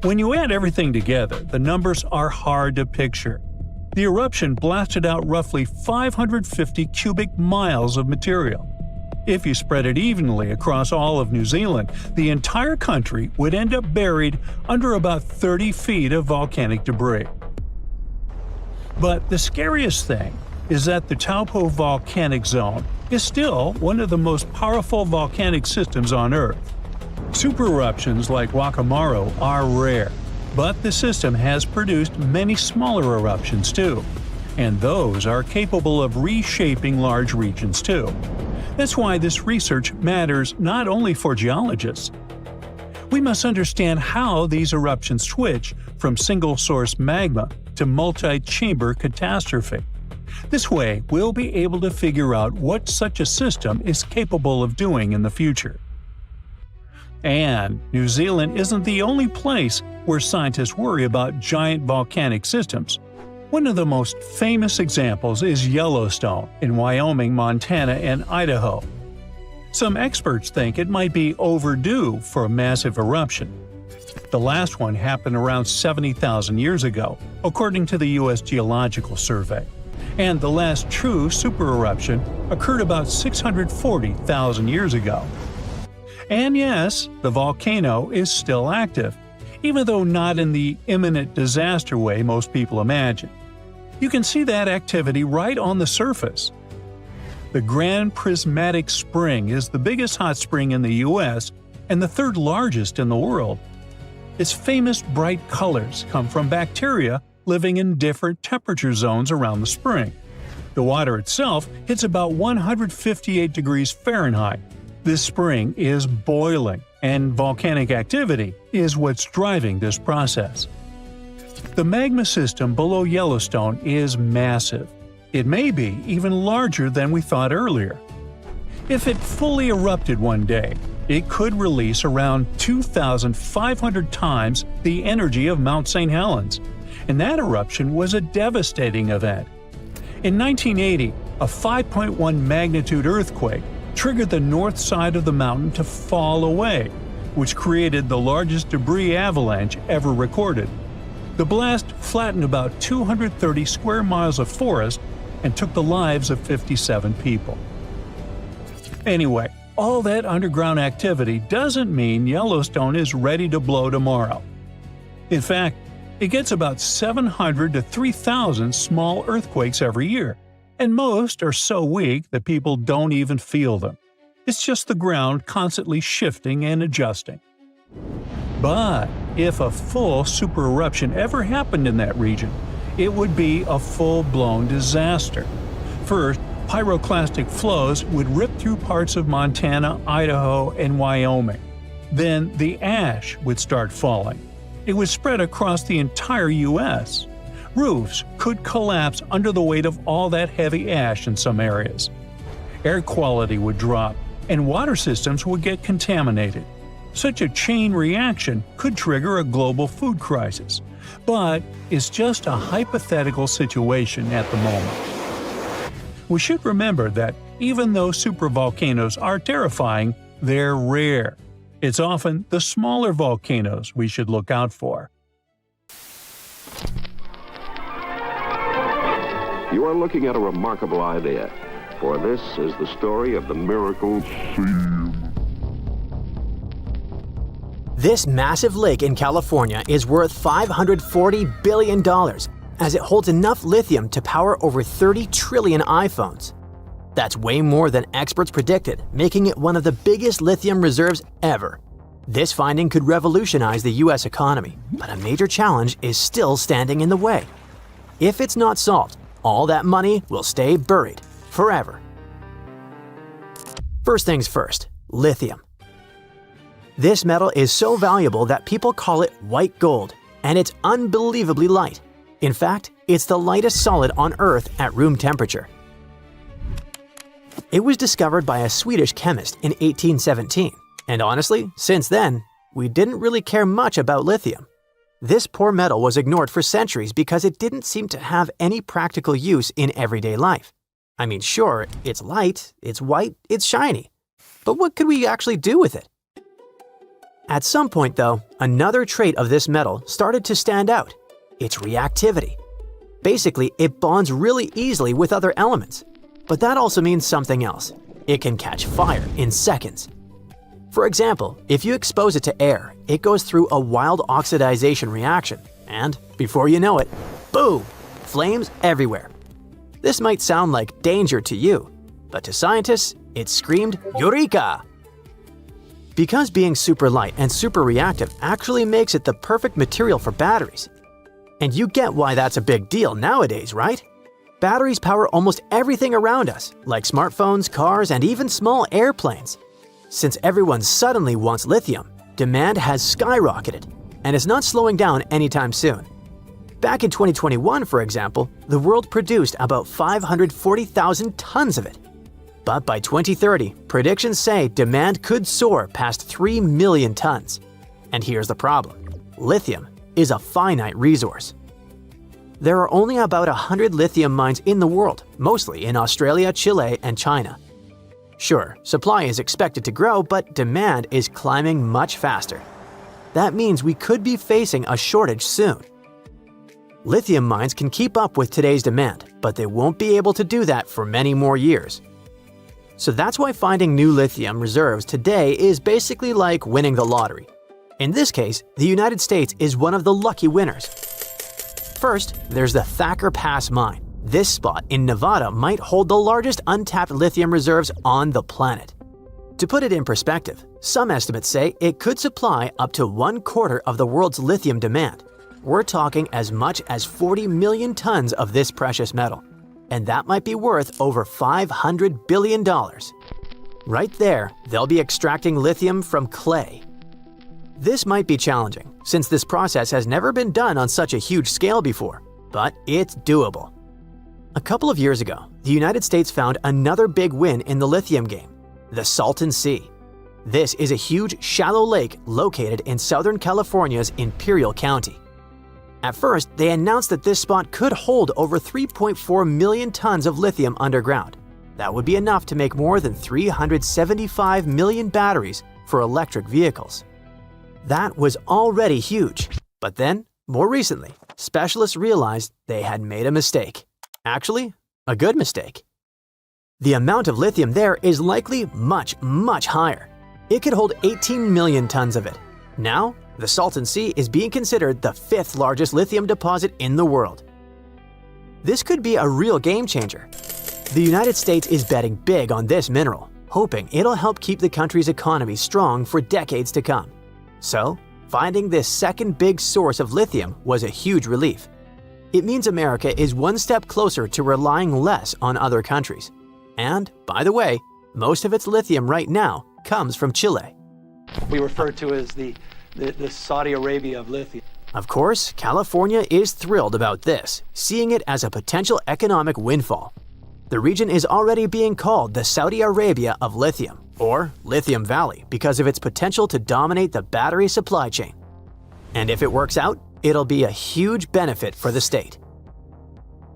When you add everything together, the numbers are hard to picture. The eruption blasted out roughly 550 cubic miles of material. If you spread it evenly across all of New Zealand, the entire country would end up buried under about 30 feet of volcanic debris. But the scariest thing is that the Taupo volcanic zone is still one of the most powerful volcanic systems on Earth. Supereruptions like Wakamaroo are rare, but the system has produced many smaller eruptions too, and those are capable of reshaping large regions too. That's why this research matters not only for geologists. We must understand how these eruptions switch from single-source magma to multi-chamber catastrophe. This way, we'll be able to figure out what such a system is capable of doing in the future. And New Zealand isn't the only place where scientists worry about giant volcanic systems. One of the most famous examples is Yellowstone in Wyoming, Montana, and Idaho. Some experts think it might be overdue for a massive eruption. The last one happened around 70,000 years ago, according to the U.S. Geological Survey. And the last true supereruption occurred about 640,000 years ago. And yes, the volcano is still active, even though not in the imminent disaster way most people imagine. You can see that activity right on the surface. The Grand Prismatic Spring is the biggest hot spring in the U.S. and the third largest in the world. Its famous bright colors come from bacteria living in different temperature zones around the spring. The water itself hits about 158 degrees Fahrenheit. This spring is boiling, and volcanic activity is what's driving this process. The magma system below Yellowstone is massive. It may be even larger than we thought earlier. If it fully erupted one day, it could release around 2,500 times the energy of Mount St. Helens, and that eruption was a devastating event. In 1980, a 5.1 magnitude earthquake triggered the north side of the mountain to fall away, which created the largest debris avalanche ever recorded. The blast flattened about 230 square miles of forest and took the lives of 57 people. Anyway, all that underground activity doesn't mean Yellowstone is ready to blow tomorrow. In fact, it gets about 700 to 3,000 small earthquakes every year, and most are so weak that people don't even feel them. It's just the ground constantly shifting and adjusting. But if a full supereruption ever happened in that region, it would be a full-blown disaster. First, pyroclastic flows would rip through parts of Montana, Idaho, and Wyoming. Then the ash would start falling. It would spread across the entire U.S. Roofs could collapse under the weight of all that heavy ash in some areas. Air quality would drop, and water systems would get contaminated. Such a chain reaction could trigger a global food crisis, but it's just a hypothetical situation at the moment. We should remember that even though supervolcanoes are terrifying, they're rare. It's often the smaller volcanoes we should look out for. You are looking at a remarkable idea, for this is the story of the miracle sea. This massive lake in California is worth $540 billion, as it holds enough lithium to power over 30 trillion iPhones. That's way more than experts predicted, making it one of the biggest lithium reserves ever. This finding could revolutionize the US economy, but a major challenge is still standing in the way. If it's not solved, all that money will stay buried forever. First things first, lithium. This metal is so valuable that people call it white gold, and it's unbelievably light. In fact, it's the lightest solid on Earth at room temperature. It was discovered by a Swedish chemist in 1817, and honestly, since then, we didn't really care much about lithium. This poor metal was ignored for centuries because it didn't seem to have any practical use in everyday life. I mean, sure, it's light, it's white, it's shiny. But what could we actually do with it? At some point, though, another trait of this metal started to stand out: its reactivity. Basically, it bonds really easily with other elements. But that also means something else. It can catch fire in seconds. For example, if you expose it to air, it goes through a wild oxidization reaction, and before you know it, boom! Flames everywhere. This might sound like danger to you, but to scientists, it screamed Eureka! Because being super light and super reactive actually makes it the perfect material for batteries. And you get why that's a big deal nowadays, right? Batteries power almost everything around us, like smartphones, cars, and even small airplanes. Since everyone suddenly wants lithium, demand has skyrocketed, and it's not slowing down anytime soon. Back in 2021, for example, the world produced about 540,000 tons of it. But by 2030, predictions say demand could soar past 3 million tons. And here's the problem: lithium is a finite resource. There are only about 100 lithium mines in the world, mostly in Australia, Chile, and China. Sure, supply is expected to grow, but demand is climbing much faster. That means we could be facing a shortage soon. Lithium mines can keep up with today's demand, but they won't be able to do that for many more years. So that's why finding new lithium reserves today is basically like winning the lottery. In this case, the United States is one of the lucky winners. First, there's the Thacker Pass mine. This spot in Nevada might hold the largest untapped lithium reserves on the planet. To put it in perspective, some estimates say it could supply up to 1/4 of the world's lithium demand. We're talking as much as 40 million tons of this precious metal, and that might be worth over $500 billion. Right there, they'll be extracting lithium from clay. This might be challenging, since this process has never been done on such a huge scale before, but it's doable. A couple of years ago, the United States found another big win in the lithium game, the Salton Sea. This is a huge, shallow lake located in Southern California's Imperial County. At first, they announced that this spot could hold over 3.4 million tons of lithium underground. That would be enough to make more than 375 million batteries for electric vehicles. That was already huge. But then, more recently, specialists realized they had made a mistake. Actually, a good mistake. The amount of lithium there is likely much, much higher. It could hold 18 million tons of it. Now, the Salton Sea is being considered the 5th largest lithium deposit in the world. This could be a real game changer. The United States is betting big on this mineral, hoping it'll help keep the country's economy strong for decades to come. So, finding this second big source of lithium was a huge relief. It means America is one step closer to relying less on other countries. And, by the way, most of its lithium right now comes from Chile. We refer to as the Saudi Arabia of lithium. Of course, California is thrilled about this, seeing it as a potential economic windfall. The region is already being called the Saudi Arabia of lithium, or Lithium Valley, because of its potential to dominate the battery supply chain. And if it works out, it'll be a huge benefit for the state.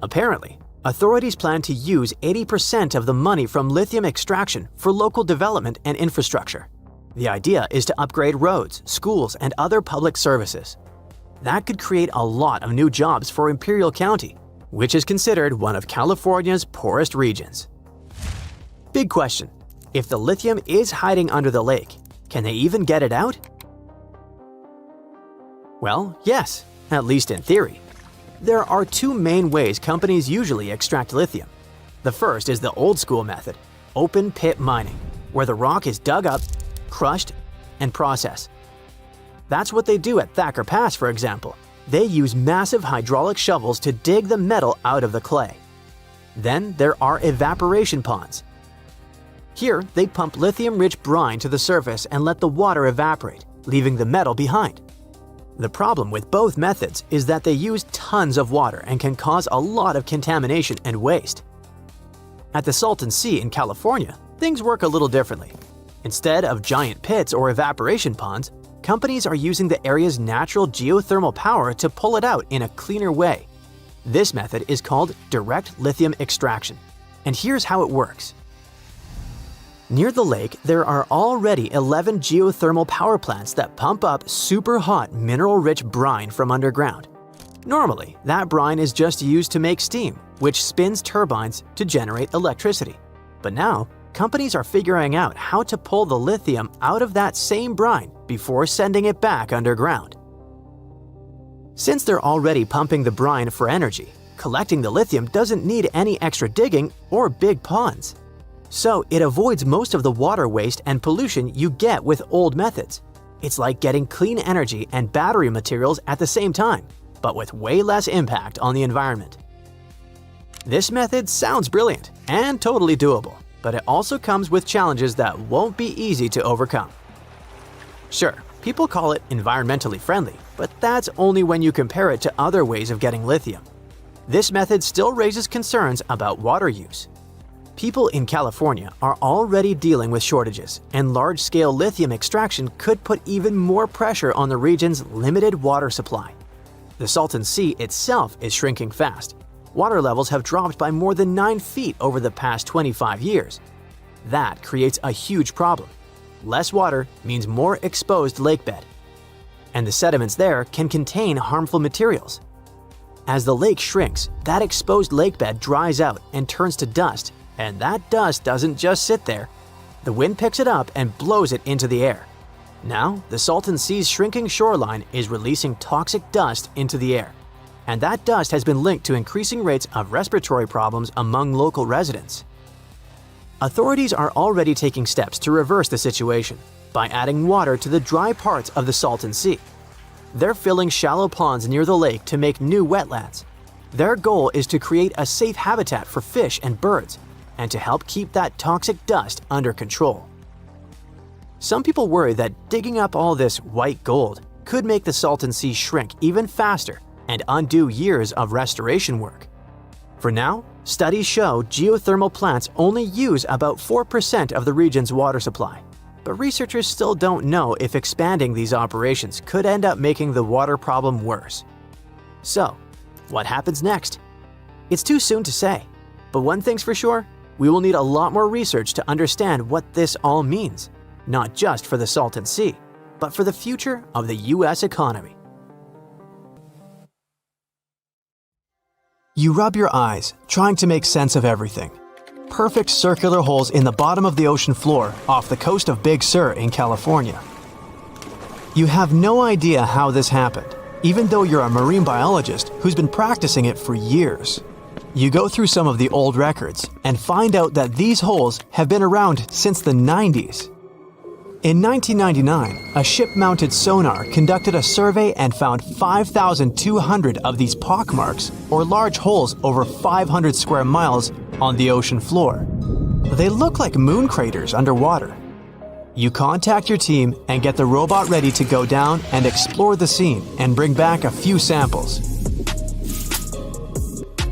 Apparently, authorities plan to use 80% of the money from lithium extraction for local development and infrastructure. The idea is to upgrade roads, schools, and other public services. That could create a lot of new jobs for Imperial County, which is considered one of California's poorest regions. Big question: if the lithium is hiding under the lake, can they even get it out? Well, yes, at least in theory. There are two main ways companies usually extract lithium. The first is the old-school method, open pit mining, where the rock is dug up, crushed, and processed. That's what they do at Thacker Pass, for example. They use massive hydraulic shovels to dig the metal out of the clay. Then there are evaporation ponds. Here, they pump lithium-rich brine to the surface and let the water evaporate, leaving the metal behind. The problem with both methods is that they use tons of water and can cause a lot of contamination and waste. At the Salton Sea in California, things work a little differently. Instead of giant pits or evaporation ponds, companies are using the area's natural geothermal power to pull it out in a cleaner way. This method is called direct lithium extraction. And here's how it works. Near the lake, there are already 11 geothermal power plants that pump up super hot mineral-rich brine from underground. Normally, that brine is just used to make steam, which spins turbines to generate electricity. But now, companies are figuring out how to pull the lithium out of that same brine before sending it back underground. Since they're already pumping the brine for energy, collecting the lithium doesn't need any extra digging or big ponds. So it avoids most of the water waste and pollution you get with old methods. It's like getting clean energy and battery materials at the same time, but with way less impact on the environment. This method sounds brilliant and totally doable, but it also comes with challenges that won't be easy to overcome. Sure, people call it environmentally friendly, but that's only when you compare it to other ways of getting lithium. This method still raises concerns about water use. People in California are already dealing with shortages, and large-scale lithium extraction could put even more pressure on the region's limited water supply. The Salton Sea itself is shrinking fast. Water levels have dropped by more than 9 feet over the past 25 years. That creates a huge problem. Less water means more exposed lakebed. And the sediments there can contain harmful materials. As the lake shrinks, that exposed lakebed dries out and turns to dust, and that dust doesn't just sit there. The wind picks it up and blows it into the air. Now, the Salton Sea's shrinking shoreline is releasing toxic dust into the air, and that dust has been linked to increasing rates of respiratory problems among local residents. Authorities are already taking steps to reverse the situation by adding water to the dry parts of the Salton Sea. They're filling shallow ponds near the lake to make new wetlands. Their goal is to create a safe habitat for fish and birds, and to help keep that toxic dust under control. Some people worry that digging up all this white gold could make the Salton Sea shrink even faster and undo years of restoration work. For now, studies show geothermal plants only use about 4% of the region's water supply. But researchers still don't know if expanding these operations could end up making the water problem worse. So, what happens next? It's too soon to say, but one thing's for sure, we will need a lot more research to understand what this all means, not just for the Salton Sea, but for the future of the US economy. You rub your eyes, trying to make sense of everything. Perfect circular holes in the bottom of the ocean floor off the coast of Big Sur in California. You have no idea how this happened, even though you're a marine biologist who's been practicing it for years. You go through some of the old records and find out that these holes have been around since the 90s. In 1999, a ship-mounted sonar conducted a survey and found 5,200 of these pockmarks, or large holes over 500 square miles, on the ocean floor. They look like moon craters underwater. You contact your team and get the robot ready to go down and explore the scene and bring back a few samples.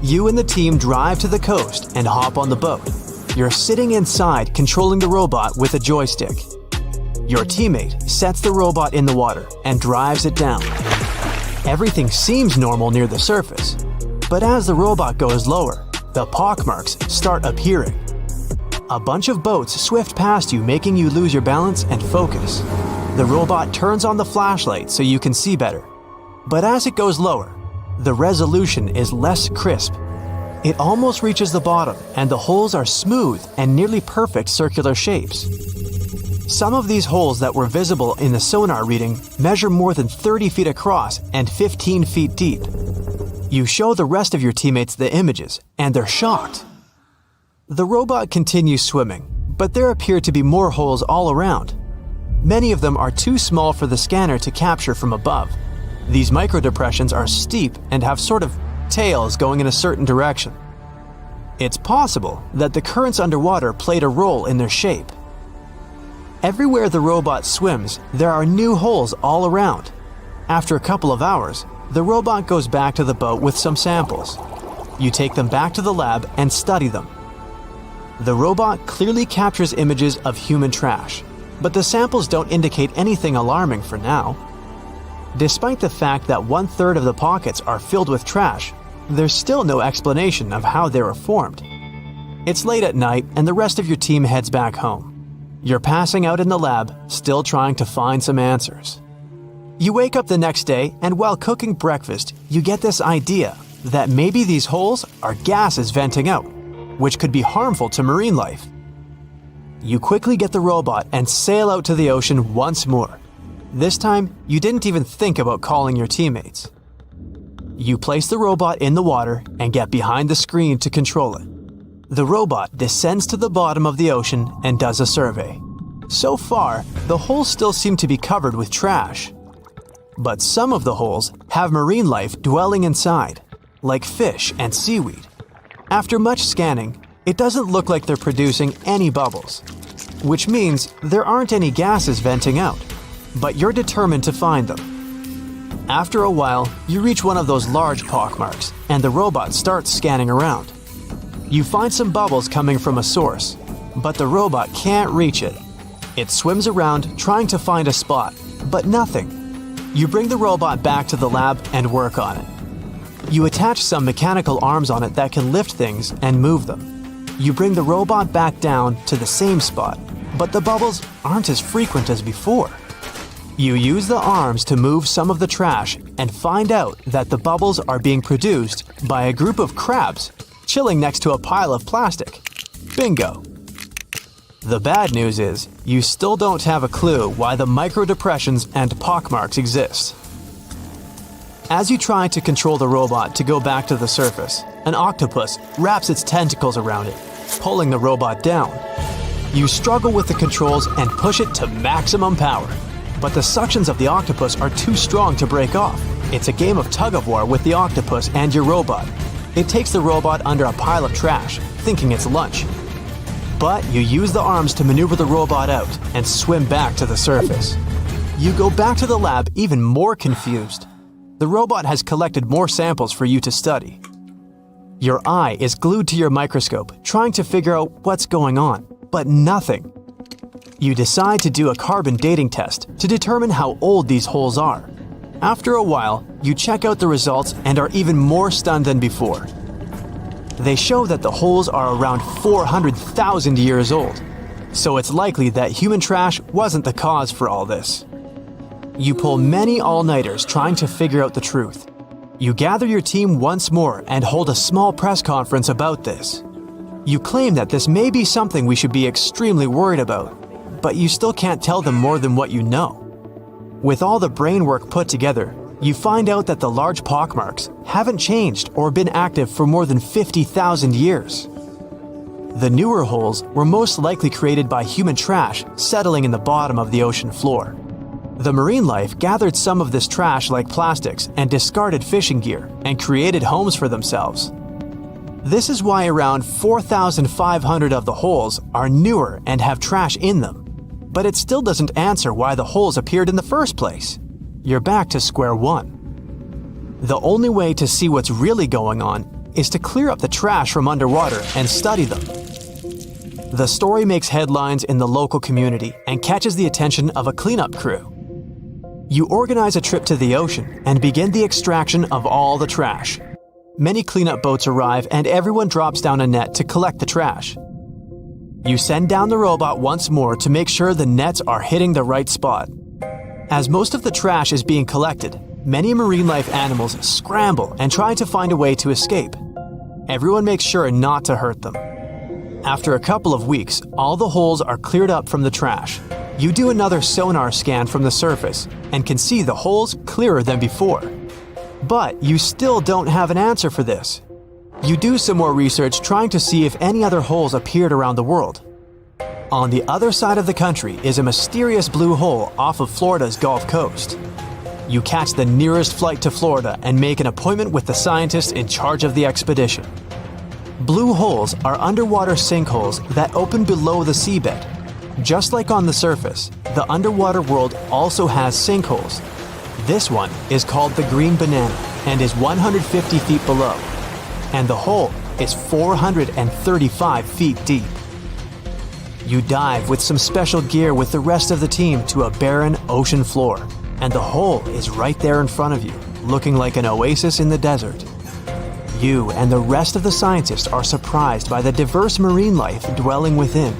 You and the team drive to the coast and hop on the boat. You're sitting inside controlling the robot with a joystick. Your teammate sets the robot in the water and drives it down. Everything seems normal near the surface, but as the robot goes lower, the pockmarks start appearing. A bunch of boats swift past you, making you lose your balance and focus. The robot turns on the flashlight so you can see better. But as it goes lower, the resolution is less crisp. It almost reaches the bottom, and the holes are smooth and nearly perfect circular shapes. Some of these holes that were visible in the sonar reading measure more than 30 feet across and 15 feet deep. You show the rest of your teammates the images, and they're shocked. The robot continues swimming, but there appear to be more holes all around. Many of them are too small for the scanner to capture from above. These microdepressions are steep and have sort of tails going in a certain direction. It's possible that the currents underwater played a role in their shape. Everywhere the robot swims, there are new holes all around. After a couple of hours, the robot goes back to the boat with some samples. You take them back to the lab and study them. The robot clearly captures images of human trash, but the samples don't indicate anything alarming for now. Despite the fact that 1/3 of the pockets are filled with trash, there's still no explanation of how they were formed. It's late at night and the rest of your team heads back home. You're passing out in the lab, still trying to find some answers. You wake up the next day, and while cooking breakfast, you get this idea that maybe these holes are gases venting out, which could be harmful to marine life. You quickly get the robot and sail out to the ocean once more. This time, you didn't even think about calling your teammates. You place the robot in the water and get behind the screen to control it. The robot descends to the bottom of the ocean and does a survey. So far, the holes still seem to be covered with trash. But some of the holes have marine life dwelling inside, like fish and seaweed. After much scanning, it doesn't look like they're producing any bubbles, which means there aren't any gases venting out, but you're determined to find them. After a while, you reach one of those large pockmarks, and the robot starts scanning around. You find some bubbles coming from a source, but the robot can't reach it. It swims around trying to find a spot, but nothing. You bring the robot back to the lab and work on it. You attach some mechanical arms on it that can lift things and move them. You bring the robot back down to the same spot, but the bubbles aren't as frequent as before. You use the arms to move some of the trash and find out that the bubbles are being produced by a group of crabs chilling next to a pile of plastic. Bingo! The bad news is, you still don't have a clue why the microdepressions and pockmarks exist. As you try to control the robot to go back to the surface, an octopus wraps its tentacles around it, pulling the robot down. You struggle with the controls and push it to maximum power, but the suctions of the octopus are too strong to break off. It's a game of tug-of-war with the octopus and your robot. It takes the robot under a pile of trash, thinking it's lunch. But you use the arms to maneuver the robot out and swim back to the surface. You go back to the lab even more confused. The robot has collected more samples for you to study. Your eye is glued to your microscope, trying to figure out what's going on, but nothing. You decide to do a carbon dating test to determine how old these holes are. After a while, you check out the results and are even more stunned than before. They show that the holes are around 400,000 years old, so it's likely that human trash wasn't the cause for all this. You pull many all-nighters trying to figure out the truth. You gather your team once more and hold a small press conference about this. You claim that this may be something we should be extremely worried about, but you still can't tell them more than what you know. With all the brain work put together, you find out that the large pockmarks haven't changed or been active for more than 50,000 years. The newer holes were most likely created by human trash settling in the bottom of the ocean floor. The marine life gathered some of this trash like plastics and discarded fishing gear and created homes for themselves. This is why around 4,500 of the holes are newer and have trash in them. But it still doesn't answer why the holes appeared in the first place. You're back to square one. The only way to see what's really going on is to clear up the trash from underwater and study them. The story makes headlines in the local community and catches the attention of a cleanup crew. You organize a trip to the ocean and begin the extraction of all the trash. Many cleanup boats arrive and everyone drops down a net to collect the trash. You send down the robot once more to make sure the nets are hitting the right spot. As most of the trash is being collected, many marine life animals scramble and try to find a way to escape. Everyone makes sure not to hurt them. After a couple of weeks, all the holes are cleared up from the trash. You do another sonar scan from the surface and can see the holes clearer than before. But you still don't have an answer for this. You do some more research trying to see if any other holes appeared around the world. On the other side of the country is a mysterious blue hole off of Florida's Gulf Coast. You catch the nearest flight to Florida and make an appointment with the scientists in charge of the expedition. Blue holes are underwater sinkholes that open below the seabed. Just like on the surface, the underwater world also has sinkholes. This one is called the Green Banana and is 150 feet below. And the hole is 435 feet deep. You dive with some special gear with the rest of the team to a barren ocean floor, and the hole is right there in front of you, looking like an oasis in the desert. You and the rest of the scientists are surprised by the diverse marine life dwelling within.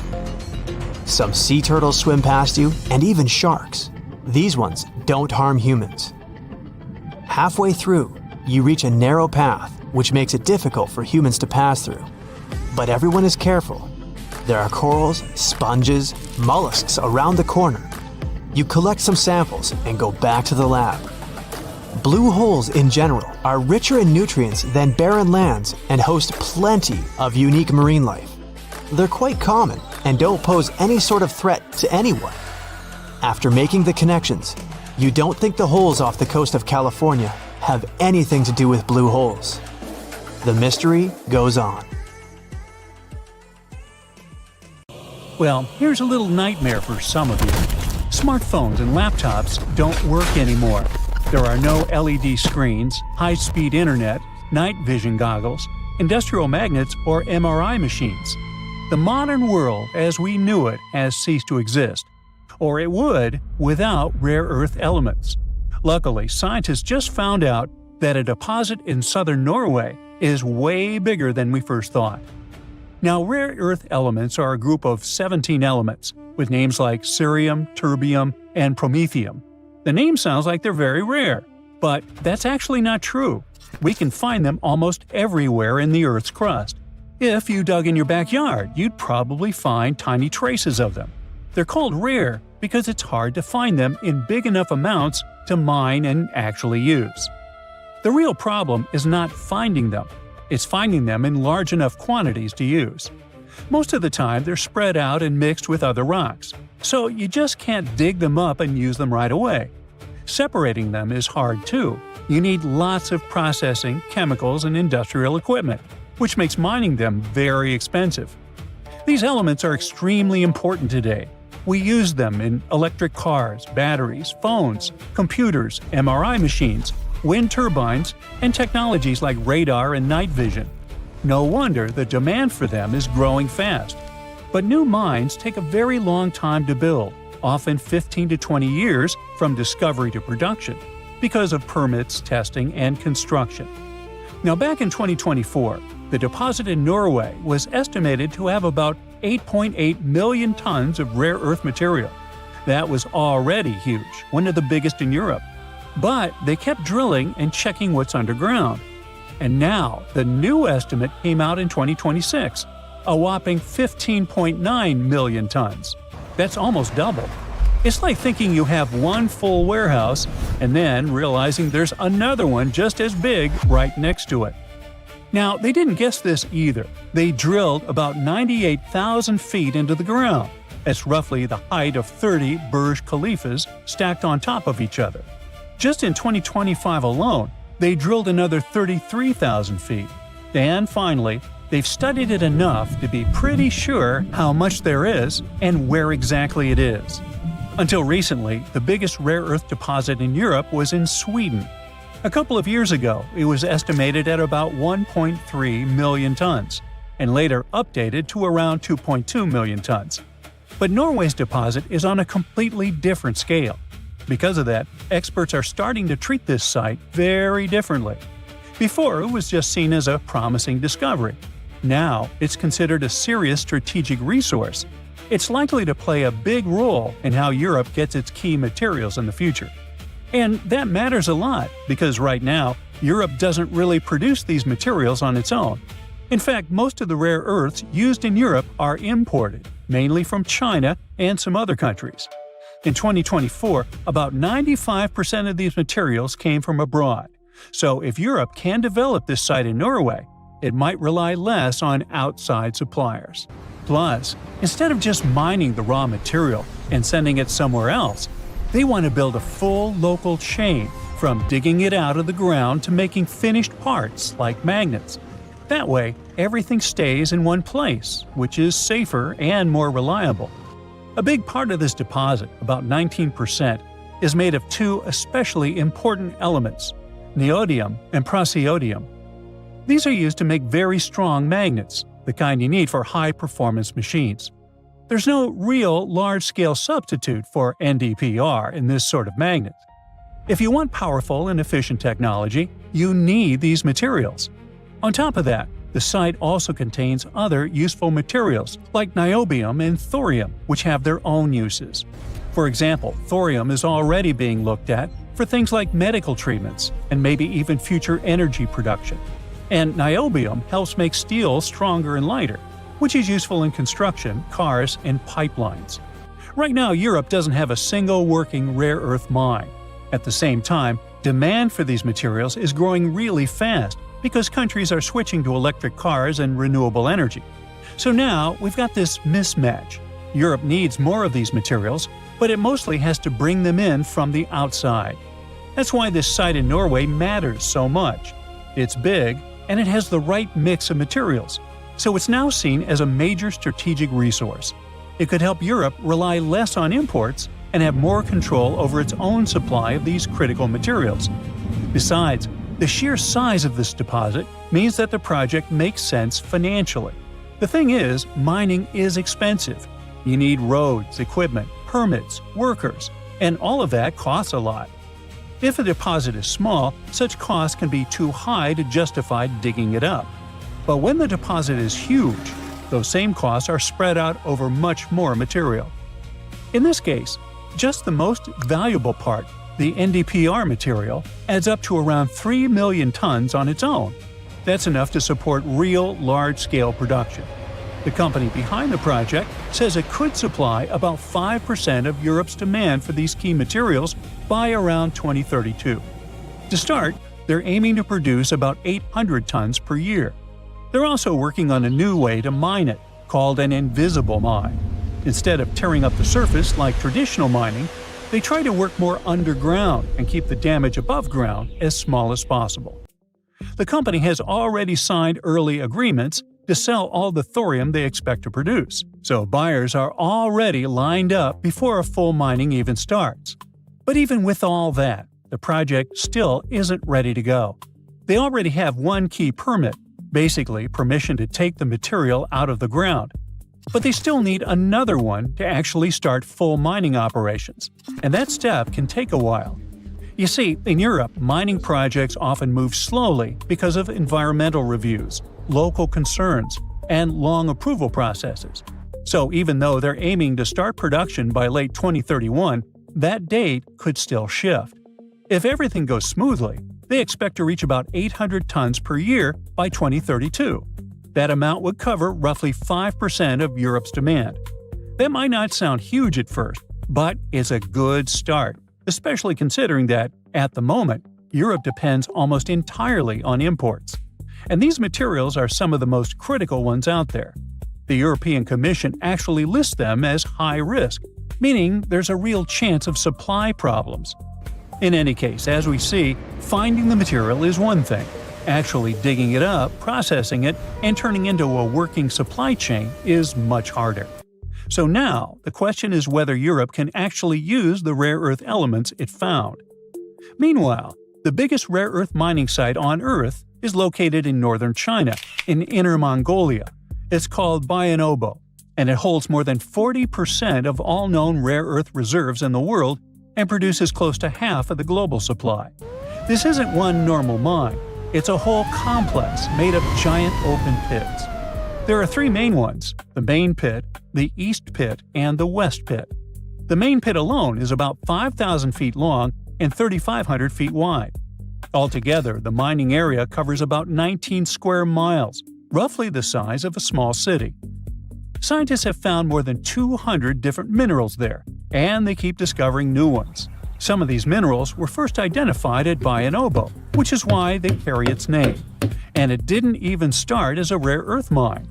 Some sea turtles swim past you, and even sharks. These ones don't harm humans. Halfway through, you reach a narrow path, which makes it difficult for humans to pass through. But everyone is careful. There are corals, sponges, mollusks around the corner. You collect some samples and go back to the lab. Blue holes in general are richer in nutrients than barren lands and host plenty of unique marine life. They're quite common and don't pose any sort of threat to anyone. After making the connections, you don't think the holes off the coast of California have anything to do with blue holes. The mystery goes on. Well, here's a little nightmare for some of you. Smartphones and laptops don't work anymore. There are no LED screens, high-speed internet, night vision goggles, industrial magnets, or MRI machines. The modern world as we knew it has ceased to exist, or it would without rare earth elements. Luckily, scientists just found out that a deposit in southern Norway is way bigger than we first thought. Now, rare earth elements are a group of 17 elements, with names like cerium, terbium, and promethium. The name sounds like they're very rare, but that's actually not true. We can find them almost everywhere in the Earth's crust. If you dug in your backyard, you'd probably find tiny traces of them. They're called rare because it's hard to find them in big enough amounts to mine and actually use. The real problem is not finding them. It's finding them in large enough quantities to use. Most of the time, they're spread out and mixed with other rocks, so you just can't dig them up and use them right away. Separating them is hard too. You need lots of processing, chemicals, and industrial equipment, which makes mining them very expensive. These elements are extremely important today. We use them in electric cars, batteries, phones, computers, MRI machines, wind turbines, and technologies like radar and night vision. No wonder the demand for them is growing fast. But new mines take a very long time to build, often 15 to 20 years from discovery to production, because of permits, testing, and construction. Now, back in 2024, the deposit in Norway was estimated to have about 8.8 million tons of rare earth material. That was already huge, one of the biggest in Europe. But they kept drilling and checking what's underground. And now, the new estimate came out in 2026, a whopping 15.9 million tons. That's almost double. It's like thinking you have one full warehouse and then realizing there's another one just as big right next to it. Now, they didn't guess this either. They drilled about 98,000 feet into the ground. That's roughly the height of 30 Burj Khalifas stacked on top of each other. Just in 2025 alone, they drilled another 33,000 feet. And finally, they've studied it enough to be pretty sure how much there is and where exactly it is. Until recently, the biggest rare earth deposit in Europe was in Sweden. A couple of years ago, it was estimated at about 1.3 million tons, and later updated to around 2.2 million tons. But Norway's deposit is on a completely different scale. Because of that, experts are starting to treat this site very differently. Before, it was just seen as a promising discovery. Now, it's considered a serious strategic resource. It's likely to play a big role in how Europe gets its key materials in the future. And that matters a lot because right now, Europe doesn't really produce these materials on its own. In fact, most of the rare earths used in Europe are imported, mainly from China and some other countries. In 2024, about 95% of these materials came from abroad. So if Europe can develop this site in Norway, it might rely less on outside suppliers. Plus, instead of just mining the raw material and sending it somewhere else, they want to build a full local chain, from digging it out of the ground to making finished parts like magnets. That way, everything stays in one place, which is safer and more reliable. A big part of this deposit, about 19%, is made of two especially important elements: neodymium and praseodymium. These are used to make very strong magnets, the kind you need for high-performance machines. There's no real large-scale substitute for NdPr in this sort of magnet. If you want powerful and efficient technology, you need these materials. On top of that, the site also contains other useful materials like niobium and thorium, which have their own uses. For example, thorium is already being looked at for things like medical treatments and maybe even future energy production. And niobium helps make steel stronger and lighter, which is useful in construction, cars, and pipelines. Right now, Europe doesn't have a single working rare earth mine. At the same time, demand for these materials is growing really fast because countries are switching to electric cars and renewable energy. So now we've got this mismatch. Europe needs more of these materials, but it mostly has to bring them in from the outside. That's why this site in Norway matters so much. It's big, and it has the right mix of materials, so it's now seen as a major strategic resource. It could help Europe rely less on imports and have more control over its own supply of these critical materials. Besides, the sheer size of this deposit means that the project makes sense financially. The thing is, mining is expensive. You need roads, equipment, permits, workers, and all of that costs a lot. If a deposit is small, such costs can be too high to justify digging it up. But when the deposit is huge, those same costs are spread out over much more material. In this case, just the most valuable part, the NdPr material, adds up to around 3 million tons on its own. That's enough to support real large-scale production. The company behind the project says it could supply about 5% of Europe's demand for these key materials by around 2032. To start, they're aiming to produce about 800 tons per year. They're also working on a new way to mine it, called an invisible mine. Instead of tearing up the surface like traditional mining, they try to work more underground and keep the damage above ground as small as possible. The company has already signed early agreements to sell all the thorium they expect to produce, so buyers are already lined up before a full mining even starts. But even with all that, the project still isn't ready to go. They already have one key permit, basically permission to take the material out of the ground. But they still need another one to actually start full mining operations, and that step can take a while. You see, in Europe, mining projects often move slowly because of environmental reviews, local concerns, and long approval processes. So even though they're aiming to start production by late 2031, that date could still shift. If everything goes smoothly, they expect to reach about 800 tons per year by 2032. That amount would cover roughly 5% of Europe's demand. That might not sound huge at first, but it's a good start, especially considering that, at the moment, Europe depends almost entirely on imports. And these materials are some of the most critical ones out there. The European Commission actually lists them as high risk, meaning there's a real chance of supply problems. In any case, as we see, finding the material is one thing. Actually digging it up, processing it, and turning into a working supply chain is much harder. So now, the question is whether Europe can actually use the rare earth elements it found. Meanwhile, the biggest rare earth mining site on Earth is located in northern China, in Inner Mongolia. It's called Bayanobo, and it holds more than 40% of all known rare earth reserves in the world and produces close to half of the global supply. This isn't one normal mine, it's a whole complex made of giant open pits. There are three main ones: the main pit, the east pit, and the west pit. The main pit alone is about 5,000 feet long and 3,500 feet wide. Altogether, the mining area covers about 19 square miles, roughly the size of a small city. Scientists have found more than 200 different minerals there, and they keep discovering new ones. Some of these minerals were first identified at Bayanobo, which is why they carry its name. And it didn't even start as a rare earth mine.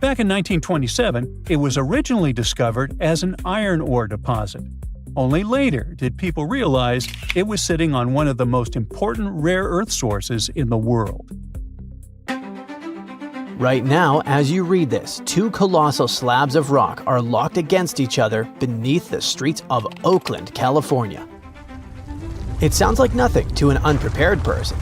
Back in 1927, it was originally discovered as an iron ore deposit. Only later did people realize it was sitting on one of the most important rare earth sources in the world. Right now, as you read this, two colossal slabs of rock are locked against each other beneath the streets of Oakland, California. It sounds like nothing to an unprepared person,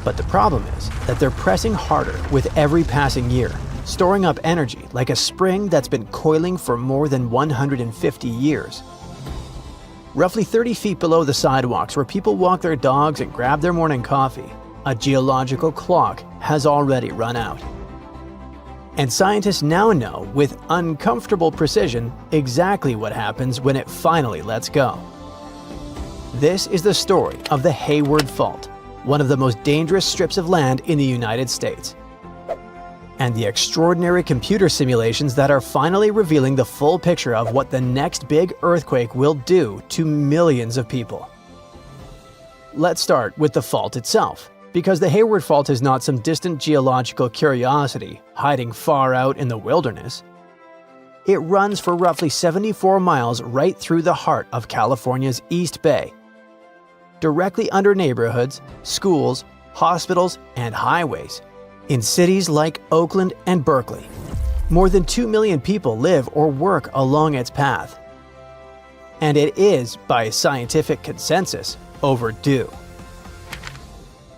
but the problem is that they're pressing harder with every passing year, storing up energy like a spring that's been coiling for more than 150 years. Roughly 30 feet below the sidewalks where people walk their dogs and grab their morning coffee, a geological clock has already run out. And scientists now know with uncomfortable precision exactly what happens when it finally lets go. This is the story of the Hayward Fault, one of the most dangerous strips of land in the United States, and the extraordinary computer simulations that are finally revealing the full picture of what the next big earthquake will do to millions of people. Let's start with the fault itself, because the Hayward Fault is not some distant geological curiosity hiding far out in the wilderness. It runs for roughly 74 miles right through the heart of California's East Bay, directly under neighborhoods, schools, hospitals, and highways, in cities like Oakland and Berkeley. More than 2 million people live or work along its path. And it is, by scientific consensus, overdue.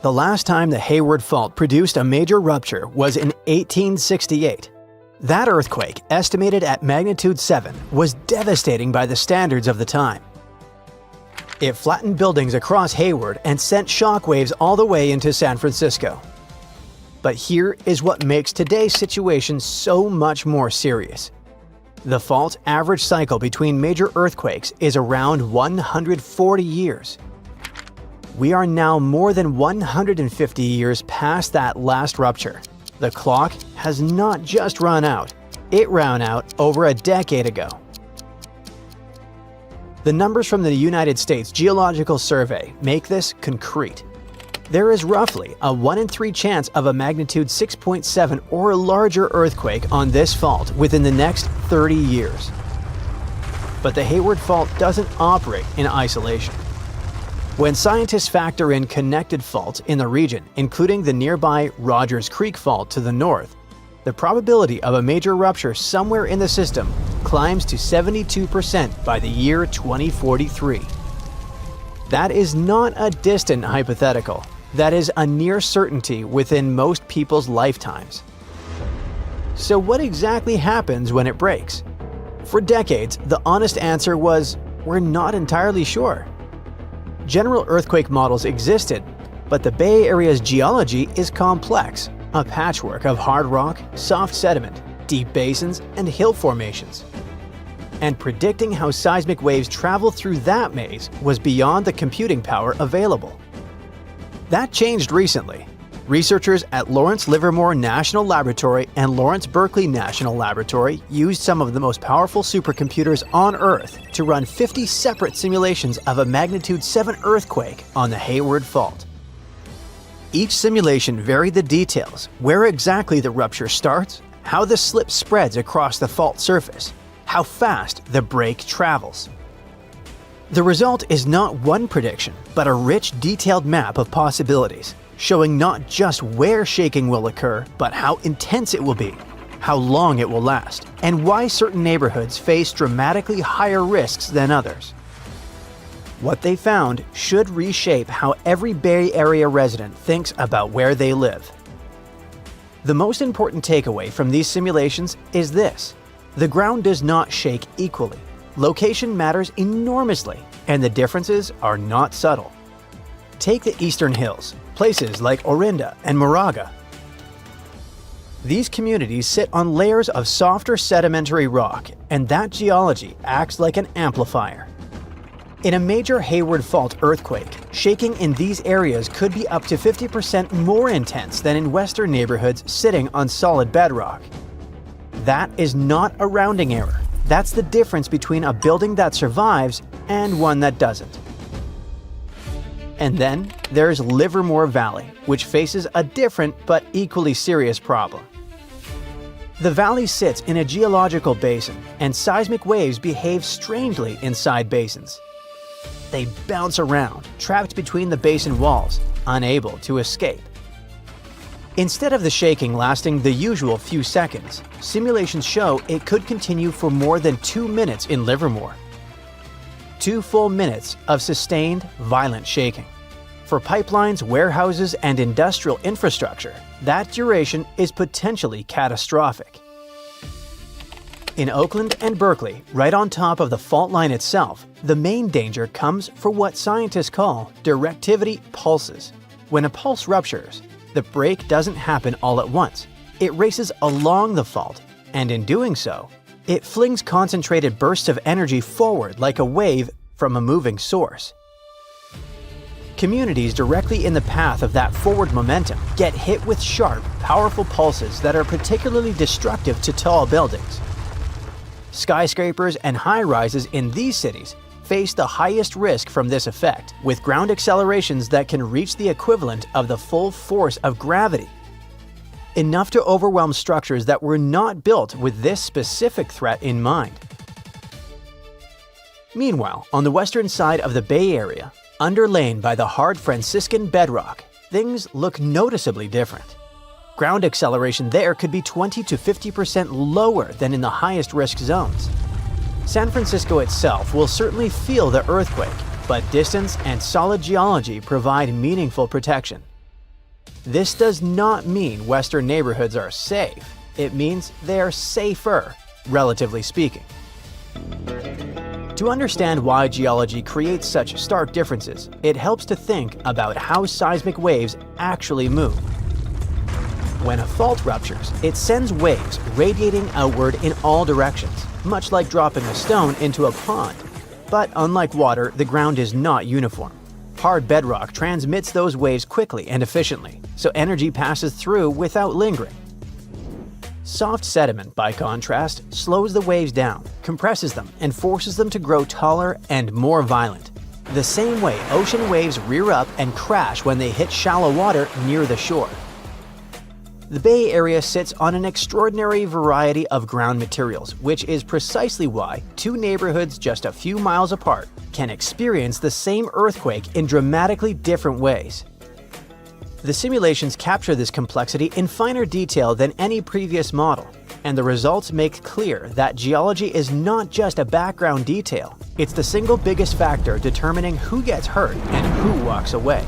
The last time the Hayward Fault produced a major rupture was in 1868. That earthquake, estimated at magnitude 7, was devastating by the standards of the time. It flattened buildings across Hayward and sent shockwaves all the way into San Francisco. But here is what makes today's situation so much more serious. The fault's average cycle between major earthquakes is around 140 years. We are now more than 150 years past that last rupture. The clock has not just run out, it ran out over a decade ago. The numbers from the United States Geological Survey make this concrete. There is roughly a 1 in 3 chance of a magnitude 6.7 or larger earthquake on this fault within the next 30 years. But the Hayward Fault doesn't operate in isolation. When scientists factor in connected faults in the region, including the nearby Rogers Creek Fault to the north, the probability of a major rupture somewhere in the system climbs to 72% by the year 2043. That is not a distant hypothetical. That is a near certainty within most people's lifetimes. So what exactly happens when it breaks? For decades, the honest answer was, we're not entirely sure. General earthquake models existed, but the Bay Area's geology is complex, a patchwork of hard rock, soft sediment, deep basins, and hill formations. And predicting how seismic waves travel through that maze was beyond the computing power available. That changed recently. Researchers at Lawrence Livermore National Laboratory and Lawrence Berkeley National Laboratory used some of the most powerful supercomputers on Earth to run 50 separate simulations of a magnitude 7 earthquake on the Hayward Fault. Each simulation varied the details, where exactly the rupture starts, how the slip spreads across the fault surface, how fast the break travels. The result is not one prediction, but a rich, detailed map of possibilities, showing not just where shaking will occur, but how intense it will be, how long it will last, and why certain neighborhoods face dramatically higher risks than others. What they found should reshape how every Bay Area resident thinks about where they live. The most important takeaway from these simulations is this: the ground does not shake equally. Location matters enormously, and the differences are not subtle. Take the Eastern Hills, places like Orinda and Moraga. These communities sit on layers of softer sedimentary rock, and that geology acts like an amplifier. In a major Hayward Fault earthquake, shaking in these areas could be up to 50% more intense than in western neighborhoods sitting on solid bedrock. That is not a rounding error. That's the difference between a building that survives and one that doesn't. And then there's Livermore Valley, which faces a different but equally serious problem. The valley sits in a geological basin, and seismic waves behave strangely inside basins. They bounce around, trapped between the basin walls, unable to escape. Instead of the shaking lasting the usual few seconds, simulations show it could continue for more than 2 minutes in Livermore. 2 full minutes of sustained, violent shaking. For pipelines, warehouses, and industrial infrastructure, that duration is potentially catastrophic. In Oakland and Berkeley, right on top of the fault line itself, the main danger comes for what scientists call directivity pulses. When a pulse ruptures, the break doesn't happen all at once. It races along the fault, and in doing so, it flings concentrated bursts of energy forward like a wave from a moving source. Communities directly in the path of that forward momentum get hit with sharp, powerful pulses that are particularly destructive to tall buildings. Skyscrapers and high-rises in these cities face the highest risk from this effect, with ground accelerations that can reach the equivalent of the full force of gravity. Enough to overwhelm structures that were not built with this specific threat in mind. Meanwhile, on the western side of the Bay Area, underlain by the hard Franciscan bedrock, things look noticeably different. Ground acceleration there could be 20 to 50% lower than in the highest risk zones. San Francisco itself will certainly feel the earthquake, but distance and solid geology provide meaningful protection. This does not mean western neighborhoods are safe. It means they are safer, relatively speaking. To understand why geology creates such stark differences, it helps to think about how seismic waves actually move. When a fault ruptures, it sends waves radiating outward in all directions, much like dropping a stone into a pond. But unlike water, the ground is not uniform. Hard bedrock transmits those waves quickly and efficiently, so energy passes through without lingering. Soft sediment, by contrast, slows the waves down, compresses them, and forces them to grow taller and more violent. The same way ocean waves rear up and crash when they hit shallow water near the shore. The Bay Area sits on an extraordinary variety of ground materials, which is precisely why 2 neighborhoods just a few miles apart can experience the same earthquake in dramatically different ways. The simulations capture this complexity in finer detail than any previous model, and the results make clear that geology is not just a background detail, it's the single biggest factor determining who gets hurt and who walks away.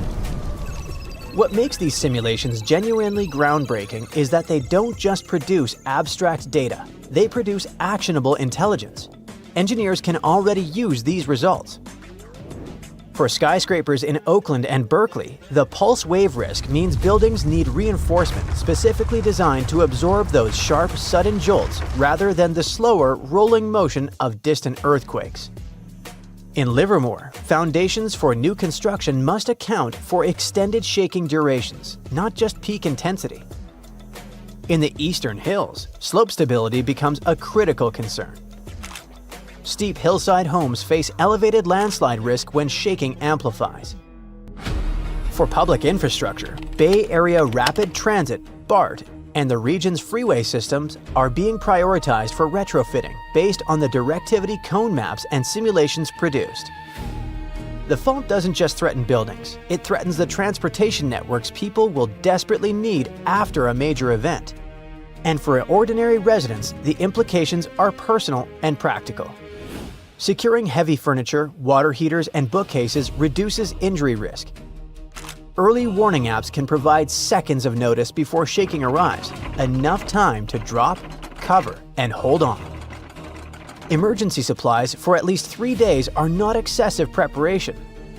What makes these simulations genuinely groundbreaking is that they don't just produce abstract data, they produce actionable intelligence. Engineers can already use these results. For skyscrapers in Oakland and Berkeley, the pulse wave risk means buildings need reinforcement specifically designed to absorb those sharp, sudden jolts rather than the slower, rolling motion of distant earthquakes. In Livermore, foundations for new construction must account for extended shaking durations, not just peak intensity. In the eastern hills, slope stability becomes a critical concern. Steep hillside homes face elevated landslide risk when shaking amplifies. For public infrastructure, Bay Area Rapid Transit, BART, and the region's freeway systems are being prioritized for retrofitting based on the directivity cone maps and simulations produced. The fault doesn't just threaten buildings, it threatens the transportation networks people will desperately need after a major event. And for ordinary residents, the implications are personal and practical. Securing heavy furniture, water heaters, and bookcases reduces injury risk. Early warning apps can provide seconds of notice before shaking arrives, enough time to drop, cover, and hold on. Emergency supplies for at least 3 days are not excessive preparation.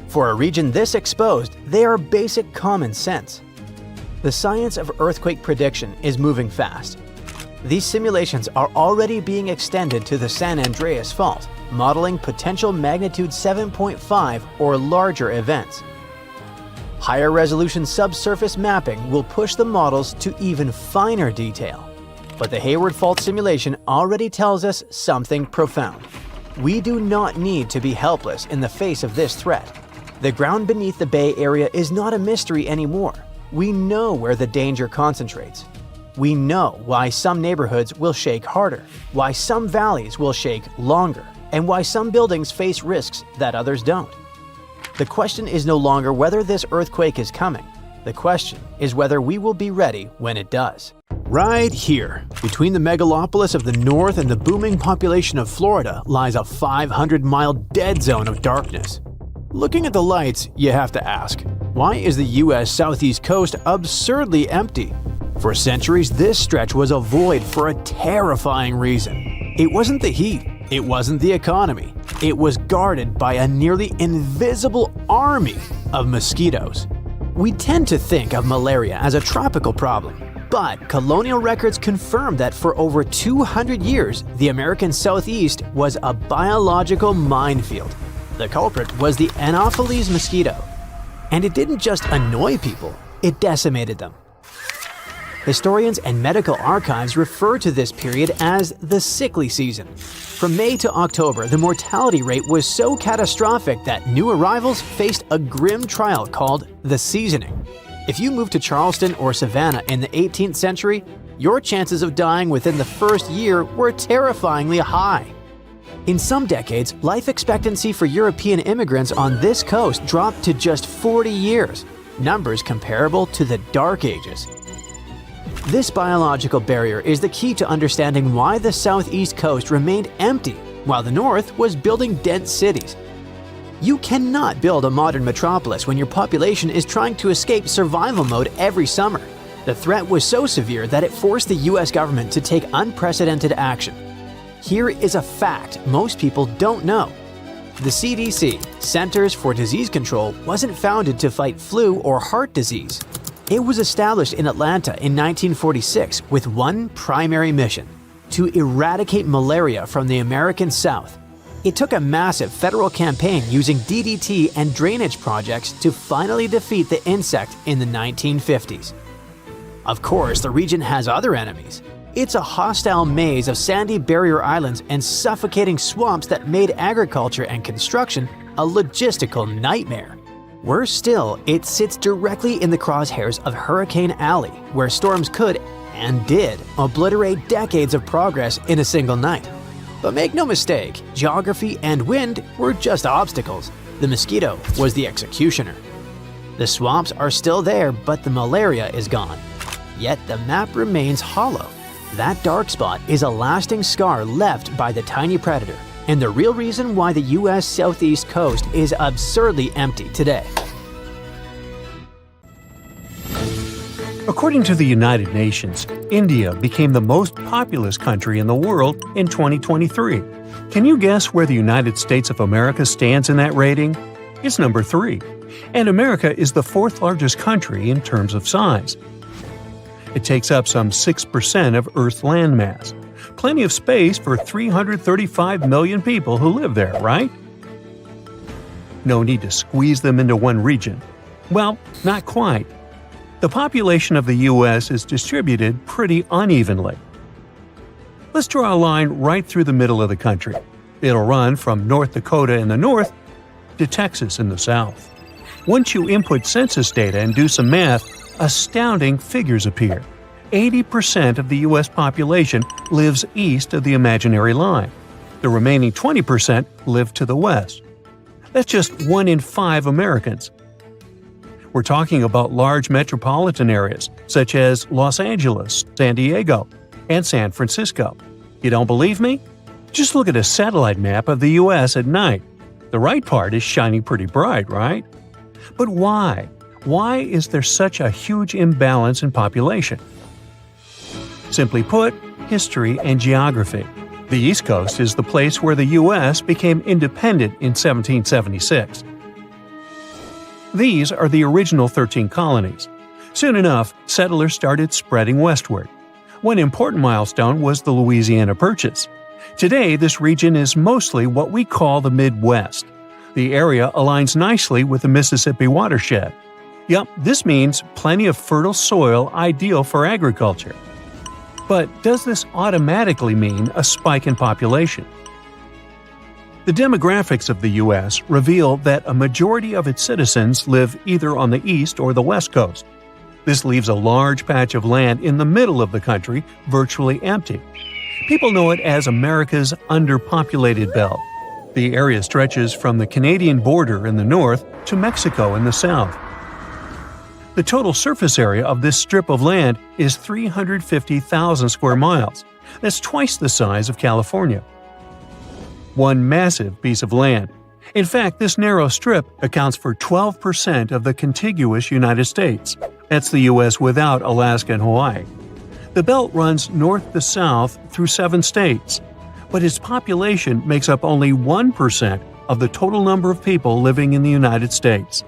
For a region this exposed, they are basic common sense. The science of earthquake prediction is moving fast. These simulations are already being extended to the San Andreas Fault, modeling potential magnitude 7.5 or larger events. Higher resolution subsurface mapping will push the models to even finer detail. But the Hayward Fault simulation already tells us something profound. We do not need to be helpless in the face of this threat. The ground beneath the Bay Area is not a mystery anymore. We know where the danger concentrates. We know why some neighborhoods will shake harder, why some valleys will shake longer, and why some buildings face risks that others don't. The question is no longer whether this earthquake is coming. The question is whether we will be ready when it does. Right here, between the megalopolis of the north and the booming population of Florida, lies a 500-mile dead zone of darkness. Looking at the lights, you have to ask, why is the U.S. southeast coast absurdly empty? For centuries, this stretch was a void for a terrifying reason. It wasn't the heat. It wasn't the economy. It was guarded by a nearly invisible army of mosquitoes. We tend to think of malaria as a tropical problem, but colonial records confirm that for over 200 years, the American Southeast was a biological minefield. The culprit was the Anopheles mosquito. And it didn't just annoy people, it decimated them. Historians and medical archives refer to this period as the sickly season. From May to October, the mortality rate was so catastrophic that new arrivals faced a grim trial called the seasoning. If you moved to Charleston or Savannah in the 18th century, your chances of dying within the first year were terrifyingly high. In some decades, life expectancy for European immigrants on this coast dropped to just 40 years, numbers comparable to the Dark Ages. This biological barrier is the key to understanding why the southeast coast remained empty while the north was building dense cities. You cannot build a modern metropolis when your population is trying to escape survival mode every summer. The threat was so severe that it forced the US government to take unprecedented action. Here is a fact most people don't know. The CDC, Centers for Disease Control, wasn't founded to fight flu or heart disease. It was established in Atlanta in 1946 with one primary mission: to eradicate malaria from the American South. It took a massive federal campaign using DDT and drainage projects to finally defeat the insect in the 1950s. Of course, the region has other enemies. It's a hostile maze of sandy barrier islands and suffocating swamps that made agriculture and construction a logistical nightmare. Worse still, it sits directly in the crosshairs of Hurricane Alley, where storms could, and did, obliterate decades of progress in a single night. But make no mistake, geography and wind were just obstacles. The mosquito was the executioner. The swamps are still there, but the malaria is gone. Yet the map remains hollow. That dark spot is a lasting scar left by the tiny predator, and the real reason why the US southeast coast is absurdly empty today. According to the United Nations, India became the most populous country in the world in 2023. Can you guess where the United States of America stands in that rating? It's number 3. And America is the 4th largest country in terms of size. It takes up some 6% of Earth's landmass. Plenty of space for 335 million people who live there, right? No need to squeeze them into one region. Well, not quite. The population of the U.S. is distributed pretty unevenly. Let's draw a line right through the middle of the country. It'll run from North Dakota in the north to Texas in the south. Once you input census data and do some math, astounding figures appear. 80% of the U.S. population lives east of the imaginary line. The remaining 20% live to the west. That's just 1 in 5 Americans. We're talking about large metropolitan areas such as Los Angeles, San Diego, and San Francisco. You don't believe me? Just look at a satellite map of the U.S. at night. The right part is shining pretty bright, right? But why? Why is there such a huge imbalance in population? Simply put, history and geography. The East Coast is the place where the U.S. became independent in 1776. These are the original 13 colonies. Soon enough, settlers started spreading westward. One important milestone was the Louisiana Purchase. Today, this region is mostly what we call the Midwest. The area aligns nicely with the Mississippi watershed. Yup, this means plenty of fertile soil ideal for agriculture. But does this automatically mean a spike in population? The demographics of the U.S. reveal that a majority of its citizens live either on the east or the west coast. This leaves a large patch of land in the middle of the country virtually empty. People know it as America's underpopulated belt. The area stretches from the Canadian border in the north to Mexico in the south. The total surface area of this strip of land is 350,000 square miles. That's twice the size of California. One massive piece of land. In fact, this narrow strip accounts for 12% of the contiguous United States. That's the U.S. without Alaska and Hawaii. The belt runs north to south through 7 states, but its population makes up only 1% of the total number of people living in the United States.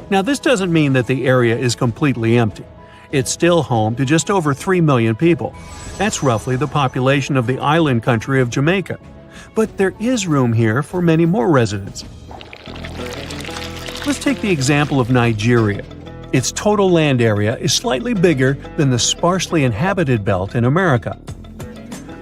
Now, this doesn't mean that the area is completely empty. It's still home to just over 3 million people. That's roughly the population of the island country of Jamaica. But there is room here for many more residents. Let's take the example of Nigeria. Its total land area is slightly bigger than the sparsely inhabited belt in America.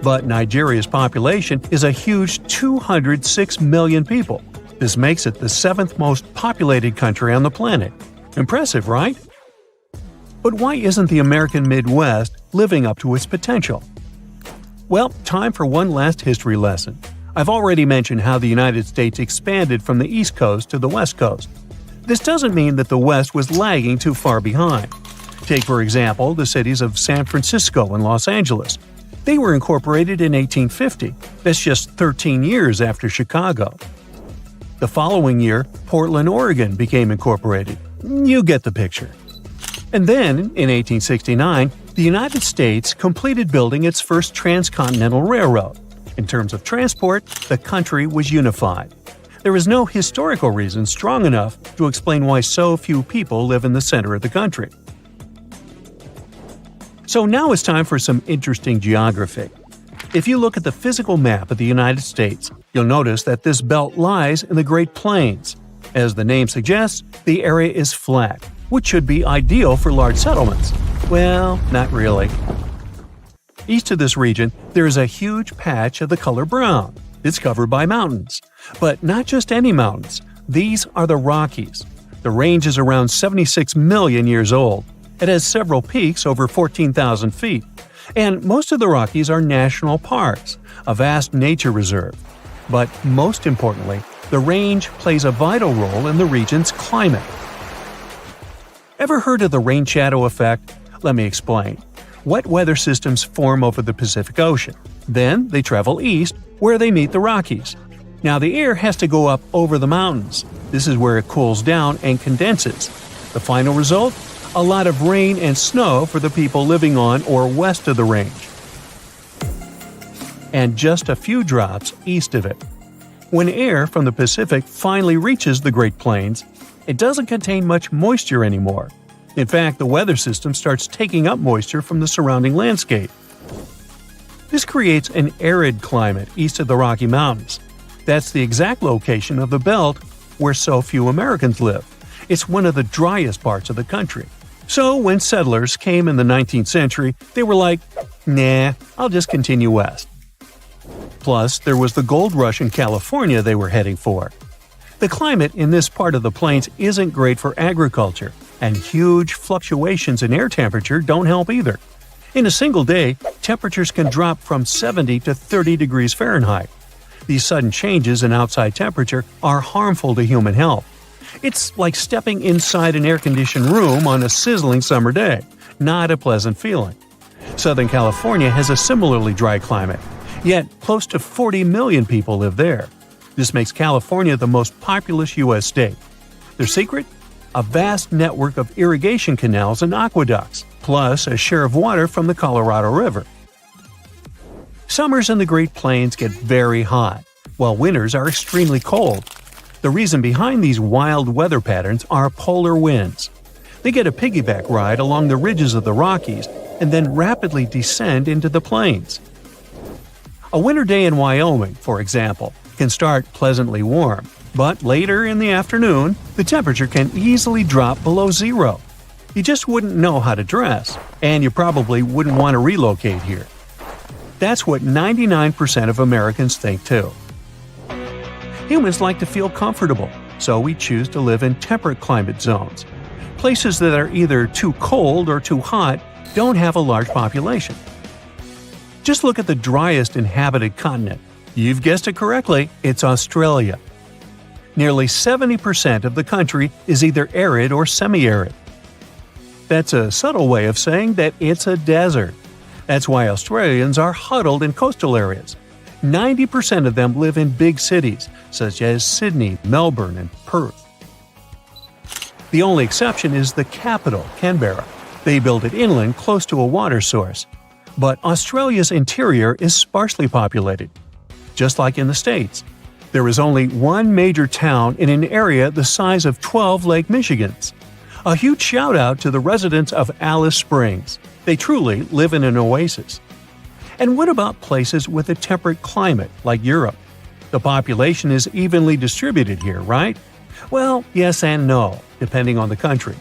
But Nigeria's population is a huge 206 million people. This makes it the 7th most populated country on the planet. Impressive, right? But why isn't the American Midwest living up to its potential? Well, time for one last history lesson. I've already mentioned how the United States expanded from the East Coast to the West Coast. This doesn't mean that the West was lagging too far behind. Take, for example, the cities of San Francisco and Los Angeles. They were incorporated in 1850. That's just 13 years after Chicago. The following year, Portland, Oregon became incorporated. You get the picture. And then, in 1869, the United States completed building its first transcontinental railroad. In terms of transport, the country was unified. There is no historical reason strong enough to explain why so few people live in the center of the country. So now it's time for some interesting geography. If you look at the physical map of the United States, you'll notice that this belt lies in the Great Plains. As the name suggests, the area is flat, which should be ideal for large settlements. Well, not really. East of this region, there is a huge patch of the color brown. It's covered by mountains. But not just any mountains. These are the Rockies. The range is around 76 million years old. It has several peaks over 14,000 feet. And most of the Rockies are national parks, a vast nature reserve. But most importantly, the range plays a vital role in the region's climate. Ever heard of the rain shadow effect? Let me explain. Wet weather systems form over the Pacific Ocean. Then they travel east, where they meet the Rockies. Now the air has to go up over the mountains. This is where it cools down and condenses. The final result? a lot of rain and snow for the people living on or west of the range, and just a few drops east of it. When air from the Pacific finally reaches the Great Plains, it doesn't contain much moisture anymore. In fact, the weather system starts taking up moisture from the surrounding landscape. This creates an arid climate east of the Rocky Mountains. That's the exact location of the belt where so few Americans live. It's one of the driest parts of the country. So when settlers came in the 19th century, they were like, nah, I'll just continue west. Plus, there was the gold rush in California they were heading for. The climate in this part of the plains isn't great for agriculture, and huge fluctuations in air temperature don't help either. In a single day, temperatures can drop from 70 to 30 degrees Fahrenheit. These sudden changes in outside temperature are harmful to human health. It's like stepping inside an air-conditioned room on a sizzling summer day. Not a pleasant feeling. Southern California has a similarly dry climate, yet close to 40 million people live there. This makes California the most populous U.S. state. Their secret? A vast network of irrigation canals and aqueducts, plus a share of water from the Colorado River. Summers in the Great Plains get very hot, while winters are extremely cold. The reason behind these wild weather patterns are polar winds. They get a piggyback ride along the ridges of the Rockies and then rapidly descend into the plains. A winter day in Wyoming, for example, can start pleasantly warm, but later in the afternoon, the temperature can easily drop below zero. You just wouldn't know how to dress, and you probably wouldn't want to relocate here. That's what 99% of Americans think too. Humans like to feel comfortable, so we choose to live in temperate climate zones. Places that are either too cold or too hot don't have a large population. Just look at the driest inhabited continent. You've guessed it correctly, it's Australia. Nearly 70% of the country is either arid or semi-arid. That's a subtle way of saying that it's a desert. That's why Australians are huddled in coastal areas. 90% of them live in big cities, such as Sydney, Melbourne, and Perth. The only exception is the capital, Canberra. They build it inland close to a water source. But Australia's interior is sparsely populated. Just like in the States, there is only one major town in an area the size of 12 Lake Michigans. A huge shout-out to the residents of Alice Springs. They truly live in an oasis. And what about places with a temperate climate, like Europe? The population is evenly distributed here, right? Well, yes and no, depending on the country.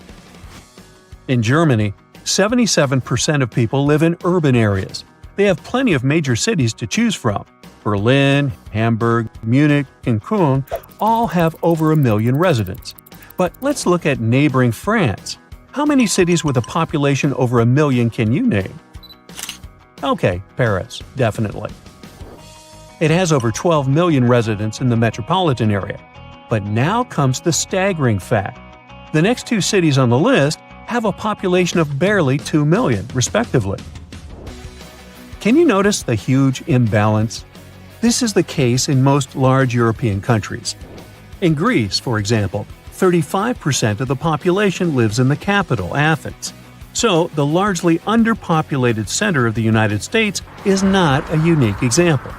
In Germany, 77% of people live in urban areas. They have plenty of major cities to choose from. Berlin, Hamburg, Munich, and Cologne all have over 1 million residents. But let's look at neighboring France. How many cities with a population over 1 million can you name? Okay, Paris, definitely. It has over 12 million residents in the metropolitan area. But now comes the staggering fact. The next two cities on the list have a population of barely 2 million, respectively. Can you notice the huge imbalance? This is the case in most large European countries. In Greece, for example, 35% of the population lives in the capital, Athens. So, the largely underpopulated center of the United States is not a unique example.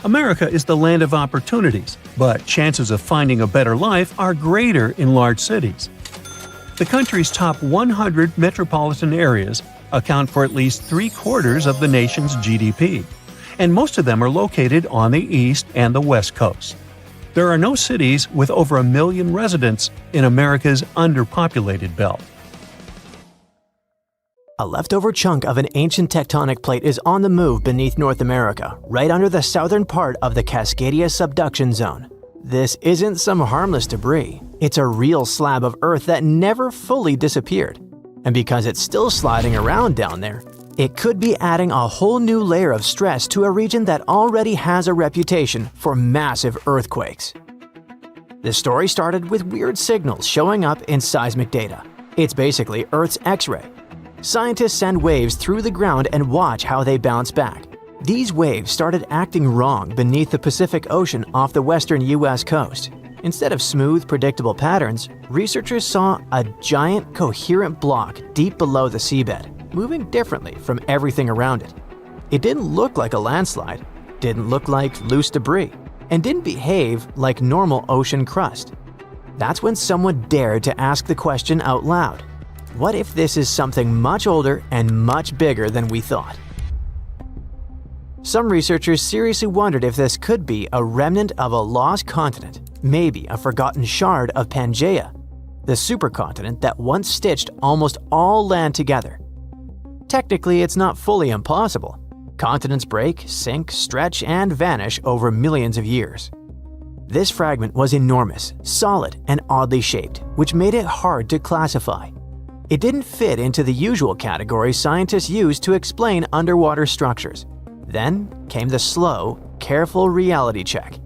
America is the land of opportunities, but chances of finding a better life are greater in large cities. The country's top 100 metropolitan areas account for at least 3/4 of the nation's GDP, and most of them are located on the east and the west coast. There are no cities with over 1 million residents in America's underpopulated belt. A leftover chunk of an ancient tectonic plate is on the move beneath North America, right under the southern part of the Cascadia subduction zone. This isn't some harmless debris. It's a real slab of Earth that never fully disappeared. And because it's still sliding around down there, it could be adding a whole new layer of stress to a region that already has a reputation for massive earthquakes. The story started with weird signals showing up in seismic data. It's basically Earth's X-ray. Scientists send waves through the ground and watch how they bounce back. These waves started acting wrong beneath the Pacific Ocean off the western U.S. coast. Instead of smooth, predictable patterns, researchers saw a giant, coherent block deep below the seabed, moving differently from everything around it. It didn't look like a landslide, didn't look like loose debris, and didn't behave like normal ocean crust. That's when someone dared to ask the question out loud. What if this is something much older and much bigger than we thought? Some researchers seriously wondered if this could be a remnant of a lost continent, maybe a forgotten shard of Pangaea, the supercontinent that once stitched almost all land together. Technically, it's not fully impossible. Continents break, sink, stretch, and vanish over millions of years. This fragment was enormous, solid, and oddly shaped, which made it hard to classify. It didn't fit into the usual categories scientists use to explain underwater structures. Then came the slow, careful reality check.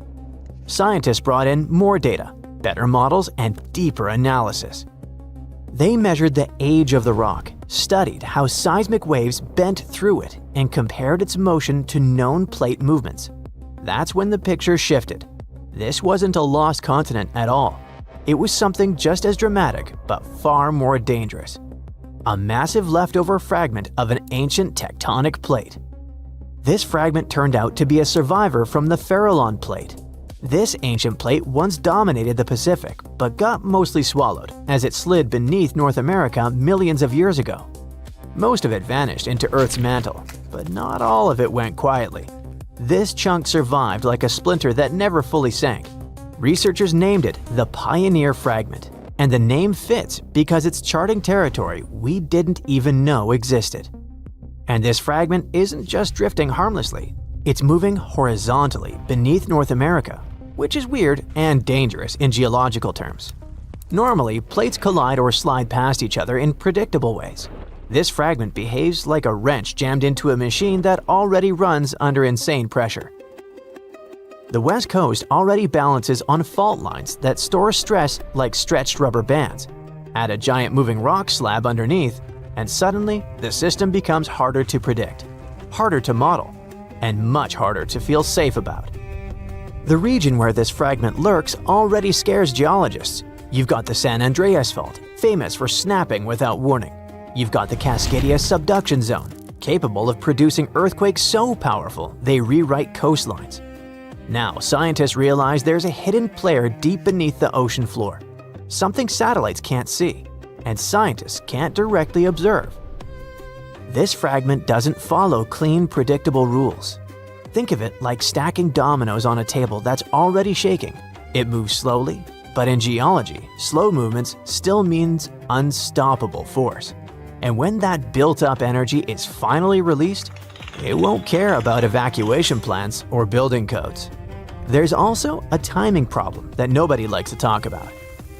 Scientists brought in more data, better models, and deeper analysis. They measured the age of the rock, studied how seismic waves bent through it, and compared its motion to known plate movements. That's when the picture shifted. This wasn't a lost continent at all. It was something just as dramatic, but far more dangerous. A massive leftover fragment of an ancient tectonic plate. This fragment turned out to be a survivor from the Farallon Plate. This ancient plate once dominated the Pacific, but got mostly swallowed as it slid beneath North America millions of years ago. Most of it vanished into Earth's mantle, but not all of it went quietly. This chunk survived like a splinter that never fully sank. Researchers named it the Pioneer Fragment, and the name fits because it's charting territory we didn't even know existed. And this fragment isn't just drifting harmlessly, it's moving horizontally beneath North America, which is weird and dangerous in geological terms. Normally, plates collide or slide past each other in predictable ways. This fragment behaves like a wrench jammed into a machine that already runs under insane pressure. The West Coast already balances on fault lines that store stress like stretched rubber bands. Add a giant moving rock slab underneath, and suddenly the system becomes harder to predict, harder to model, and much harder to feel safe about. The region where this fragment lurks already scares geologists. You've got the San Andreas Fault, famous for snapping without warning. You've got the Cascadia Subduction Zone, capable of producing earthquakes so powerful they rewrite coastlines. Now, scientists realize there's a hidden player deep beneath the ocean floor, something satellites can't see, and scientists can't directly observe. This fragment doesn't follow clean, predictable rules. Think of it like stacking dominoes on a table that's already shaking. It moves slowly, but in geology, slow movements still means unstoppable force. And when that built-up energy is finally released, it won't care about evacuation plans or building codes. There's also a timing problem that nobody likes to talk about.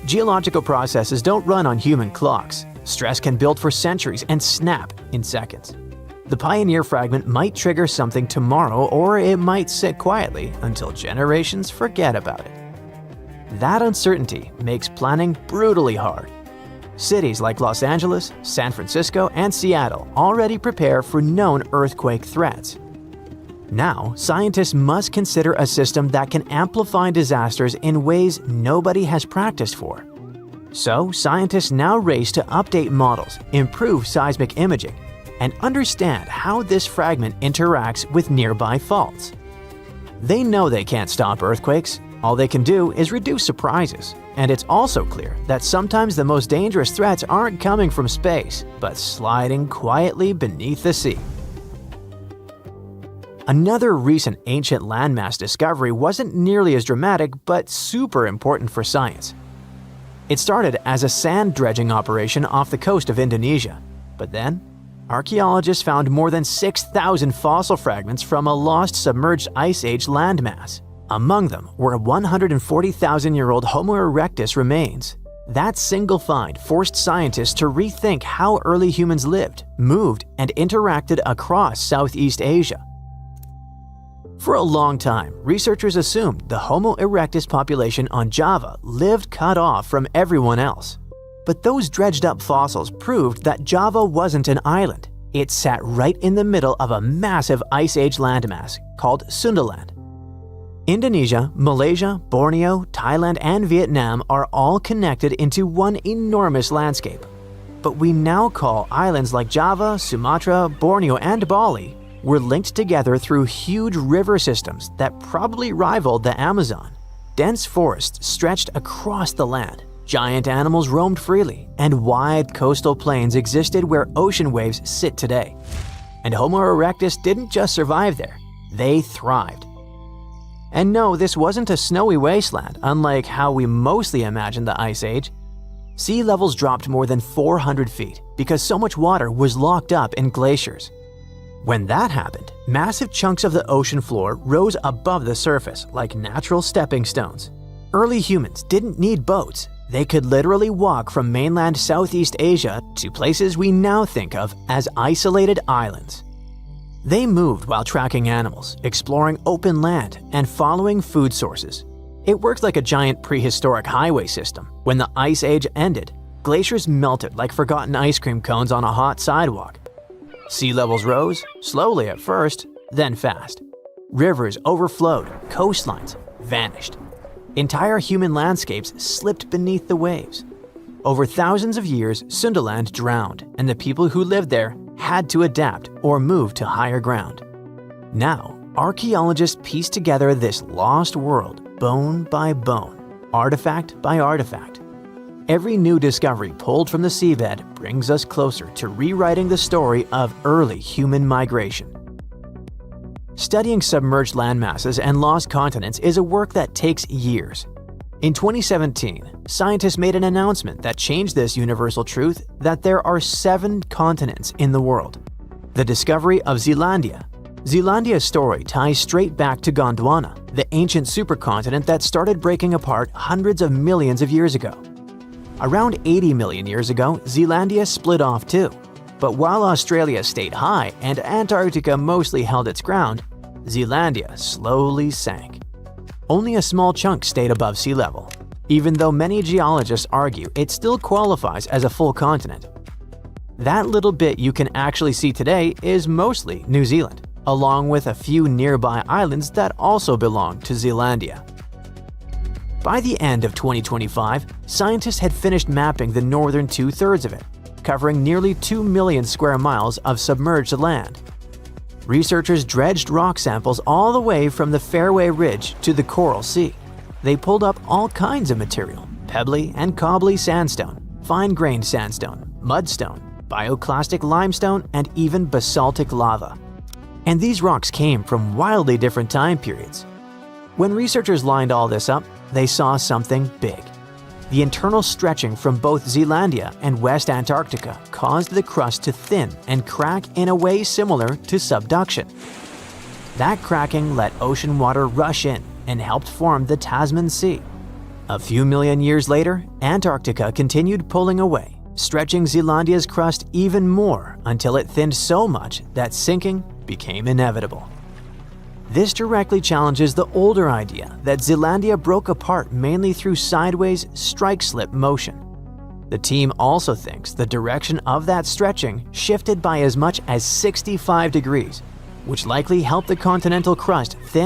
Geological processes don't run on human clocks. Stress can build for centuries and snap in seconds. The Pioneer fragment might trigger something tomorrow, or it might sit quietly until generations forget about it. That uncertainty makes planning brutally hard. Cities like Los Angeles, San Francisco, and Seattle already prepare for known earthquake threats. Now, scientists must consider a system that can amplify disasters in ways nobody has practiced for. So, scientists now race to update models, improve seismic imaging, and understand how this fragment interacts with nearby faults. They know they can't stop earthquakes. All they can do is reduce surprises. And it's also clear that sometimes the most dangerous threats aren't coming from space, but sliding quietly beneath the sea. Another recent ancient landmass discovery wasn't nearly as dramatic, but super important for science. It started as a sand dredging operation off the coast of Indonesia, but then archaeologists found more than 6,000 fossil fragments from a lost submerged ice age landmass. Among them were 140,000-year-old Homo erectus remains. That single find forced scientists to rethink how early humans lived, moved, and interacted across Southeast Asia. For a long time, researchers assumed the Homo erectus population on Java lived cut off from everyone else. But those dredged-up fossils proved that Java wasn't an island. It sat right in the middle of a massive Ice Age landmass called Sundaland. Indonesia, Malaysia, Borneo, Thailand, and Vietnam are all connected into one enormous landscape. But we now call islands like Java, Sumatra, Borneo, and Bali were linked together through huge river systems that probably rivaled the Amazon. Dense forests stretched across the land, giant animals roamed freely, and wide coastal plains existed where ocean waves sit today. And Homo erectus didn't just survive there, they thrived. And no, this wasn't a snowy wasteland, unlike how we mostly imagine the Ice Age. Sea levels dropped more than 400 feet because so much water was locked up in glaciers. When that happened, massive chunks of the ocean floor rose above the surface like natural stepping stones. Early humans didn't need boats. They could literally walk from mainland Southeast Asia to places we now think of as isolated islands. They moved while tracking animals, exploring open land, and following food sources. It worked like a giant prehistoric highway system. When the Ice Age ended, glaciers melted like forgotten ice cream cones on a hot sidewalk. Sea levels rose, slowly at first, then fast. Rivers overflowed, coastlines vanished. Entire human landscapes slipped beneath the waves. Over thousands of years, Sundaland drowned, and the people who lived there had to adapt or move to higher ground. Now, archaeologists piece together this lost world bone by bone, artifact by artifact. Every new discovery pulled from the seabed brings us closer to rewriting the story of early human migration. Studying submerged landmasses and lost continents is a work that takes years. In 2017, scientists made an announcement that changed this universal truth that there are 7 continents in the world. The discovery of Zealandia. Zealandia's story ties straight back to Gondwana, the ancient supercontinent that started breaking apart hundreds of millions of years ago. Around 80 million years ago, Zealandia split off too. But while Australia stayed high and Antarctica mostly held its ground, Zealandia slowly sank. Only a small chunk stayed above sea level, even though many geologists argue it still qualifies as a full continent. That little bit you can actually see today is mostly New Zealand, along with a few nearby islands that also belong to Zealandia. By the end of 2025, scientists had finished mapping the northern 2/3 of it, covering nearly 2 million square miles of submerged land. Researchers dredged rock samples all the way from the Fairway Ridge to the Coral Sea. They pulled up all kinds of material: pebbly and cobbly sandstone, fine-grained sandstone, mudstone, bioclastic limestone, and even basaltic lava. And these rocks came from wildly different time periods. When researchers lined all this up, they saw something big. The internal stretching from both Zealandia and West Antarctica caused the crust to thin and crack in a way similar to subduction. That cracking let ocean water rush in and helped form the Tasman Sea. A few million years later, Antarctica continued pulling away, stretching Zealandia's crust even more until it thinned so much that sinking became inevitable. This directly challenges the older idea that Zealandia broke apart mainly through sideways strike-slip motion. The team also thinks the direction of that stretching shifted by as much as 65 degrees, which likely helped the continental crust thin